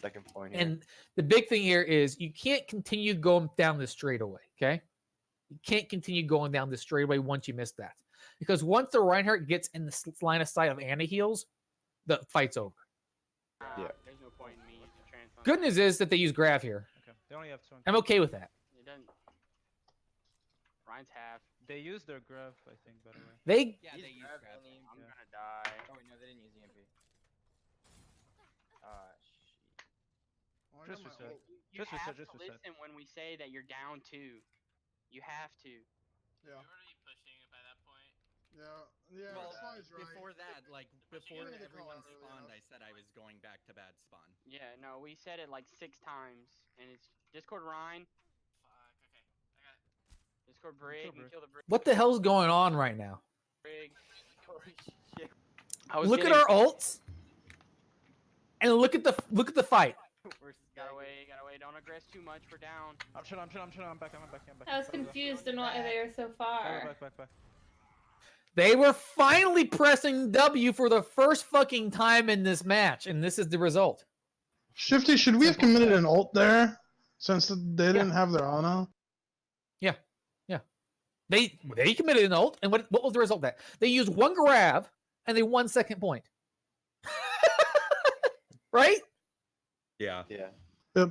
S2: second point here.
S3: And the big thing here is you can't continue going down this straightaway. Okay, you can't continue going down this straightaway once you miss that, because once the Reinhardt gets in the line of sight of Anna heals, the fight's over.
S2: Yeah.
S1: There's no point in me using transplant.
S3: Good news is that they use Grav here.
S8: Okay. They only have 200.
S3: I'm okay with that.
S1: It doesn't. Ryan's half.
S8: They used their grav, I think, by the way.
S3: They
S9: Yeah, they use grab.
S1: I'm
S8: Yeah.
S1: gonna die.
S2: Oh wait, no, they didn't use EMP.
S8: Just reset.
S1: You
S8: Just
S1: have
S8: reset, just
S1: to
S8: reset.
S1: listen when we say that you're down two. You have to.
S6: Yeah,
S5: You're already pushing it by that point.
S6: yeah.
S9: Well,
S6: as long as right.
S9: before that, like before
S6: We're gonna call
S9: everyone
S6: it early
S9: spawned,
S6: enough.
S9: I said I was going back to bad spawn.
S1: Yeah, no, we said it like 6 times, and it's Discord Ryan,
S5: Fuck. Okay. I got it.
S1: Discord Brig,
S8: Brig.
S1: and kill the Brig.
S3: what the hell's going on right now?
S1: Holy shit. I was
S3: Look
S1: getting,
S3: at our ults, and look at the fight.
S1: Got away. Don't aggress too much. We're down.
S8: I'm chill. I'm back.
S7: I was confused on why they were so far.
S8: Back.
S3: They were finally pressing W for the first fucking time in this match, and this is the result.
S6: Shifty, should we have committed an ult there since they didn't have their Ana?
S3: They committed an ult, and what was the result of that? They used 1 grab, and they won second point. Right?
S4: Yeah.
S2: Yeah.
S6: Yep.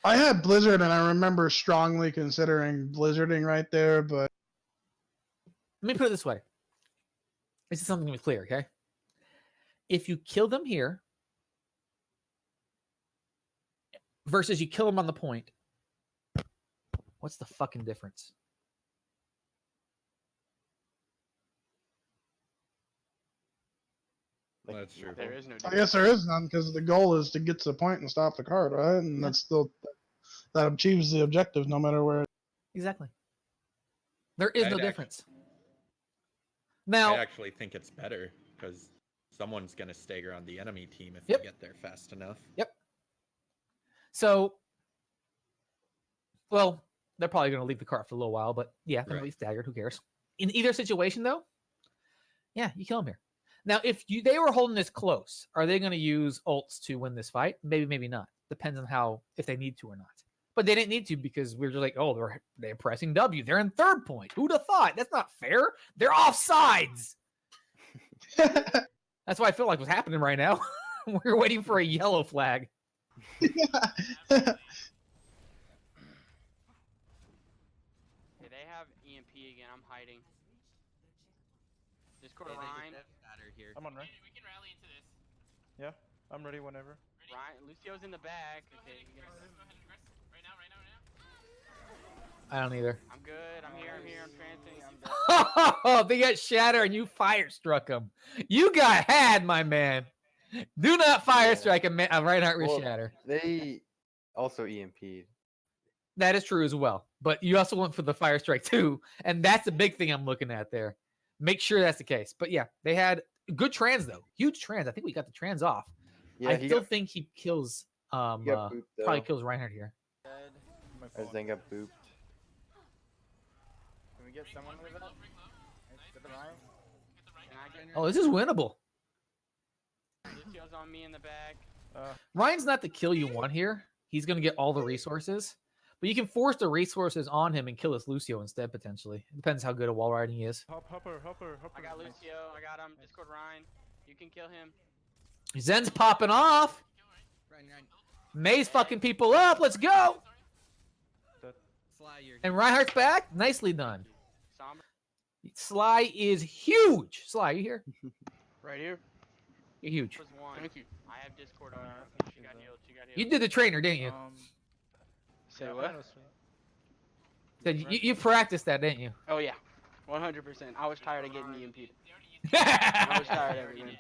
S6: I had Blizzard, and I remember strongly considering Blizzarding right there, but
S3: Let me put it this way. This is something to be clear, okay? If you kill them here versus you kill them on the point, what's the fucking difference?
S2: Like,
S4: That's true.
S1: There is no.
S6: I guess there is none because the goal is to get to the point and stop the card, right? And that's still that achieves the objective no matter where.
S3: Exactly. There is
S4: I'd
S3: no
S4: act-
S3: difference. Now,
S4: I actually think it's better because someone's gonna stagger on the enemy team if
S3: Yep.
S4: they get there fast enough.
S3: Yep. So, well, they're probably going to leave the cart for a little while, but yeah, they're going to be staggered. Who cares? In either situation, though, yeah, you kill them here. Now, if they were holding this close, are they going to use ults to win this fight? Maybe, maybe not. Depends on if they need to or not. But they didn't need to because we were just like, oh, they're pressing W. They're in third point. Who'd have thought? That's not fair. They're offsides. That's what I feel like was happening right now. We're waiting for a yellow flag.
S1: Hey, they have EMP again. I'm hiding. Discord Ryan.
S8: I'm on, right?
S5: We can rally into this.
S8: Yeah, I'm ready whenever.
S1: Ryan, Lucio's in the back. Okay, you
S5: Go
S1: guys-
S5: ahead and aggress. Right now, right now, right now.
S3: I don't either.
S1: I'm good. I'm here. I'm trancing. I'm dead.
S3: Oh, they got shatter and you fire struck them. You got had, my man. Do not fire strike a Reinhardt with
S2: Well,
S3: shatter.
S2: They also EMP'd.
S3: That is true as well. But you also went for the fire strike too. And that's the big thing I'm looking at there. Make sure that's the case. But yeah, they had good trans though. Huge trans. I think we got the trans off.
S2: Yeah,
S3: I still think he kills
S2: got booped,
S3: probably
S2: though.
S3: kills Reinhardt here.
S8: My
S2: As
S8: phone.
S2: they got booped. Can we get someone with that?
S1: Can I get
S3: Oh, this is winnable.
S1: Lucio's on me in the back.
S3: Ryan's not the kill you want here. He's going to get all the resources. But you can force the resources on him and kill his Lucio instead, potentially. It depends how good a wall riding he is.
S8: Hopper.
S1: I got Lucio. I got him. Discord Ryan. You can kill him.
S3: Zen's popping off.
S9: Ryan.
S3: May's fucking people up. Let's go.
S9: Sly, you're
S3: And Reinhardt's back. Nicely done.
S1: Somber.
S3: Sly is huge. Sly, you here?
S10: Right here.
S3: You're huge.
S1: Was one.
S10: Thank you.
S1: I have Discord on her. She got healed. She got healed.
S3: You did the trainer, didn't you?
S10: Say
S8: yeah,
S10: what?
S8: honestly.
S3: Said you practiced that, didn't you?
S10: Oh yeah, 100%. I was tired of getting EMP'd. I was tired of it, man.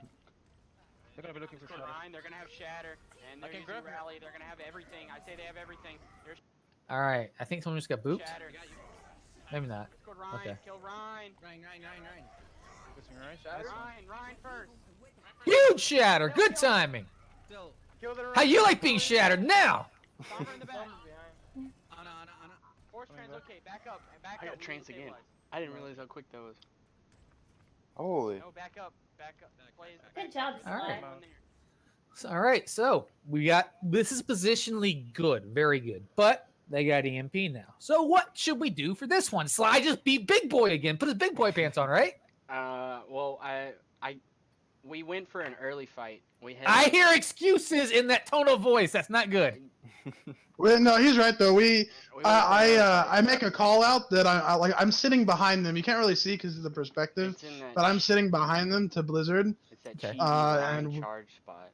S8: They're gonna be looking for
S1: Discord
S8: shadow.
S1: Ryan. They're gonna have shatter. And
S8: I
S1: they're
S8: can
S1: using
S8: grab her.
S1: rally. They're gonna have everything. I say they have everything. There's
S3: All right. I think someone just got booped.
S1: shatter.
S3: Maybe not.
S1: Discord Ryan.
S3: Okay.
S1: Kill Ryan.
S9: Ryan.
S8: Focusing, right?
S1: Ryan first.
S3: Huge shatter. Good timing.
S9: Still.
S1: Kill the
S3: How you like being shattered now?
S1: Somber in the back.
S9: Anna.
S1: Force trans. Okay, back up. Back
S10: I
S1: up.
S10: got
S1: We
S10: trance
S1: need to
S10: again.
S1: stabilize.
S10: I didn't realize how quick that was.
S2: Holy.
S1: No, back up. Back up. Plays
S7: Good job,
S3: All right.
S7: Sly.
S3: All right, so we got this is positionally good, very good, but they got EMP now. So what should we do for this one? Sly just beat Big Boy again. Put his Big Boy pants on, right?
S10: Well, we went for an early fight. We had.
S3: I hear excuses in that tone of voice. That's not good.
S6: Well, no, he's right though.
S10: we went for an early fight.
S6: I make a call out that I'm sitting behind them. You can't really see because of the perspective,
S10: It's in that.
S6: but I'm sitting behind them to Blizzard.
S10: It's that
S3: Okay.
S10: cheesy
S6: And-
S10: line charge spot.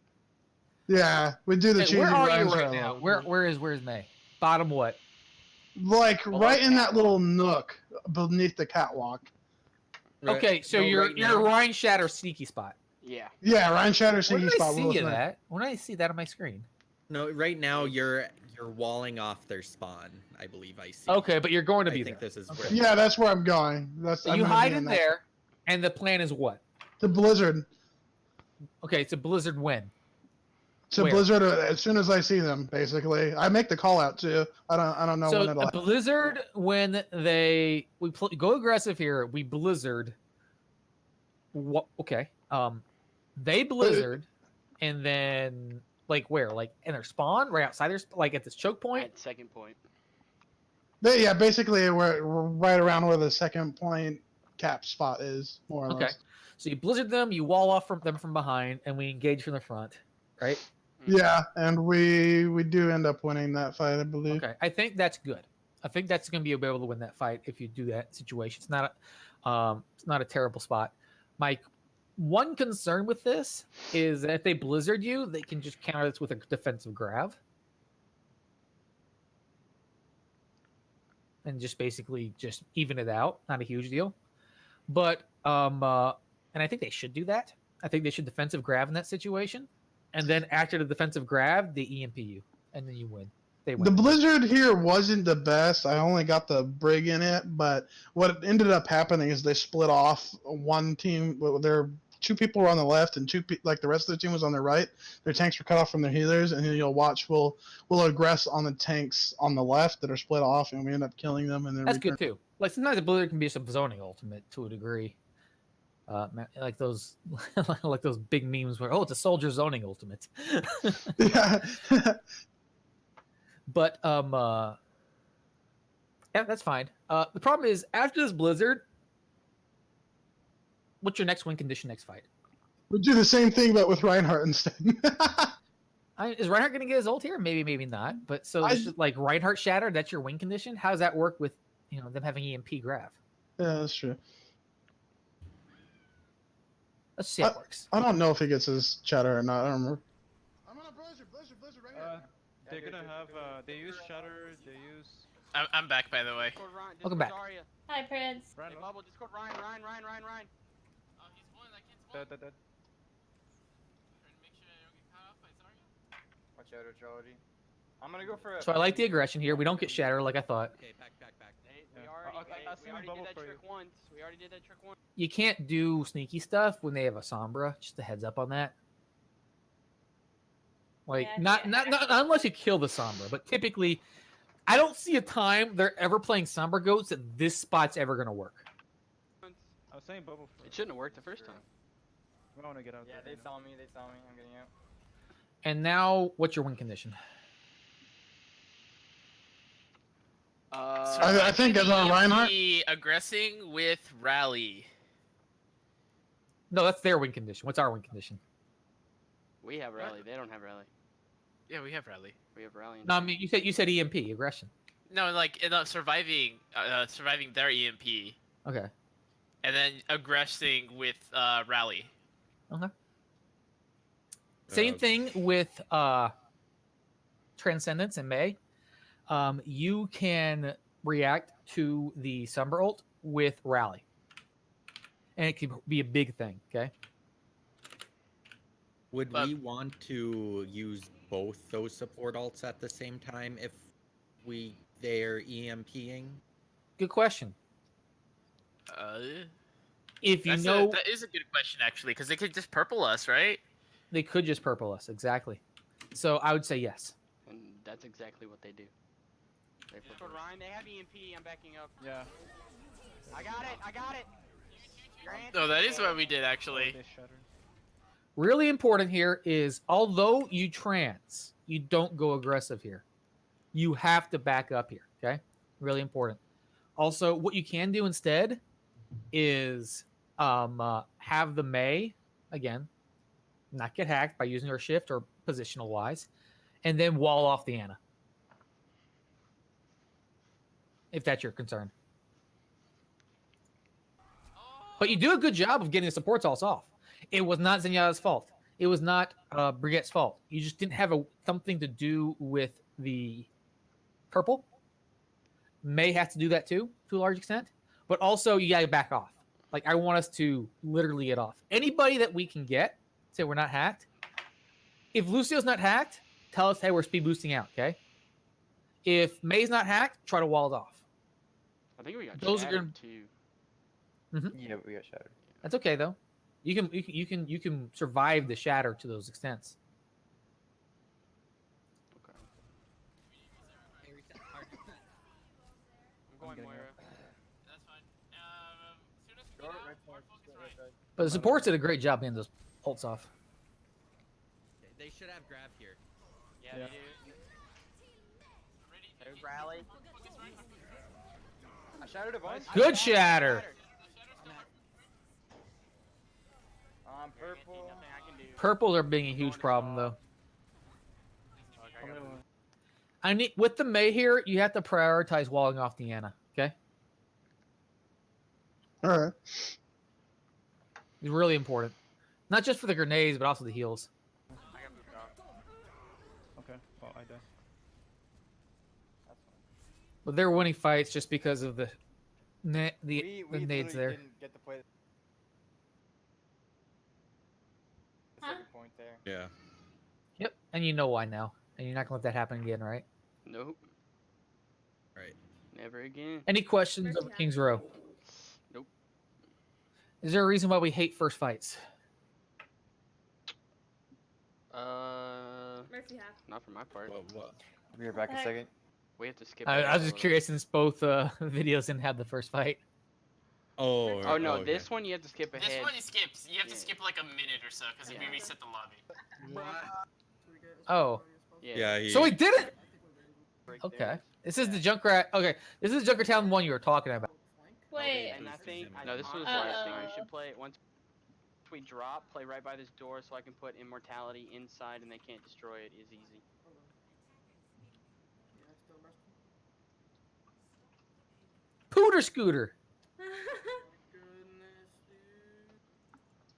S6: Yeah, we do the
S3: Hey,
S6: cheesy
S3: where are you
S6: Ryan
S3: right
S6: style.
S3: now? Where's May? Bottom what?
S6: Like
S10: Below
S6: right in that
S10: catwalk.
S6: little nook beneath the catwalk.
S4: Right-
S3: Okay, so
S4: no,
S3: you're
S4: right
S3: you're
S4: now-
S3: Ryan Shatter sneaky spot.
S10: Yeah.
S6: Yeah, Ryan Shatter
S3: Where
S6: sneaky
S3: did I
S6: spot.
S3: see
S6: Will
S3: you
S6: Smith.
S3: that? When did I see that on my screen?
S4: No, right now you're walling off their spawn. I believe I see.
S3: Okay, but you're going to
S4: I
S3: be
S4: think
S3: there.
S4: this is
S3: Okay.
S4: where.
S6: Yeah, that's where I'm going. That's
S3: So
S6: I'm
S3: you
S6: gonna be
S3: hide in
S6: that-
S3: there, and the plan is what?
S6: To Blizzard.
S3: Okay, it's a Blizzard win.
S6: To
S3: Where?
S6: Blizzard as soon as I see them. Basically, I make the call out too. I don't know
S3: So
S6: when it'll.
S3: a Blizzard when go aggressive here. We Blizzard. What? Okay. They Blizzard, and then like where? Like in their spawn, right outside their like at this choke point.
S10: At second point.
S6: Yeah, basically we're right around where the second point cap spot is, more or
S3: Okay.
S6: less.
S3: So you Blizzard them, you wall off from them from behind, and we engage from the front, right?
S6: Yeah, and we do end up winning that fight, I believe.
S3: Okay. I think that's good. I think that's going to be able to win that fight if you do that situation. It's not a terrible spot. My one concern with this is that if they Blizzard you, they can just counter this with a defensive grav. And just basically just even it out. Not a huge deal. But and I think they should do that. I think they should defensive grab in that situation. And then after the defensive grab, they EMP you. And then you win. They win.
S6: The Blizzard here wasn't the best. I only got the Brig in it, but what ended up happening is they split off. One team, well, their two people were on the left and like the rest of the team was on the right. Their tanks were cut off from their healers, and then you'll watch we'll aggress on the tanks on the left that are split off, and we end up killing them. And then
S3: That's good too. Like sometimes a blizzard can be some zoning ultimate to a degree. Like those like those big memes where it's a soldier zoning ultimate.
S6: Yeah.
S3: But yeah, that's fine. The problem is after this blizzard, what's your next win condition next fight?
S6: We do the same thing, but with Reinhardt instead.
S3: Is Reinhardt going to get his ult here? Maybe, maybe not. But so this is like Reinhardt shattered. That's your win condition. How does that work with them having EMP grab?
S6: Yeah, that's true.
S3: Let's see how it works.
S6: I don't know if he gets his chatter or not. I don't remember. I'm on a blizzard right here.
S8: They're gonna have they use Shatter, they use
S5: I'm back, by the way.
S10: Discord Ryan,
S3: Welcome
S10: Discord
S3: back.
S10: Zarya.
S7: Hi, Prince.
S10: Hey, Bubble, Discord Ryan.
S5: Oh, he's one. I can't
S8: that.
S5: Trying to make sure I don't get caught off by Zarya.
S2: Watch out, Trilogy. I'm gonna go for a.
S3: So I like the aggression here. We don't get shattered like I thought.
S9: Okay, back.
S10: We
S8: Yeah.
S10: already,
S8: I
S10: we
S8: see
S10: already
S8: bubble
S10: did that
S8: for
S10: trick
S8: you.
S10: once. We already did that trick once.
S3: You can't do sneaky stuff when they have a Sombra. Just a heads up on that. Like
S7: Yeah,
S3: not unless you kill the Sombra, but typically, I don't see a time they're ever playing Sombra goats that this spot's ever gonna work.
S8: I was saying bubble
S1: It
S8: first.
S1: shouldn't have worked the first time.
S8: I wanna get out
S2: Yeah,
S8: there.
S2: they saw me. I'm getting out.
S3: And now, what's your win condition?
S6: I think as on Reinhardt.
S5: Aggressing with Rally.
S3: No, that's their win condition. What's our win condition?
S1: We have rally. They don't have rally.
S5: Yeah, we have Rally.
S1: We have rally.
S3: No, I mean you said EMP aggression.
S5: No, like surviving their EMP,
S3: Okay.
S5: and then aggressing with Rally.
S3: Same thing with Transcendence and May. You can react to the Sombra ult with Rally. And it can be a big thing, okay?
S4: Would
S5: But-
S4: we want to use both those support alts at the same time if they're EMPing?
S3: Good question. If you
S5: That's
S3: know,
S5: that is a good question actually, because they could just purple us, right?
S3: they could just purple us, exactly. So I would say yes.
S1: And that's exactly what they do. They
S10: Discord Ryan, they have EMP. I'm backing up.
S8: Yeah.
S10: I got it. Your answer
S5: No, that is what we did actually.
S8: They Shatter.
S3: Really important here is, although you trans, you don't go aggressive here. You have to back up here, okay? Really important. Also, what you can do instead is have the May, again, not get hacked by using her shift or positional wise, and then wall off the Ana. If that's your concern. But you do a good job of getting the supports alts off. It was not Zenyatta's fault. It was not Brigette's fault. You just didn't have something to do with the purple. May have to do that too, to a large extent. But also, you gotta back off. Like, I want us to literally get off. Anybody that we can get, say we're not hacked. If Lucio's not hacked, tell us, hey, we're speed boosting out, okay? If May's not hacked, try to wall it off.
S1: I think we got
S3: Those are
S1: shattered
S3: gonna-
S1: too.
S2: Yeah, we got shattered.
S3: That's okay though. You can survive the shatter to those extents.
S1: Okay.
S9: Hey, reset hard.
S10: I'm going
S8: getting
S10: Moira.
S5: That's fine. Soon as we get out, hard focus right.
S3: But the supports did a great job getting those ults off.
S9: They should have grab here.
S10: Yeah,
S8: Yeah.
S10: they do.
S5: Ready?
S10: There's Rally.
S2: I shattered a bunch.
S3: Good shatter.
S2: On purple.
S10: Nothing I can do.
S3: Purples are being a huge problem though.
S10: Fuck, I got
S3: I need with the May here, you have to prioritize walling off the Ana. Okay,
S6: All right.
S3: it's really important, not just for the grenades, but also the heals.
S10: I got moved off.
S8: Okay. Well, I die.
S3: But they're winning fights just because of the the
S2: We
S3: nades
S2: literally
S3: there.
S2: didn't get to play the
S7: Huh?
S2: second point there.
S4: Yeah.
S3: Yep, and you know why now, and you're not gonna let that happen again, right?
S1: Nope.
S4: Right.
S1: Never again.
S3: Any questions
S7: First
S3: of King's Row?
S1: Nope.
S3: Is there a reason why we hate first fights?
S7: Mercy half.
S1: Not for my part.
S4: What?
S2: Be right back a
S7: Heck.
S2: second.
S1: We have to skip.
S3: I
S1: ahead
S3: was
S1: a
S3: just
S1: little
S3: curious since both videos didn't have the first fight.
S4: Oh.
S1: bit. Oh no,
S4: okay.
S1: this one you have to skip ahead.
S5: This one you skipped. You have to
S1: Yeah.
S5: skip like a minute or so because
S1: Yeah.
S5: we reset the lobby.
S3: Oh,
S4: Yeah.
S3: so we did it.
S1: Break
S3: Okay,
S1: there.
S3: this is the Junkrat. Okay, this is Junkertown one you were talking about.
S7: Wait.
S1: And I think no, this was
S7: Uh-oh.
S1: last thing. We should play once we drop. Play right by this door so I can put immortality inside and they can't destroy it. Is easy.
S3: Pooter Scooter.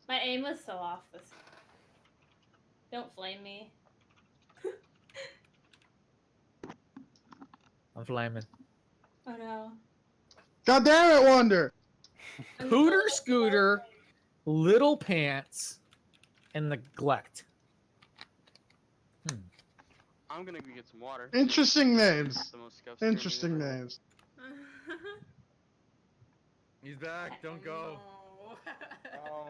S7: My aim was so off this. Don't flame me.
S3: I'm flaming.
S7: Oh no.
S6: God damn it, Wonder!
S3: Pooter Scooter, Little Pants, and Neglect.
S1: I'm gonna go get some water.
S6: Interesting names.
S1: The most scuffed steer
S6: Interesting
S1: we've ever had.
S6: names.
S4: He's back. Don't go.
S2: Oh,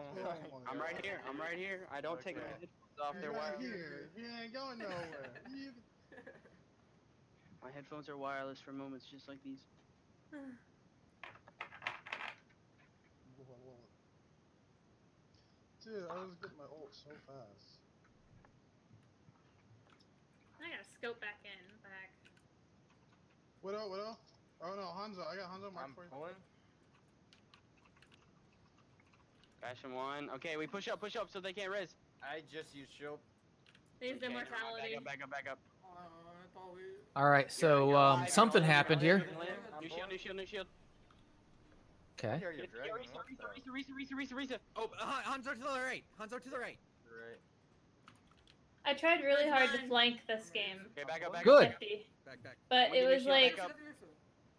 S1: I'm right here. I'm right here. I don't take my
S2: Okay.
S1: headphones off. They're wireless.
S6: here. He ain't going nowhere.
S1: My headphones are wireless for moments just like these.
S6: Dude, I was getting my ult so fast.
S7: I gotta scope back in. Back.
S6: Widow? Oh no, Hanzo. I got Hanzo marked
S2: I'm
S6: for you.
S2: pulling.
S1: Bastion one. Okay, we push up so they can't res.
S2: I just used shield.
S7: These
S1: Okay,
S7: immortality.
S1: Back up.
S3: All right, so
S1: You're alive,
S3: something
S1: you're alive,
S3: happened
S1: you're
S3: here.
S1: alive. New shield.
S3: Okay.
S2: Here, you're dragging. What the-
S1: Risa.
S9: Oh, Hanzo to the right. Hanzo to the right.
S2: Right.
S7: I tried really hard to flank this game.
S1: Okay, back up.
S3: Good.
S7: 50.
S9: Back.
S7: But
S1: When
S7: it
S1: did we
S7: was
S1: shield
S7: like
S1: back up?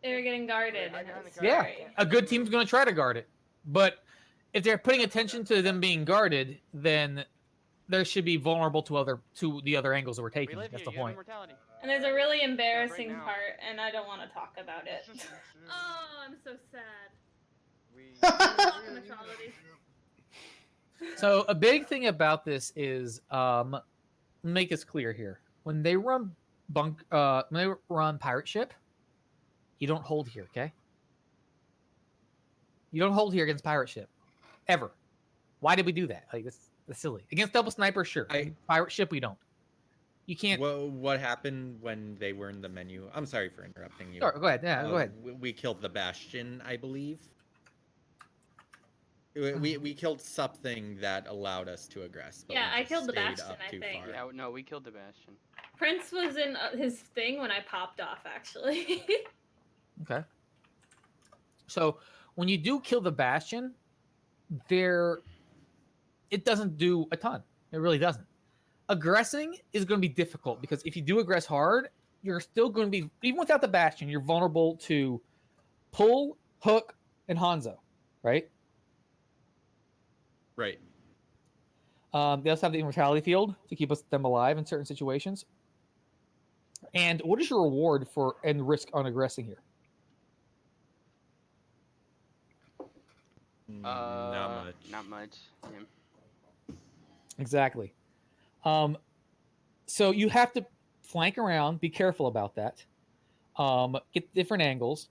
S7: they were getting guarded.
S2: I
S7: And it
S2: got
S7: was
S2: the
S3: Yeah,
S7: scary.
S3: a good team's going to try to guard it. But if they're putting attention to them being guarded, then there should be vulnerable to the other angles that we're
S1: We
S3: taking.
S1: live
S3: That's
S1: here.
S3: the
S1: You have
S3: point.
S1: immortality.
S7: And there's a really embarrassing
S1: now.
S7: part, and I don't want to talk about it.
S6: It's just-
S7: Oh, I'm so sad.
S2: We.
S7: Immortality.
S3: So a big thing about this is make this clear here. When they run pirate ship, you don't hold here, okay? You don't hold here against pirate ship. Ever. Why did we do that? Like that's silly. Against double sniper, sure. Pirate ship, we don't. You can't.
S4: What happened when they were in the menu? I'm sorry for interrupting you.
S3: Sure, go ahead. Yeah, go ahead.
S4: We killed the Bastion, I believe. We killed something that allowed us to aggress. But
S7: Yeah,
S4: we
S7: I
S4: just
S7: killed the
S4: stayed
S7: Bastion,
S4: up
S7: I
S4: too
S7: think.
S4: far.
S1: Yeah, no, we killed the Bastion.
S7: Prince was in his thing when I popped off, actually.
S3: Okay. So when you do kill the Bastion, it doesn't do a ton. It really doesn't. Aggressing is going to be difficult because if you do aggress hard, you're still going to be, even without the Bastion, you're vulnerable to pull, hook, and Hanzo, right?
S4: Right.
S3: They also have the immortality field to keep them alive in certain situations. And what is your reward for and risk on aggressing here?
S4: Not much.
S1: Not much. Yeah.
S3: Exactly. So you have to flank around. Be careful about that. Get different angles.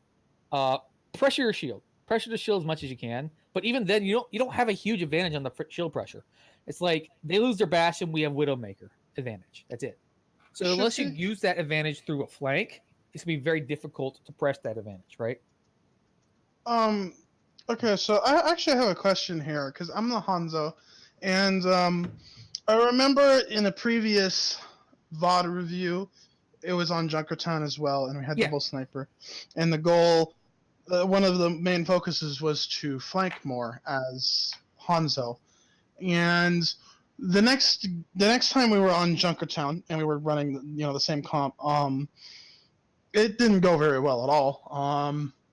S3: Pressure your shield. Pressure the shield as much as you can. But even then, you don't have a huge advantage on the shield pressure. It's like they lose their Bastion, we have Widowmaker advantage. That's it. So unless you use that advantage through a flank, it's gonna be very difficult to press that advantage, right?
S6: Okay, so I actually have a question here because I'm the Hanzo, and I remember in a previous VOD review, it was on Junkertown as well, and we had double sniper, and the goal, one of the main focuses was to flank more as Hanzo, and the next time we were on Junkertown and we were running the same comp, it didn't go very well at all.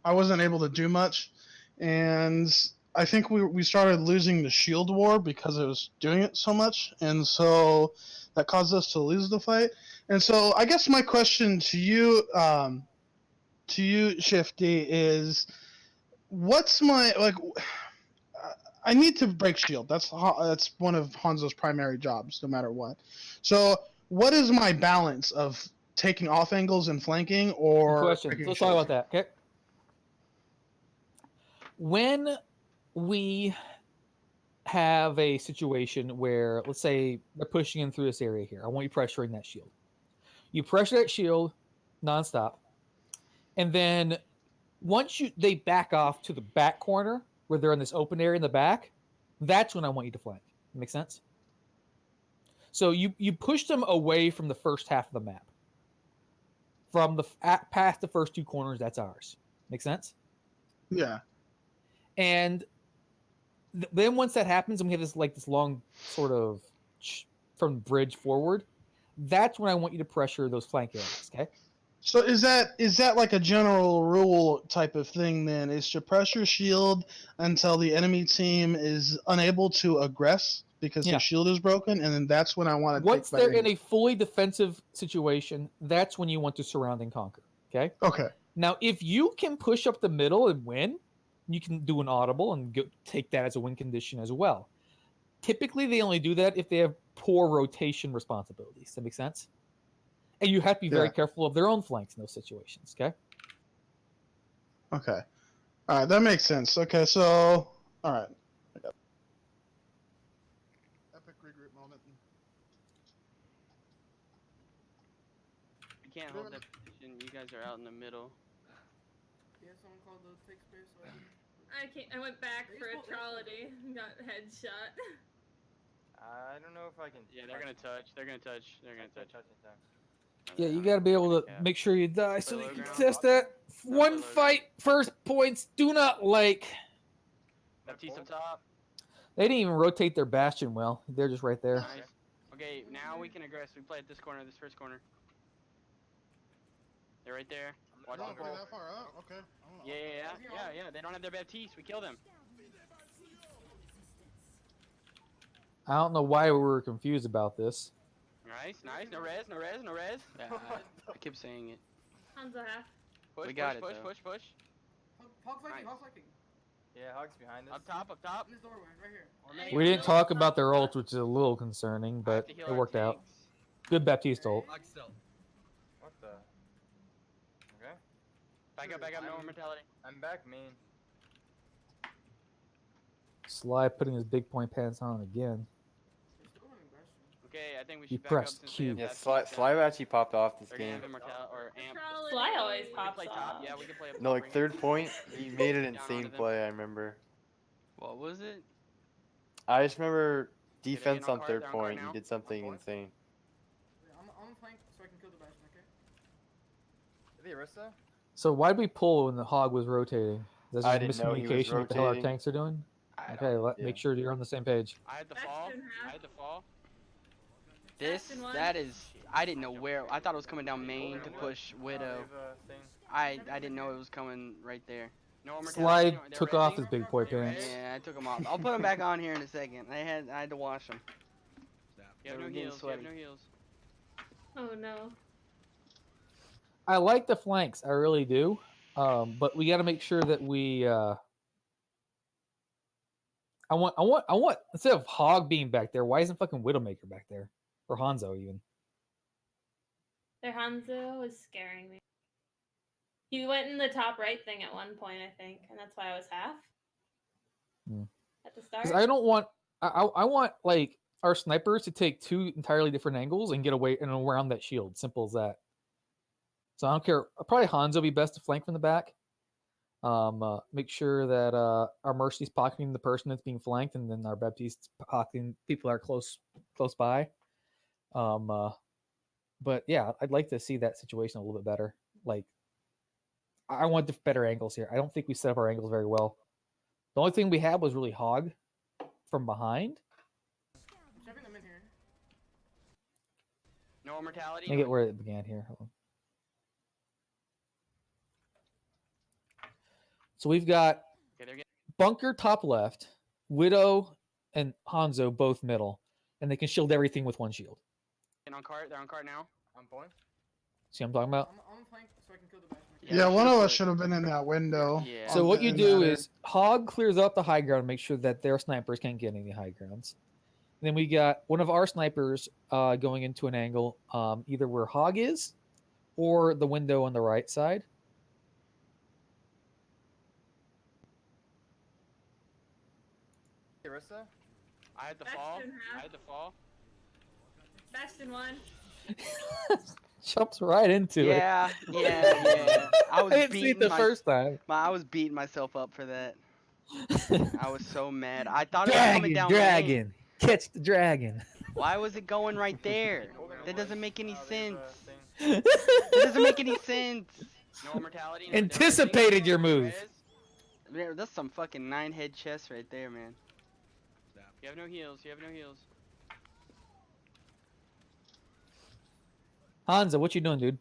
S6: I wasn't able to do much. And I think we started losing the shield war because it was doing it so much, and so that caused us to lose the fight. And so I guess my question to you, Shifty, is what's my I need to break shield. That's one of Hanzo's primary jobs, no matter what. So what is my balance of taking off angles and flanking,
S3: Good
S6: or
S3: question.
S6: picking
S3: Let's talk
S6: shields?
S3: about that. Okay. When we have a situation where, let's say, they're pushing in through this area here, I want you pressuring that shield. You pressure that shield nonstop, and then once they back off to the back corner where they're in this open area in the back, that's when I want you to flank. Make sense? So you push them away from the first half of the map. From the past the first two corners, that's ours. Make sense?
S6: Yeah.
S3: And then once that happens, and we have this long sort of from the bridge forward, that's when I want you to pressure those flank areas. Okay.
S6: So is that like a general rule type of thing then? Is to pressure shield until the enemy team is unable to aggress because
S3: Yeah.
S6: their shield is broken, and then that's when I want to
S3: Once
S6: take
S3: they're
S6: better
S3: in a fully defensive situation, that's when you want to surround and conquer. Okay.
S6: Okay.
S3: Now, if you can push up the middle and win, you can do an audible and take that as a win condition as well. Typically, they only do that if they have poor rotation responsibilities. Does that make sense? And you have to be very careful of their own flanks in those situations. Okay.
S6: Okay. All right, that makes sense. Okay, so all right. Epic regroup moment.
S10: You can't hold that position. You guys are out in the middle.
S5: Yeah, someone called the take space. So
S7: I went back for a trolley and got headshot.
S2: I don't know if I can.
S10: Yeah, they're gonna touch. They're gonna touch. They're gonna touch.
S3: Yeah, you got to be able to make sure you die so that you can test that. One fight, first points. Do not like.
S10: Baptiste up top.
S3: They didn't even rotate their bastion well. They're just right there.
S10: Nice. Okay, now we can aggress. We play at this corner, this first corner. They're right there. Watch
S6: You
S10: the
S6: don't play
S10: goal.
S6: that far up? Okay.
S10: Yeah. They don't have their Baptiste. We kill them.
S3: I don't know why we were confused about this.
S10: Nice. No res. Yeah, I keep saying it.
S7: Hanzo half.
S10: Push,
S2: We got it,
S10: push.
S5: Hog flanking,
S10: Nice.
S5: hog flanking.
S2: Yeah, Hog's behind us.
S10: Up top.
S5: In this doorway, right here.
S3: We didn't talk about their ult, which is a little concerning,
S10: I have
S3: but
S10: to heal
S3: it
S10: our
S3: worked out.
S10: tanks.
S3: Good Baptiste ult.
S9: Hog still.
S2: What the? Okay.
S10: Back up, no mortality.
S2: I'm back, main.
S3: Sly putting his big point pants on again.
S10: Okay, I think we
S3: You
S10: should back up
S3: pressed
S10: since
S3: Q.
S10: they have
S2: Yeah,
S10: Baptiste
S2: Sly
S10: down.
S2: actually popped off this
S10: They're gonna
S2: game.
S10: have immortality or amp.
S7: Fly always
S10: We can
S7: pops
S10: play top.
S7: off.
S10: Yeah, we can play up
S2: No,
S10: top,
S2: like
S10: bring
S2: third point, he made an
S10: Down
S2: insane
S10: onto them.
S2: play. I remember.
S10: What was it?
S2: I just remember
S10: they're
S2: defense
S10: getting on
S2: on
S10: card,
S2: third
S10: they're on card
S2: point. He
S10: now.
S2: did something
S10: On point.
S2: insane.
S5: I'm flank so I can kill the bastion, okay?
S2: The Arista?
S3: So why'd we pull when the hog was rotating? Is that
S2: I
S3: just
S2: didn't know he was
S3: miscommunication what the hell our
S2: rotating.
S3: tanks are doing?
S10: I
S3: Okay,
S10: don't.
S3: make sure you're on the same page.
S10: I had the
S7: Bastion
S10: fall.
S7: half.
S10: I had the fall. This,
S7: Bastion one.
S10: that is, I didn't know where. I thought it was coming down main to push Widow. I didn't know it was coming right there. No mortality.
S3: Slide
S10: They're
S3: took off
S10: resing.
S3: his big boy pants.
S10: Yeah, I took them off. I'll put them back on here in a second. I had to wash them. You have
S7: They
S10: no
S7: were
S10: heals. You have no heals.
S7: Oh no.
S3: I like the flanks, I really do. But we got to make sure that we. I want instead of Hog being back there, why isn't fucking Widowmaker back there, or Hanzo even?
S7: Their Hanzo was scaring me. He went in the top right thing at one point, I think, and that's why I was half. At the start.
S3: Because I don't want. I want like our snipers to take two entirely different angles and get away and around that shield. Simple as that. So I don't care. Probably Hanzo would be best to flank from the back. Make sure that our Mercy's pocketing the person that's being flanked, and then our Baptiste pocketing people that are close by. But yeah, I'd like to see that situation a little bit better. Like, I want better angles here. I don't think we set up our angles very well. The only thing we had was really Hog from behind.
S5: I'm shoving them in here.
S10: No mortality.
S3: Let me get where it began here. Hold on. So we've got
S10: Okay, they're getting.
S3: Bunker top left, Widow and Hanzo both middle, and they can shield everything with one shield.
S10: On card. They're on card now.
S2: On point.
S3: See what I'm talking about?
S5: I'm flank so I can kill the bastion.
S6: Yeah,
S10: we
S6: one
S10: should've
S6: of us
S10: put-
S6: should have been in that window.
S10: Yeah.
S3: So
S6: on
S3: what
S6: the-
S3: you
S6: in
S3: do
S6: that
S3: is Hog clears up the high ground, make sure that their snipers can't get any high grounds. Then we got one of our snipers going into an angle, either where Hog is or the window on the right side.
S2: Carissa?
S10: I had the fall.
S7: Bastion
S10: I
S7: half.
S10: had the fall.
S7: Bastion 1.
S3: Jumps right into it.
S10: Yeah. I was
S3: didn't see it the first time.
S10: I was beating myself up for that. I was so mad. I thought it was coming down lane.
S3: Dragon. Catch the dragon.
S10: Why was it going right there? That doesn't make any sense.
S2: Thing.
S10: That doesn't make any sense.
S1: No mortality. No
S3: Anticipated your move.
S10: Yeah, that's some fucking 9-head chest right there, man.
S1: You have no heals. You have no heals.
S3: Hanzo, what you doing, dude?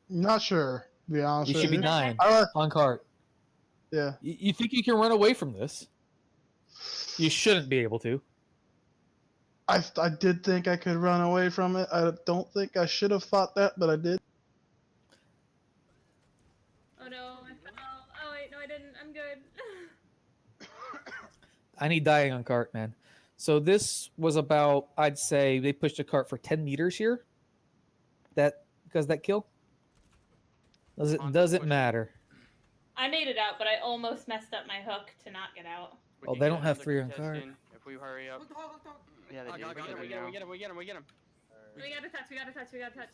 S6: Not sure. To be honest,
S3: You
S6: with
S3: should be
S6: you.
S3: dying
S6: I-
S3: on cart.
S6: yeah.
S3: You think you can run away from this? You shouldn't be able to.
S6: I did think I could run away from it. I don't think I should have thought that, but I did.
S7: Oh no, I fell. Oh wait, no I didn't. I'm good.
S3: I need dying on cart, man. So this was about, I'd say they pushed a cart for 10 meters here. Because that kill? Doesn't matter.
S7: I made it out, but I almost messed up my hook to not get out.
S1: We
S3: Oh,
S1: can
S3: they
S1: get
S3: don't have
S1: another
S3: 3 on
S1: contest
S3: cart.
S1: in if we hurry up.
S10: Yeah, they do.
S1: We get him. We get him. We get him. We get him.
S7: We gotta touch, we gotta touch, we gotta touch.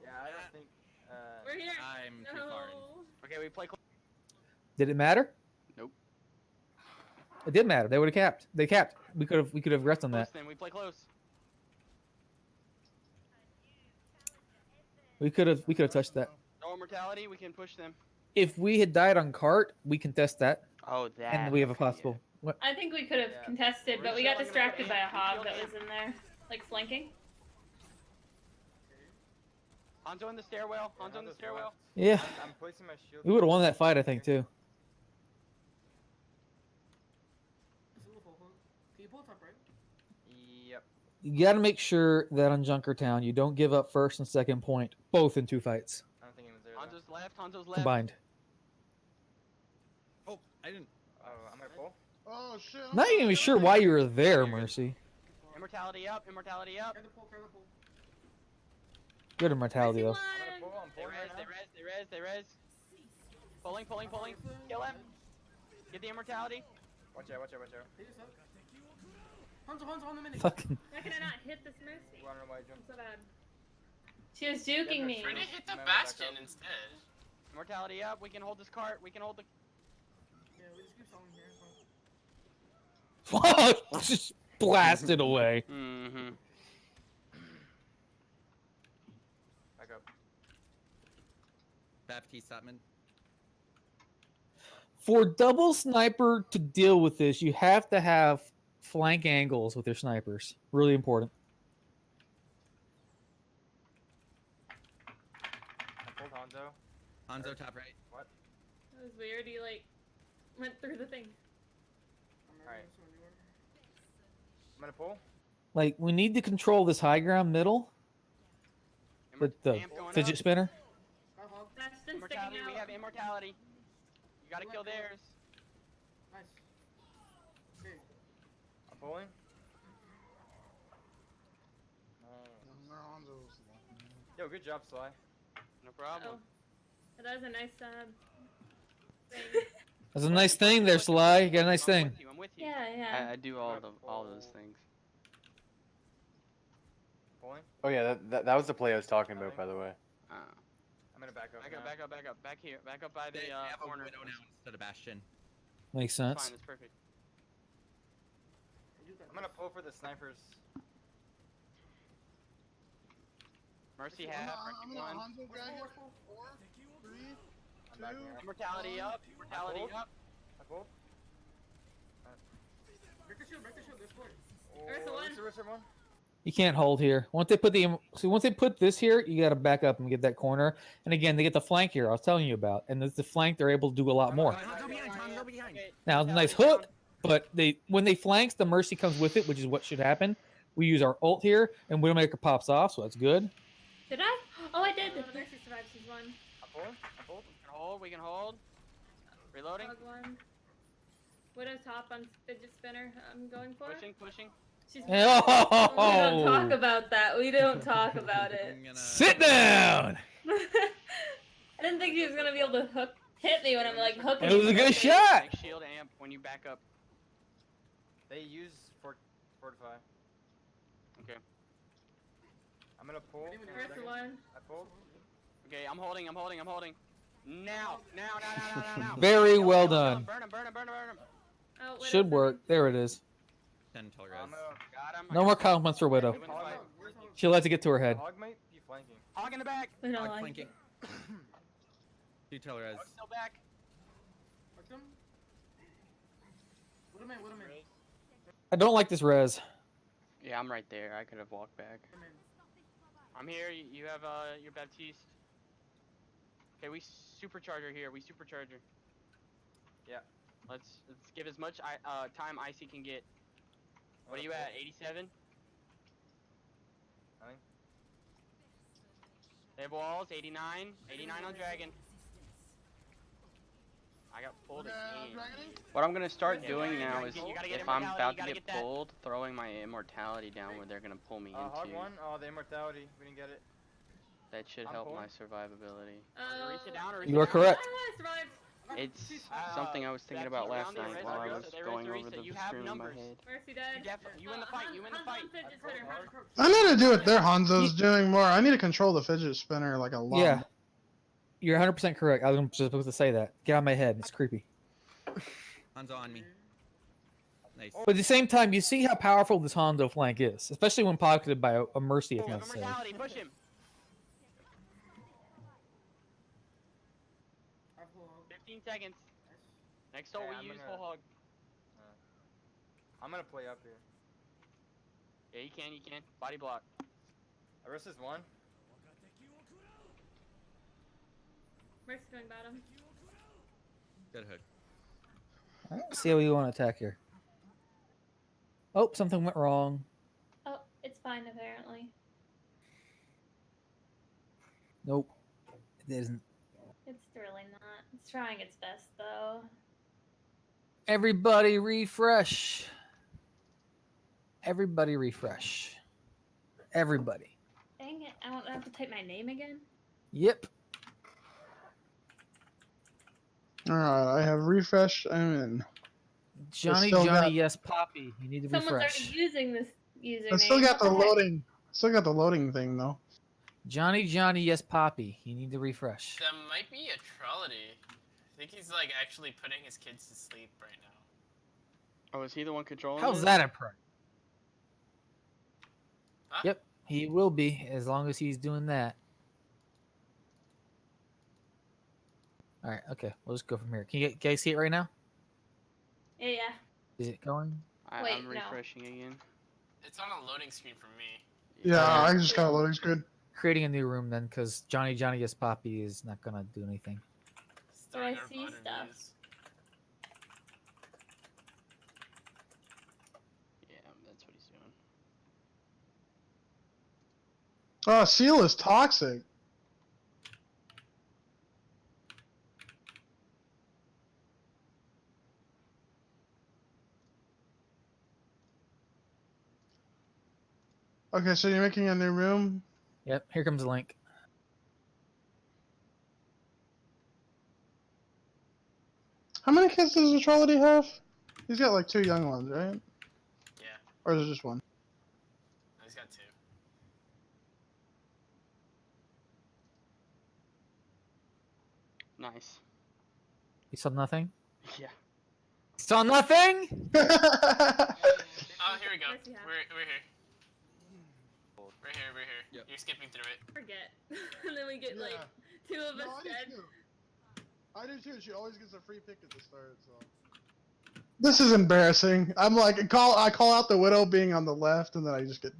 S2: Yeah, I don't think.
S7: We're here.
S4: I'm too far in.
S7: No.
S1: Okay, we play.
S3: Did it matter?
S10: Nope.
S3: It did matter. They would have capped. They capped. We could have rested on
S1: Close
S3: that.
S1: then. We play close.
S3: We could have touched that.
S1: No mortality. We can push them.
S3: If we had died on cart, we contest that,
S10: Oh, that.
S3: and we have a
S10: okay, yeah.
S3: possible. What?
S7: I think we could have
S2: Yeah.
S7: contested, but we
S1: We're
S7: got
S1: still
S7: distracted by
S1: gonna
S7: a
S1: put
S7: hog
S1: in-
S7: that was in there, like flanking.
S1: Hanzo in the stairwell. Hanzo in the stairwell.
S3: Yeah,
S2: I'm placing my shield.
S3: we would have won that fight, I think, too.
S2: Yep.
S3: You got to make sure that on Junkertown you don't give up first and second point, both in 2 fights
S2: I don't think he was there. Though.
S1: Hanzo's left. Hanzo's left.
S3: combined.
S4: Oh, I didn't.
S2: Oh, I'm gonna pull.
S6: Oh shit!
S3: Not even sure why you were there, Mercy.
S1: Immortality up. Immortality up.
S3: Good immortality though.
S7: One.
S2: I'm gonna pull. I'm
S1: They
S2: pulling
S1: res.
S2: right
S1: They
S2: now.
S1: res. They res. They res. Pulling. Pulling. Pulling. Kill him. Get the immortality.
S2: Watch out! Watch out! Watch out!
S3: Fucking.
S7: Why can I not hit this Mercy?
S2: Run away, jump.
S7: I'm so bad. She was juking me.
S5: Trying to hit the
S2: Remember back
S5: bastion
S2: up.
S5: instead.
S1: Immortality up. We can hold this cart. We can hold the.
S3: Fuck! Just blasted away.
S10: Mm-hmm.
S2: Back up.
S4: Baptiste Satman.
S3: For double sniper to deal with this, you have to have flank angles with your snipers. Really important.
S2: I pulled Hanzo.
S4: Hanzo top right.
S2: What?
S7: That was weird. He like went through the thing.
S2: Alright. I'm gonna pull.
S3: Like, we need to control this high ground middle with the
S1: Amp going
S3: fidget
S1: up.
S3: spinner.
S7: Bastion sticking
S1: Immortality. We
S7: out.
S1: have immortality. You gotta kill theirs.
S2: I'm pulling. Yo, good job, Sly.
S1: No problem.
S7: Oh, that was a nice thing.
S3: That's a nice thing there, Sly. You got a nice
S1: I'm
S3: thing.
S1: with you. I'm with you.
S7: Yeah, yeah.
S10: I do all those things.
S2: Pulling. Oh yeah, that was the play I was talking about, by the way.
S10: Uh,
S2: I'm gonna back up.
S1: Back up.
S2: now.
S1: Back up. Back up. Back here. Back up by
S4: They
S1: the
S4: have a
S1: corner.
S4: widow now instead of bastion.
S3: Makes
S1: Fine.
S3: sense.
S1: That's perfect.
S2: I'm gonna pull for the snipers.
S1: Mercy half. Mercy one.
S2: I'm back here.
S1: Immortality up. Immortality
S2: pulled.
S1: up.
S2: I pulled.
S7: Ursa one.
S2: Ursa one.
S3: You can't hold here. Once they put this here, you got to back up and get that corner. And again, they get the flank here. I was telling you about, and the flank they're able to do a lot more.
S9: Hanzo behind, Hanzo behind.
S1: Okay.
S3: Now, it's a nice
S1: Immortality
S3: hook, but when they flanks, the mercy comes with it, which is what should happen. We use our ult here, and Widowmaker pops off, so that's good.
S7: Did I? Oh, I did. Mercy survived. She's one.
S2: I pulled. I pulled.
S1: We can hold. We can hold. Reloading.
S7: Hog one. Widow's top on fidget spinner. I'm going for.
S1: Pushing.
S7: She's.
S3: Oh!
S7: We don't talk about that. We don't talk about it.
S3: Sit down.
S7: I didn't think he was gonna be able to hit me when I'm like hooking.
S3: It was a good
S1: Next
S3: shot.
S1: shield amp when you back up.
S2: They use fortify.
S1: Okay.
S2: I'm gonna pull.
S7: First one.
S2: I pulled.
S1: Okay, I'm holding. Now.
S3: Very
S1: Kill him,
S3: well
S1: kill him,
S3: done.
S1: Burn him.
S7: Oh, Widow's
S3: Should
S7: in.
S3: work. There it is.
S4: 10 till res.
S1: Got him.
S3: No more compliments for Widow. She'll have to get to her head.
S2: Hog might be flanking.
S1: Hog in the back.
S7: We don't
S4: Hog
S7: like
S4: flanking.
S7: it.
S4: 2 till res.
S1: Hog's still back.
S3: I don't like this res.
S1: Yeah, I'm right there. I could have walked back. I'm here. You have your Baptiste. Okay, we supercharger here. Yeah. Let's give as much time Icy can get. What are you at? 87?
S2: I think.
S1: They have walls. 89. 89 on Dragon. I got pulled again. What I'm gonna start doing now is, if I'm about to get pulled, throwing my immortality down where they're gonna pull me
S2: Hog
S1: into.
S2: one. Oh, the immortality. We didn't get it.
S1: That should help my survivability.
S3: You are correct.
S7: I survived.
S1: It's something I was thinking about last night while I was going over the stream in my head.
S7: Mercy died.
S1: You in the fight.
S7: Fidget spinner.
S6: I need to do what their Hanzo's doing more. I need to control the fidget spinner like a lot.
S3: Yeah. You're 100% correct. I was supposed to say that. Get out of my head. It's creepy.
S4: Hanzo on me. Nice.
S3: But at the same time, you see how powerful this Hanzo flank is, especially when pocketed by a Mercy, if
S1: Give him
S3: necessary.
S1: mortality. Push him. 15 seconds. Next ult we use full hog.
S2: I'm gonna play up here.
S1: Yeah, you can. Body block.
S2: Arissa's one.
S7: Mercy going bottom.
S4: Good hook.
S3: Alright, see how we want to attack here. Oh, something went wrong.
S7: Oh, it's fine apparently.
S3: Nope. It isn't.
S7: It's really not. It's trying its best though.
S3: Everybody refresh. Everybody refresh. Everybody.
S7: Dang it! I won't have to type my name again.
S3: Yep.
S6: Alright, I have refreshed. I'm in.
S3: Johnny,
S6: still
S3: Johnny,
S6: got-
S3: yes, Poppy. You need to
S7: Someone's
S3: refresh.
S7: already using this username.
S6: I still got the
S7: What heck?
S6: loading. Still got the loading thing though.
S3: Johnny, Johnny, yes, Poppy. You need to refresh.
S5: That might be a trollity. I think he's like actually putting his kids to sleep right now.
S1: Oh, is he the one controlling
S3: How's
S1: it?
S3: that a prank?
S5: Huh?
S3: Yep, he will be as long as he's doing that. All right, okay, we'll just go from here. Can you guys see it right now?
S7: Yeah.
S3: Is it going?
S7: Wait,
S1: I'm
S7: no.
S1: refreshing again.
S5: It's on a loading screen for me.
S6: Yeah, I just got a loading screen.
S3: Creating a new room then, because Johnny, Johnny, yes, Poppy is not gonna do anything.
S7: So I
S5: Starting our
S7: see
S5: modern
S7: stuff.
S5: news.
S1: Yeah, that's what he's doing.
S6: Oh, Seal is toxic. Okay, so you're making a new room?
S3: Yep, here comes the link.
S6: How many kids does the trolley have? He's got like 2 young ones, right?
S5: Yeah,
S6: Or is it just one?
S5: no, he's got 2.
S1: Nice.
S3: You saw nothing?
S1: Yeah.
S3: Saw nothing?
S5: Oh, here we go.
S7: Mercy half.
S5: We're here. We're here.
S4: Yep.
S5: You're skipping through it.
S7: Forget. And then we get like
S6: Yeah.
S7: 2 of
S6: No,
S7: us
S6: I do
S7: dead.
S6: too. I do too. She always gets a free pick at the start, so. This is embarrassing. I'm like, I call out the widow being on the left, and then I just get.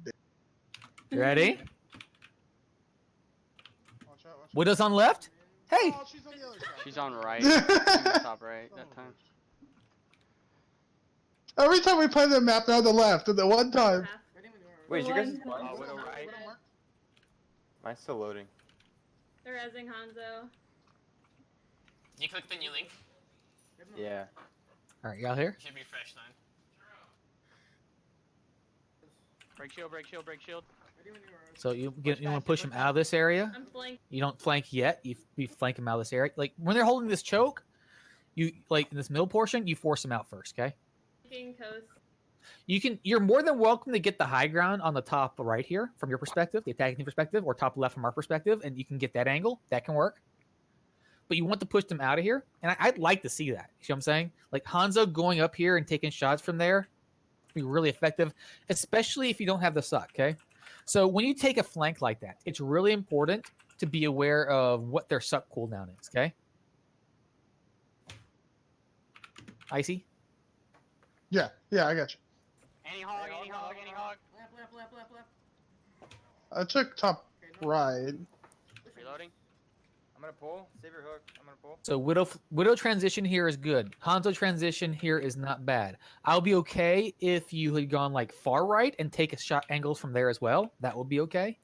S3: You ready?
S6: Watch out, watch out.
S3: Widow's on left? Hey!
S6: Oh, she's on the other side.
S1: She's on right. She's top right that time.
S6: Every time we play the map, they're on the left, and the one time.
S2: Wait, you guys?
S7: One-
S1: Widow right.
S2: Mine's still loading.
S7: They're rezzing Hanzo.
S5: You click the new link.
S2: Yeah.
S3: All right, y'all here?
S5: Should be fresh then.
S10: Break shield, break shield, break shield.
S3: So you want to push them out of this area?
S7: I'm flanking.
S3: You don't flank yet. You flank them out of this area. Like when they're holding this choke, you like in this middle portion, you force them out first. Okay.
S7: Coast.
S3: You're more than welcome to get the high ground on the top right here from your perspective, the attacking team perspective, or top left from our perspective, and you can get that angle. That can work. But you want to push them out of here, and I'd like to see that. You know what I'm saying? Like Hanzo going up here and taking shots from there be really effective, especially if you don't have the suck. Okay. So when you take a flank like that, it's really important to be aware of what their suck cooldown is. Okay. Icy.
S6: Yeah, I got you.
S10: Any hog, any hog, any hog.
S6: I took top right.
S10: Reloading.
S2: I'm gonna pull. Save your hook. I'm gonna pull.
S3: So Widow transition here is good. Hanzo transition here is not bad. I'll be okay if you had gone like far right and take a shot angles from there as well. That would be okay.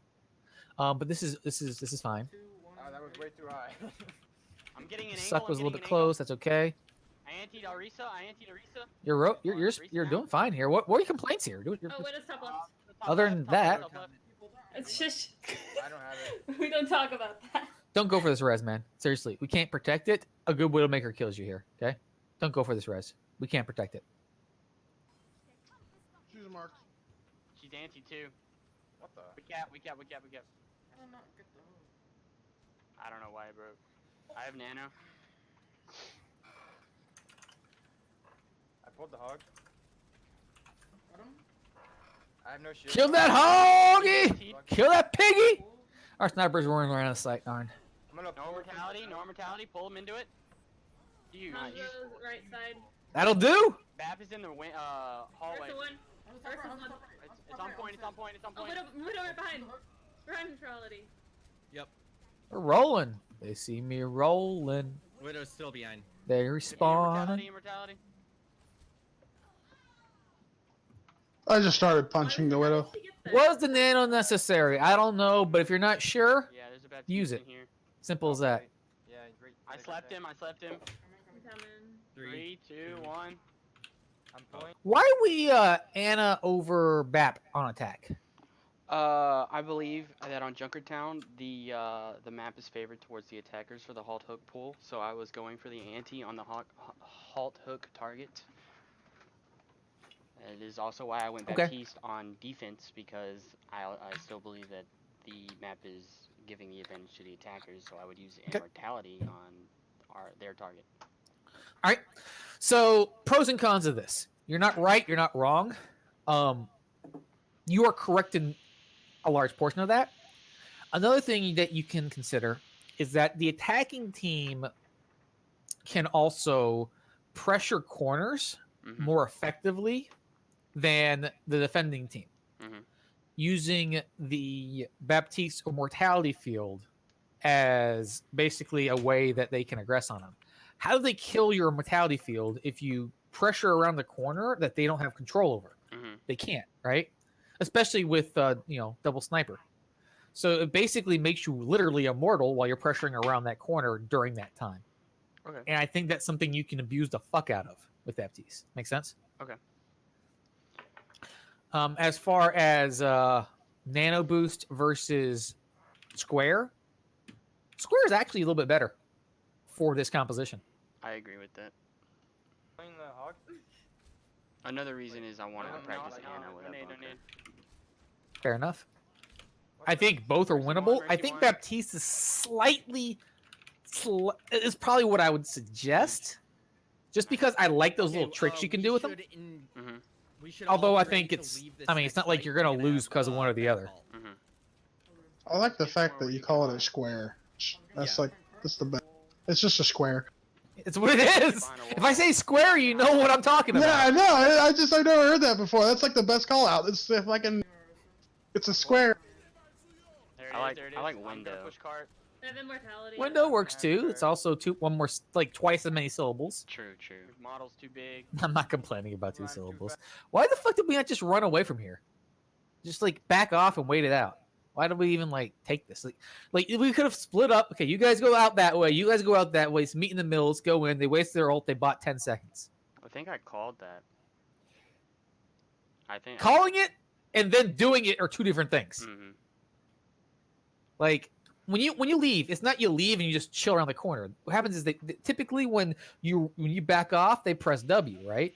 S3: But this is fine.
S2: Oh, that was way too high.
S10: I'm getting an angle.
S3: Suck was a little bit close. That's okay.
S10: I antied Arisa. I antied Arisa.
S3: You're doing fine here. What are your complaints here?
S7: Oh, Widow's top left.
S3: Other than that,
S7: It's just
S2: I don't have it.
S7: we don't talk about that.
S3: don't go for this res, man. Seriously, we can't protect it. A good Widowmaker kills you here. Okay, don't go for this res. We can't protect it.
S6: She's marked.
S10: She's anti too.
S2: What the?
S10: We cap. I don't know why, bro. I have nano.
S2: I pulled the hog. I have no shield.
S3: Kill that hoggy! Kill that piggy! Our snipers roaring around the site, darn.
S2: I'm gonna
S10: No mortality, no mortality. Pull him into it. You.
S7: Hanzo's right side.
S3: That'll do.
S10: Bap is in the hallway.
S7: There's the one. First is one.
S10: It's on point. It's on point. It's on
S7: Oh,
S10: point.
S7: Widow right behind. Ground neutrality.
S4: Yep.
S3: We're rolling. They see me rolling.
S4: Widow's still behind.
S3: They respawn.
S10: Immortality, immortality.
S6: I just started punching the Widow.
S3: Was the nano necessary? I don't know, but if you're not sure,
S10: Yeah, there's a bad
S3: use
S10: in
S3: it.
S10: here.
S3: Simple as that.
S2: Yeah, he's right.
S10: I slept him. I slept him.
S7: I'm coming.
S10: 3, 2, 1.
S2: I'm pulling.
S3: Why are we Anna over Bap on attack?
S10: I believe that on Junkertown, the map is favored towards the attackers for the halt hook pool, so I was going for the anti on the halt hook target. It is also why I went
S3: Okay.
S10: Baptiste on defense, because I still believe that the map is giving the advantage to the attackers, so I would use immortality on their target.
S3: All right. So pros and cons of this. You're not right. You're not wrong. You are correct in a large portion of that. Another thing that you can consider is that the attacking team can also pressure corners more effectively than the defending team. Using the Baptiste or Mortality field as basically a way that they can aggress on them. How do they kill your Mortality field if you pressure around the corner that they don't have control over? They can't, right? Especially with double sniper. So it basically makes you literally immortal while you're pressuring around that corner during that time.
S10: Okay.
S3: And I think that's something you can abuse the fuck out of with FTs. Make sense?
S10: Okay.
S3: As far as nano boost versus square is actually a little bit better for this composition.
S10: I agree with that.
S2: Playing the hog.
S10: Another reason is I wanted to practice Anna with a bunker.
S3: Fair enough. I think both are winnable. I think Baptiste is slightly is probably what I would suggest, just because I like those little tricks you can do with them. Although I think it's not like you're gonna lose because of one or the other.
S6: I like the fact that you call it a square. That's that's the best. It's just a square.
S3: It's what it is. If I say square, you know what I'm talking about.
S6: Yeah, I know. I've never heard that before. That's like the best call out. It's if I can. It's a square.
S10: I like window.
S7: I have immortality.
S3: Window works too. It's also twice as many syllables.
S10: True. Model's too big.
S3: I'm not complaining about 2 syllables. Why the fuck did we not just run away from here? Just back off and wait it out. Why did we even take this? Like we could have split up. Okay, you guys go out that way. You guys go out that way. Meet in the mills. Go in. They wasted their ult. They bought 10 seconds.
S10: think I called that. I think
S3: Calling it and then doing it are two different things.
S10: Mm-hmm.
S3: Like when you leave, it's not you leave and you just chill around the corner. What happens is they typically when you back off, they press W, right?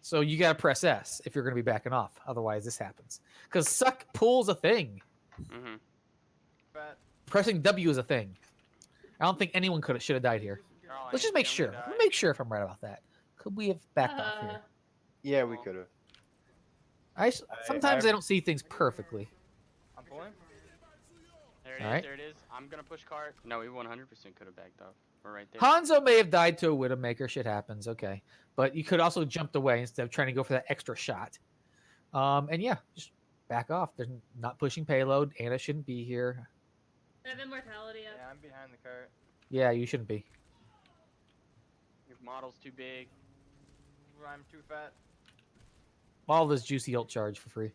S3: So you gotta press S if you're gonna be backing off. Otherwise, this happens because suck pull's a thing.
S10: Mm-hmm.
S3: Pressing W is a thing. I don't think anyone should have died here. Let's just make sure. Let me make sure if I'm right about that. Could we have backed off here?
S2: Yeah, we could have.
S3: Sometimes I don't see things perfectly.
S2: I'm pulling.
S10: There it is.
S3: Alright.
S10: There it is. I'm gonna push cart. No, we 100% could have backed off. We're right there.
S3: Hanzo may have died to a Widowmaker. Shit happens. Okay, but you could also jumped away instead of trying to go for that extra shot. And yeah, just back off. They're not pushing payload. Anna shouldn't be here.
S7: I have immortality up.
S2: Yeah, I'm behind the cart.
S3: Yeah, you shouldn't be.
S10: Your model's too big.
S2: I'm too fat.
S3: All this juicy ult charge for free.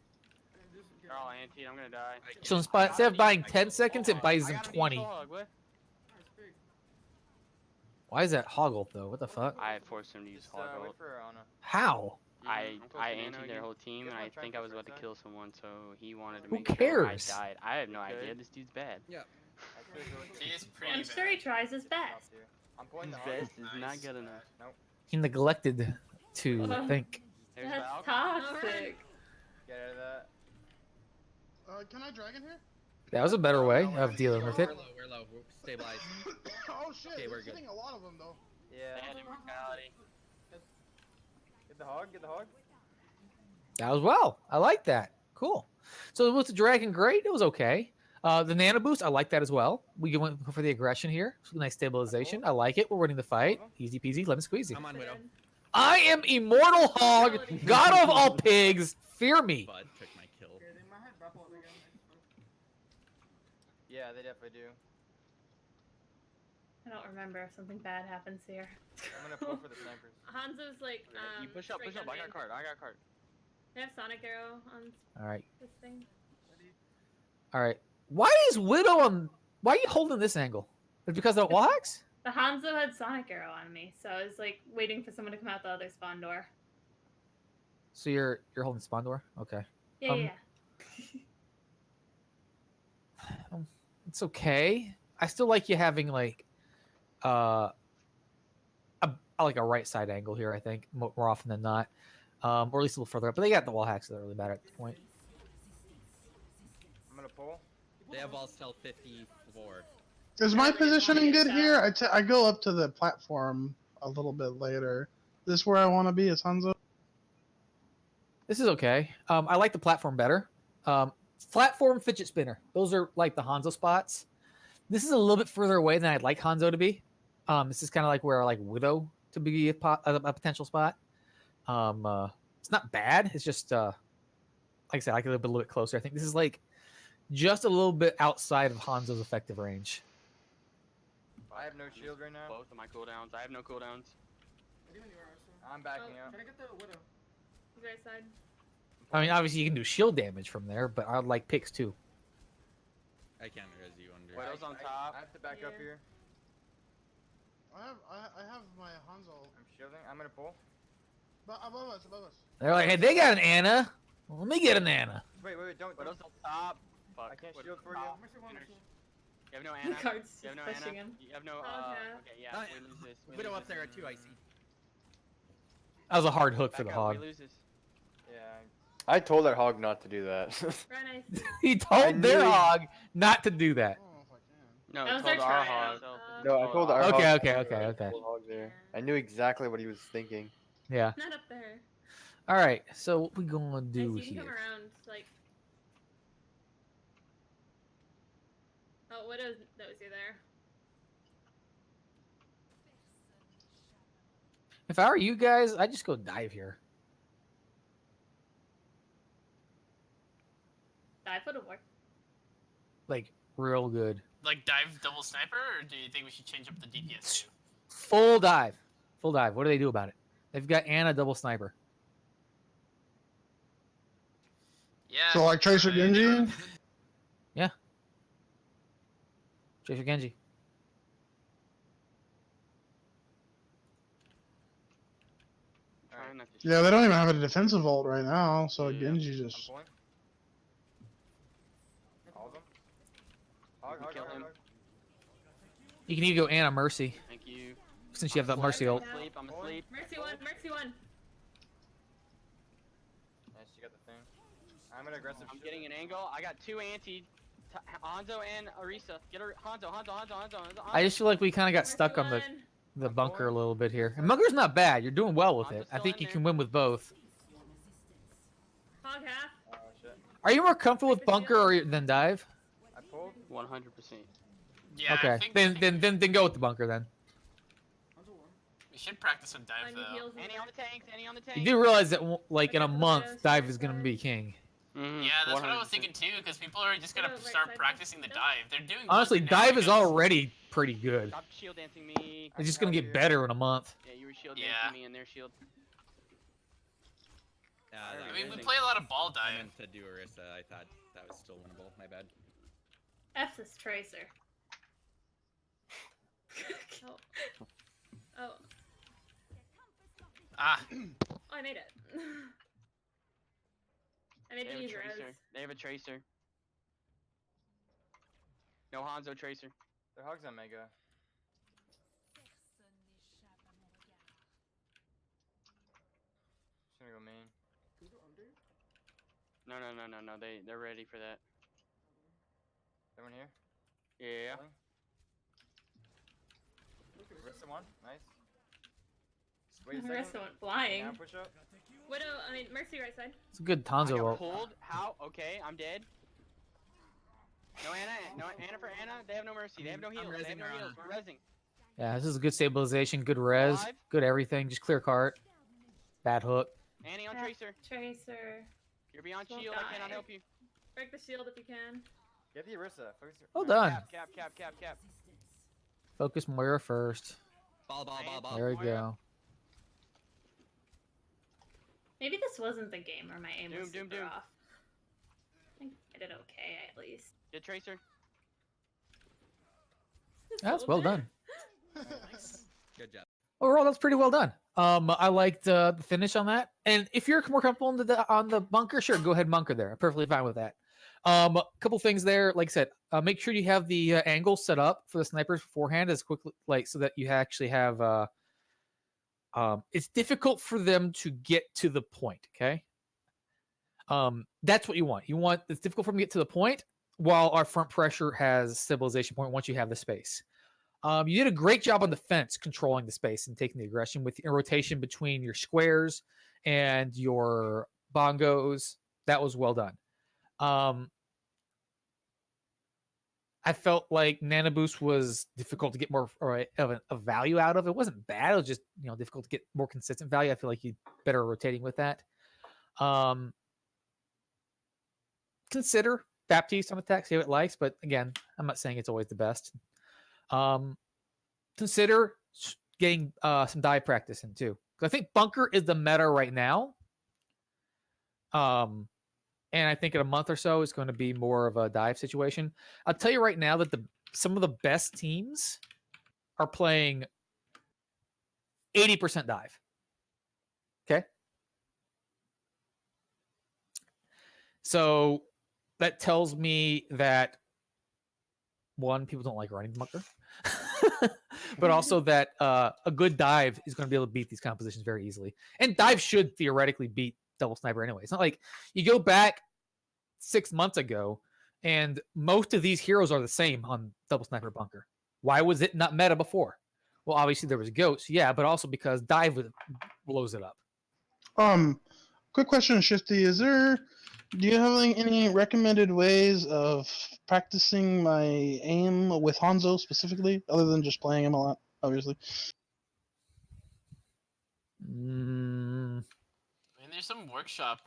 S10: They're all anti. I'm gonna die.
S3: So instead of buying 10 seconds, it buys them 20. Why is that hog ult though? What the fuck?
S10: I forced him to use hog
S2: Wait
S10: ult.
S2: for Ana.
S3: How?
S10: I antied their whole team, and I think I was about to kill someone, so he wanted to
S3: Who
S10: make sure
S3: cares?
S10: I died. I have no idea. This dude's bad.
S9: Yeah.
S5: He is pretty
S7: I'm sure he tries his best.
S2: I'm pulling
S10: His
S2: the
S10: best is not good enough.
S3: He neglected to think.
S10: There's
S7: That's
S10: Valk.
S7: toxic.
S2: Get out of that.
S6: Can I dragon here?
S3: That was a better way of dealing with it.
S9: We're low. We're stabilized.
S6: Oh shit!
S9: Okay, we're
S6: We're
S9: good.
S6: hitting a lot of them though.
S2: Yeah.
S10: Bad immortality.
S2: Get the hog. Get the hog.
S3: That was well. I like that. Cool. So with the dragon, great. It was okay. The nano boost, I like that as well. We went for the aggression here. Nice stabilization. I like it. We're winning the fight. Easy peasy, lemon squeezy.
S9: I'm on Widow.
S3: I am immortal hog, god of all pigs. Fear me.
S9: Bud took my kill.
S2: Yeah, they definitely do.
S7: I don't remember if something bad happens here.
S2: I'm gonna pull for the snipers.
S7: Hanzo's like,
S10: You push up, push up. I got card. I got card.
S7: I have Sonic Arrow on
S3: All right.
S7: this thing.
S3: All right. Why is Widow on? Why are you holding this angle? Is it because of the Wallhacks?
S7: The Hanzo had Sonic Arrow on me, so I was like waiting for someone to come out the other spawn door.
S3: So you're holding spawn door? Okay.
S7: Yeah,
S3: Um,
S7: yeah.
S3: It's okay. I still like you having like a like a right side angle here, I think, more often than not. Or at least a little further up. But they got the wall hacks that really matter at this point.
S2: I'm gonna pull.
S9: They have all stealth 54.
S6: Is my
S7: Yeah, we
S6: positioning
S7: just
S6: good
S7: wanted
S6: here? I go up to the platform a little bit later. This where I want to be? Is Hanzo?
S3: This is okay. I like the platform better. Platform fidget spinner. Those are like the Hanzo spots. This is a little bit further away than I'd like Hanzo to be. This is kind of like where I like Widow to be a potential spot. It's not bad. It's just like I said, I like it a little bit closer. I think this is like just a little bit outside of Hanzo's effective range.
S2: I have no shield right now.
S10: Both of my cooldowns. I have no cooldowns.
S2: I'm backing out.
S7: You guys side.
S3: I mean, obviously you can do shield damage from there, but I'd like picks too.
S9: I can't res you under.
S10: Widow's on top.
S2: I have to back up
S7: Yeah.
S2: here.
S6: I have my Hanzo.
S2: I'm shielding. I'm gonna pull.
S6: But above us.
S3: They're like, hey, they got an Anna. Well, let me get an Anna.
S2: Wait, don't.
S10: Widow's on top. Fuck.
S2: I can't
S10: Widow's
S2: shield for
S10: on
S2: you.
S10: top. You have no Anna.
S7: Card's
S10: You have no
S7: just pushing
S10: Anna.
S7: him.
S10: You have no.
S7: Okay.
S10: Okay, yeah. We lose this. We
S9: Widow
S10: lose
S9: up
S10: this.
S9: there at 2 IC.
S3: That was a hard hook for
S10: Back
S3: the
S10: up,
S3: hog.
S10: We lose this.
S2: Yeah. I told our hog not to do that.
S7: Very nice.
S3: He
S2: I
S3: told their
S2: knew he-
S3: hog not to do that.
S6: I don't know if I can.
S10: No,
S7: That was
S10: told
S7: our
S10: our
S7: tryout.
S10: hog.
S2: No, I told our
S3: Okay,
S2: hog.
S3: okay, okay, okay.
S2: Hog there. I knew exactly what he was thinking.
S3: Yeah.
S7: Not up there.
S3: All right. So what we gonna
S7: Nice,
S3: do
S7: you can come
S3: here?
S7: around, like. Oh, what is that? Was you there?
S3: If I were you guys, I'd just go dive here.
S7: Dive would have worked.
S3: Like real good.
S5: Like dive double sniper, or do you think we should change up the DPS too?
S3: Full dive. Full dive. What do they do about it? They've got Anna double sniper.
S5: Yeah.
S6: So like Tracer
S5: right.
S6: Genji.
S3: Tracer Genji.
S10: gonna have to.
S6: Yeah, they don't even have a defensive ult right now, so
S10: Yeah.
S6: Genji
S2: I'm
S6: just.
S2: pulling. All of them. Hog,
S10: Kill him.
S3: You can either go Anna Mercy
S10: Thank you.
S3: since you have that Mercy ult.
S10: I'm asleep. I'm asleep.
S7: Mercy one. Mercy one.
S2: Nice, you got the thing. I'm an aggressive.
S10: I'm getting an angle. I got 2 anti. Hanzo and Arisa. Get her. Hanzo.
S3: I just feel like we kind of got stuck on the bunker a little bit here. And bunker's not bad. You're doing well with it. I think you can win with both.
S7: Hog half.
S2: Oh shit.
S3: Are you more comfortable with bunker than dive?
S2: I pulled.
S10: 100%.
S5: Yeah. I
S3: Okay.
S5: think
S3: Then go with the bunker then.
S5: we should practice some dive
S7: I need
S5: though.
S7: heals in
S10: Annie
S7: there.
S10: on the tanks. Annie on the tanks.
S3: You do realize that like in a
S7: Okay,
S3: month,
S7: Widows,
S3: dive
S7: right
S3: is gonna
S7: side.
S3: be king.
S10: Mhm,
S5: Yeah, that's what I was
S10: 100%.
S5: thinking too, because people are just gonna
S7: Widow, right
S5: start
S7: side,
S5: practicing the
S7: Widow.
S5: dive. They're doing.
S3: Honestly,
S5: bunker now
S3: dive is
S5: because-
S3: already pretty good.
S10: Stop shield dancing me.
S3: It's just gonna get better in a month.
S10: Yeah, you were shield
S5: Yeah.
S10: dancing me and their shield.
S9: Yeah,
S5: I
S9: that
S5: mean, we
S9: was-
S5: play a lot of ball
S9: I
S5: dive.
S9: meant to do Orisa. I thought that was still winnable. My bad.
S7: F this tracer. Oh. Oh.
S5: Ah,
S7: Oh, I made it. I made
S10: They have
S7: the
S10: a
S7: user
S10: tracer.
S7: as.
S10: They have a tracer. No Hanzo tracer.
S2: Their hogs on Mega. Just gonna go main.
S10: No. They're ready for that.
S2: Someone here.
S10: Yeah.
S2: Rissa one. Nice. Wait a
S7: The
S2: second.
S7: rest went flying.
S2: Now push up.
S7: Widow, I mean, Mercy right side.
S3: It's a good
S10: I
S3: Hanzo
S10: got
S3: ult.
S10: pulled. How? Okay, I'm dead. No Anna. No Anna for Anna. They have no mercy. They have no heals. They have no heals. We're rezzing.
S3: Yeah, this is a good stabilization, good res,
S10: Alive?
S3: good everything. Just clear cart. Bad hook.
S10: Annie on
S7: Yeah.
S10: tracer.
S7: Tracer.
S10: You're beyond
S7: Won't
S10: shield. I cannot
S7: die.
S10: help you.
S7: Break the shield if you can.
S2: Get the Orisa. Focus.
S3: Well done.
S10: Cap.
S3: Focus Moira first.
S9: Ball.
S3: There we
S10: Moira.
S3: go.
S7: Maybe this wasn't the game where my aim was
S10: Doom,
S7: super
S10: doom.
S7: off. I think I did okay at least.
S10: Get tracer.
S3: That's well done.
S9: Good job.
S3: Overall, that's pretty well done. I liked the finish on that. And if you're more comfortable on the bunker, sure, go ahead bunker there. I'm perfectly fine with that. A couple things there. Like I said, make sure you have the angle set up for the snipers beforehand as quickly, like so that you actually have. It's difficult for them to get to the point. Okay. That's what you want. It's difficult for them to get to the point while our front pressure has stabilization point once you have the space. You did a great job on the fence controlling the space and taking the aggression with the rotation between your squares and your bongos. That was well done. I felt like Nano Boost was difficult to get more of a value out of. It wasn't bad. It was just difficult to get more consistent value. I feel like you better rotating with that. Consider Baptiste on attack, see what it likes, but again, I'm not saying it's always the best. Consider getting some dive practice in too. Because I think bunker is the meta right now. And I think in a month or so, it's going to be more of a dive situation. I'll tell you right now that some of the best teams are playing 80% dive. Okay. So that tells me that one, people don't like running bunker, but also that a good dive is going to be able to beat these compositions very easily. And dive should theoretically beat double sniper anyway. It's not like you go back 6 months ago and most of these heroes are the same on double sniper bunker. Why was it not meta before? Well, obviously there was goats, yeah, but also because dive blows it up.
S6: Quick question, Shifty. Do you have any recommended ways of practicing my aim with Hanzo specifically, other than just playing him a lot, obviously?
S5: I mean, there's some workshop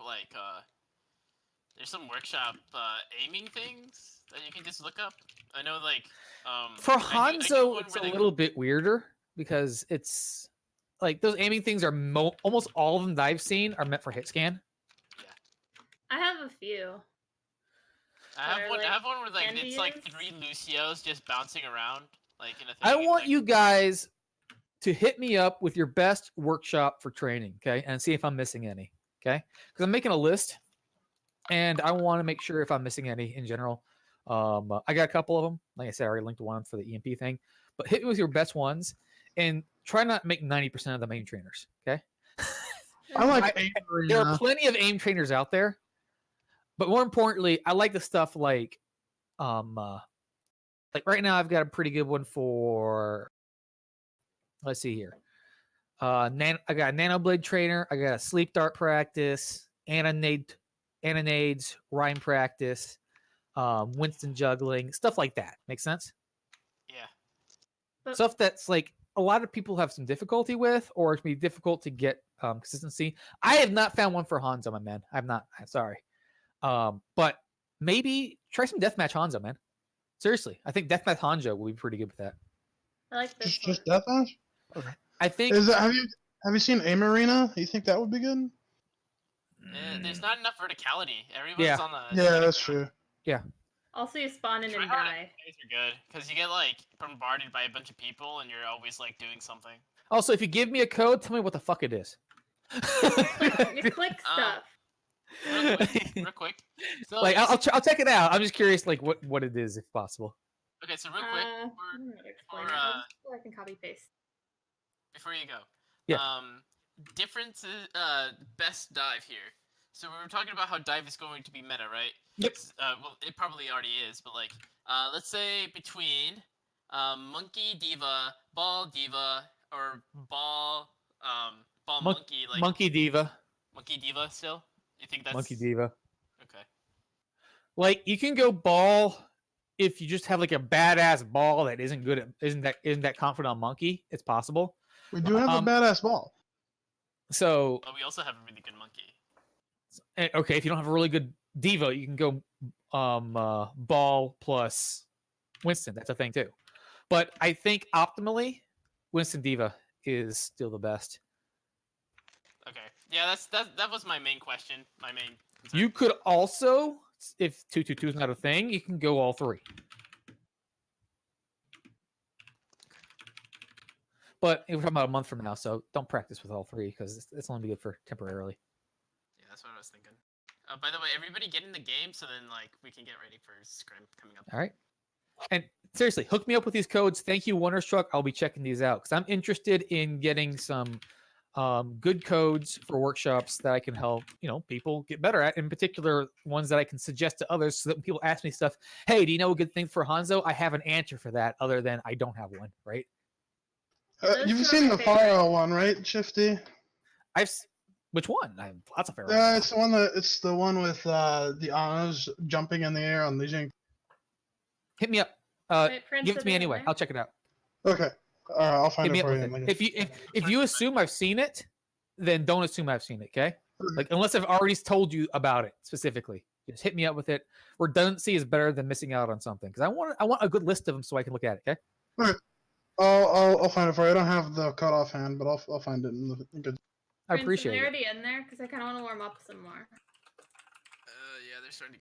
S5: aiming things that you can just look up. I know, like,
S3: for
S5: I do
S3: Hanzo,
S5: one
S3: it's
S5: where
S3: a
S5: they-
S3: little bit weirder because it's like those aiming things are almost all of them that I've seen are meant for hit scan.
S7: I have a few.
S5: I
S7: Or,
S5: have
S7: like,
S5: one where it's like
S7: Envious?
S5: 3 Lucios just bouncing around, like in a thing.
S3: I
S5: and,
S3: want
S5: like,
S3: you guys to hit me up with your best workshop for training, okay, and see if I'm missing any, okay? Because I'm making a list, and I want to make sure if I'm missing any in general. I got a couple of them. Like I said, I already linked one for the EMP thing, but hit me with your best ones, and try not to make 90% of them aim trainers, okay?
S6: I like
S3: There are
S6: Arena.
S3: plenty of aim trainers out there, but more importantly, I like the stuff like right now I've got a pretty good one for, let's see here. I got a nano blade trainer, I got a sleep dart practice, annonades, rhyme practice, Winston juggling, stuff like that. Make sense?
S5: Yeah.
S3: Stuff that's like a lot of people have some difficulty with, or it can be difficult to get consistency. I have not found one for Hanzo, my man. I'm not. I'm sorry. But maybe try some deathmatch Hanzo, man. Seriously, I think deathmatch Hanzo will be pretty good with that.
S7: I like this
S6: Just deathmatch.
S3: Okay. I think.
S6: Have you seen Aim Arena? You think that would be good?
S5: There's not enough verticality. Everyone's
S3: Yeah.
S5: on the
S6: Yeah, that's true.
S3: Yeah.
S7: Also, you spawn in and
S5: Tryhard
S7: die.
S5: guys are good because you get like bombarded by a bunch of people and you're always like doing something.
S3: Also, if you give me a code, tell me what the fuck it is.
S7: You click stuff.
S5: Real quick. So
S3: Like I'll check it out. I'm just curious, like what it is, if possible.
S5: Okay, so real quick,
S7: I'm gonna explain it. Or I can copy paste.
S5: before you go,
S3: Yeah.
S5: Differences, best dive here. So we were talking about how dive is going to be meta, right?
S3: Yep.
S5: Well, it probably already is, but like, let's say between, monkey diva, ball diva, or ball monkey, like
S3: Monkey Diva.
S5: monkey diva. Still, you think that's
S3: Monkey Diva.
S5: Okay.
S3: Like you can go ball if you just have like a badass ball that isn't good at isn't that confident on monkey. It's possible.
S6: We do have a badass ball.
S3: So
S5: But we also have a really good monkey.
S3: okay, if you don't have a really good diva, you can go ball plus Winston. That's a thing too. But I think optimally, Winston Diva is still the best.
S5: Okay. Yeah, that was my main question. My main concern.
S3: You could also, if 222 is not a thing, you can go all three. But we're talking about a month from now, so don't practice with all three because it's only good for temporarily.
S5: Yeah, that's what I was thinking. By the way, everybody get in the game so then like we can get ready for Scrim coming up.
S3: All right. And seriously, hook me up with these codes. Thank you, Wonderstruck. I'll be checking these out because I'm interested in getting some good codes for workshops that I can help people get better at. In particular, ones that I can suggest to others, so that when people ask me stuff, hey, do you know a good thing for Hanzo? I have an answer for that, other than I don't have one. Right?
S6: You've seen the Pharaoh one, right, Shifty?
S3: Which one? I have lots of Pharaoh.
S6: It's the one with the Anos jumping in the air on Legion.
S3: Hit me up. Give it to me anyway. I'll check it out.
S6: Okay. I'll find
S3: Hit
S6: it
S3: me
S6: for
S3: up
S6: you.
S3: with it. If you assume I've seen it, then don't assume I've seen it. Okay? Like unless I've already told you about it specifically, just hit me up with it. Redundancy is better than missing out on something because I want a good list of them so I can look at it. Okay?
S6: Okay. I'll find it for you. I don't have the code offhand, but I'll find it in the good.
S3: I appreciate it.
S7: Already in there because I kind of want to warm up some more.
S5: Yeah, they're starting to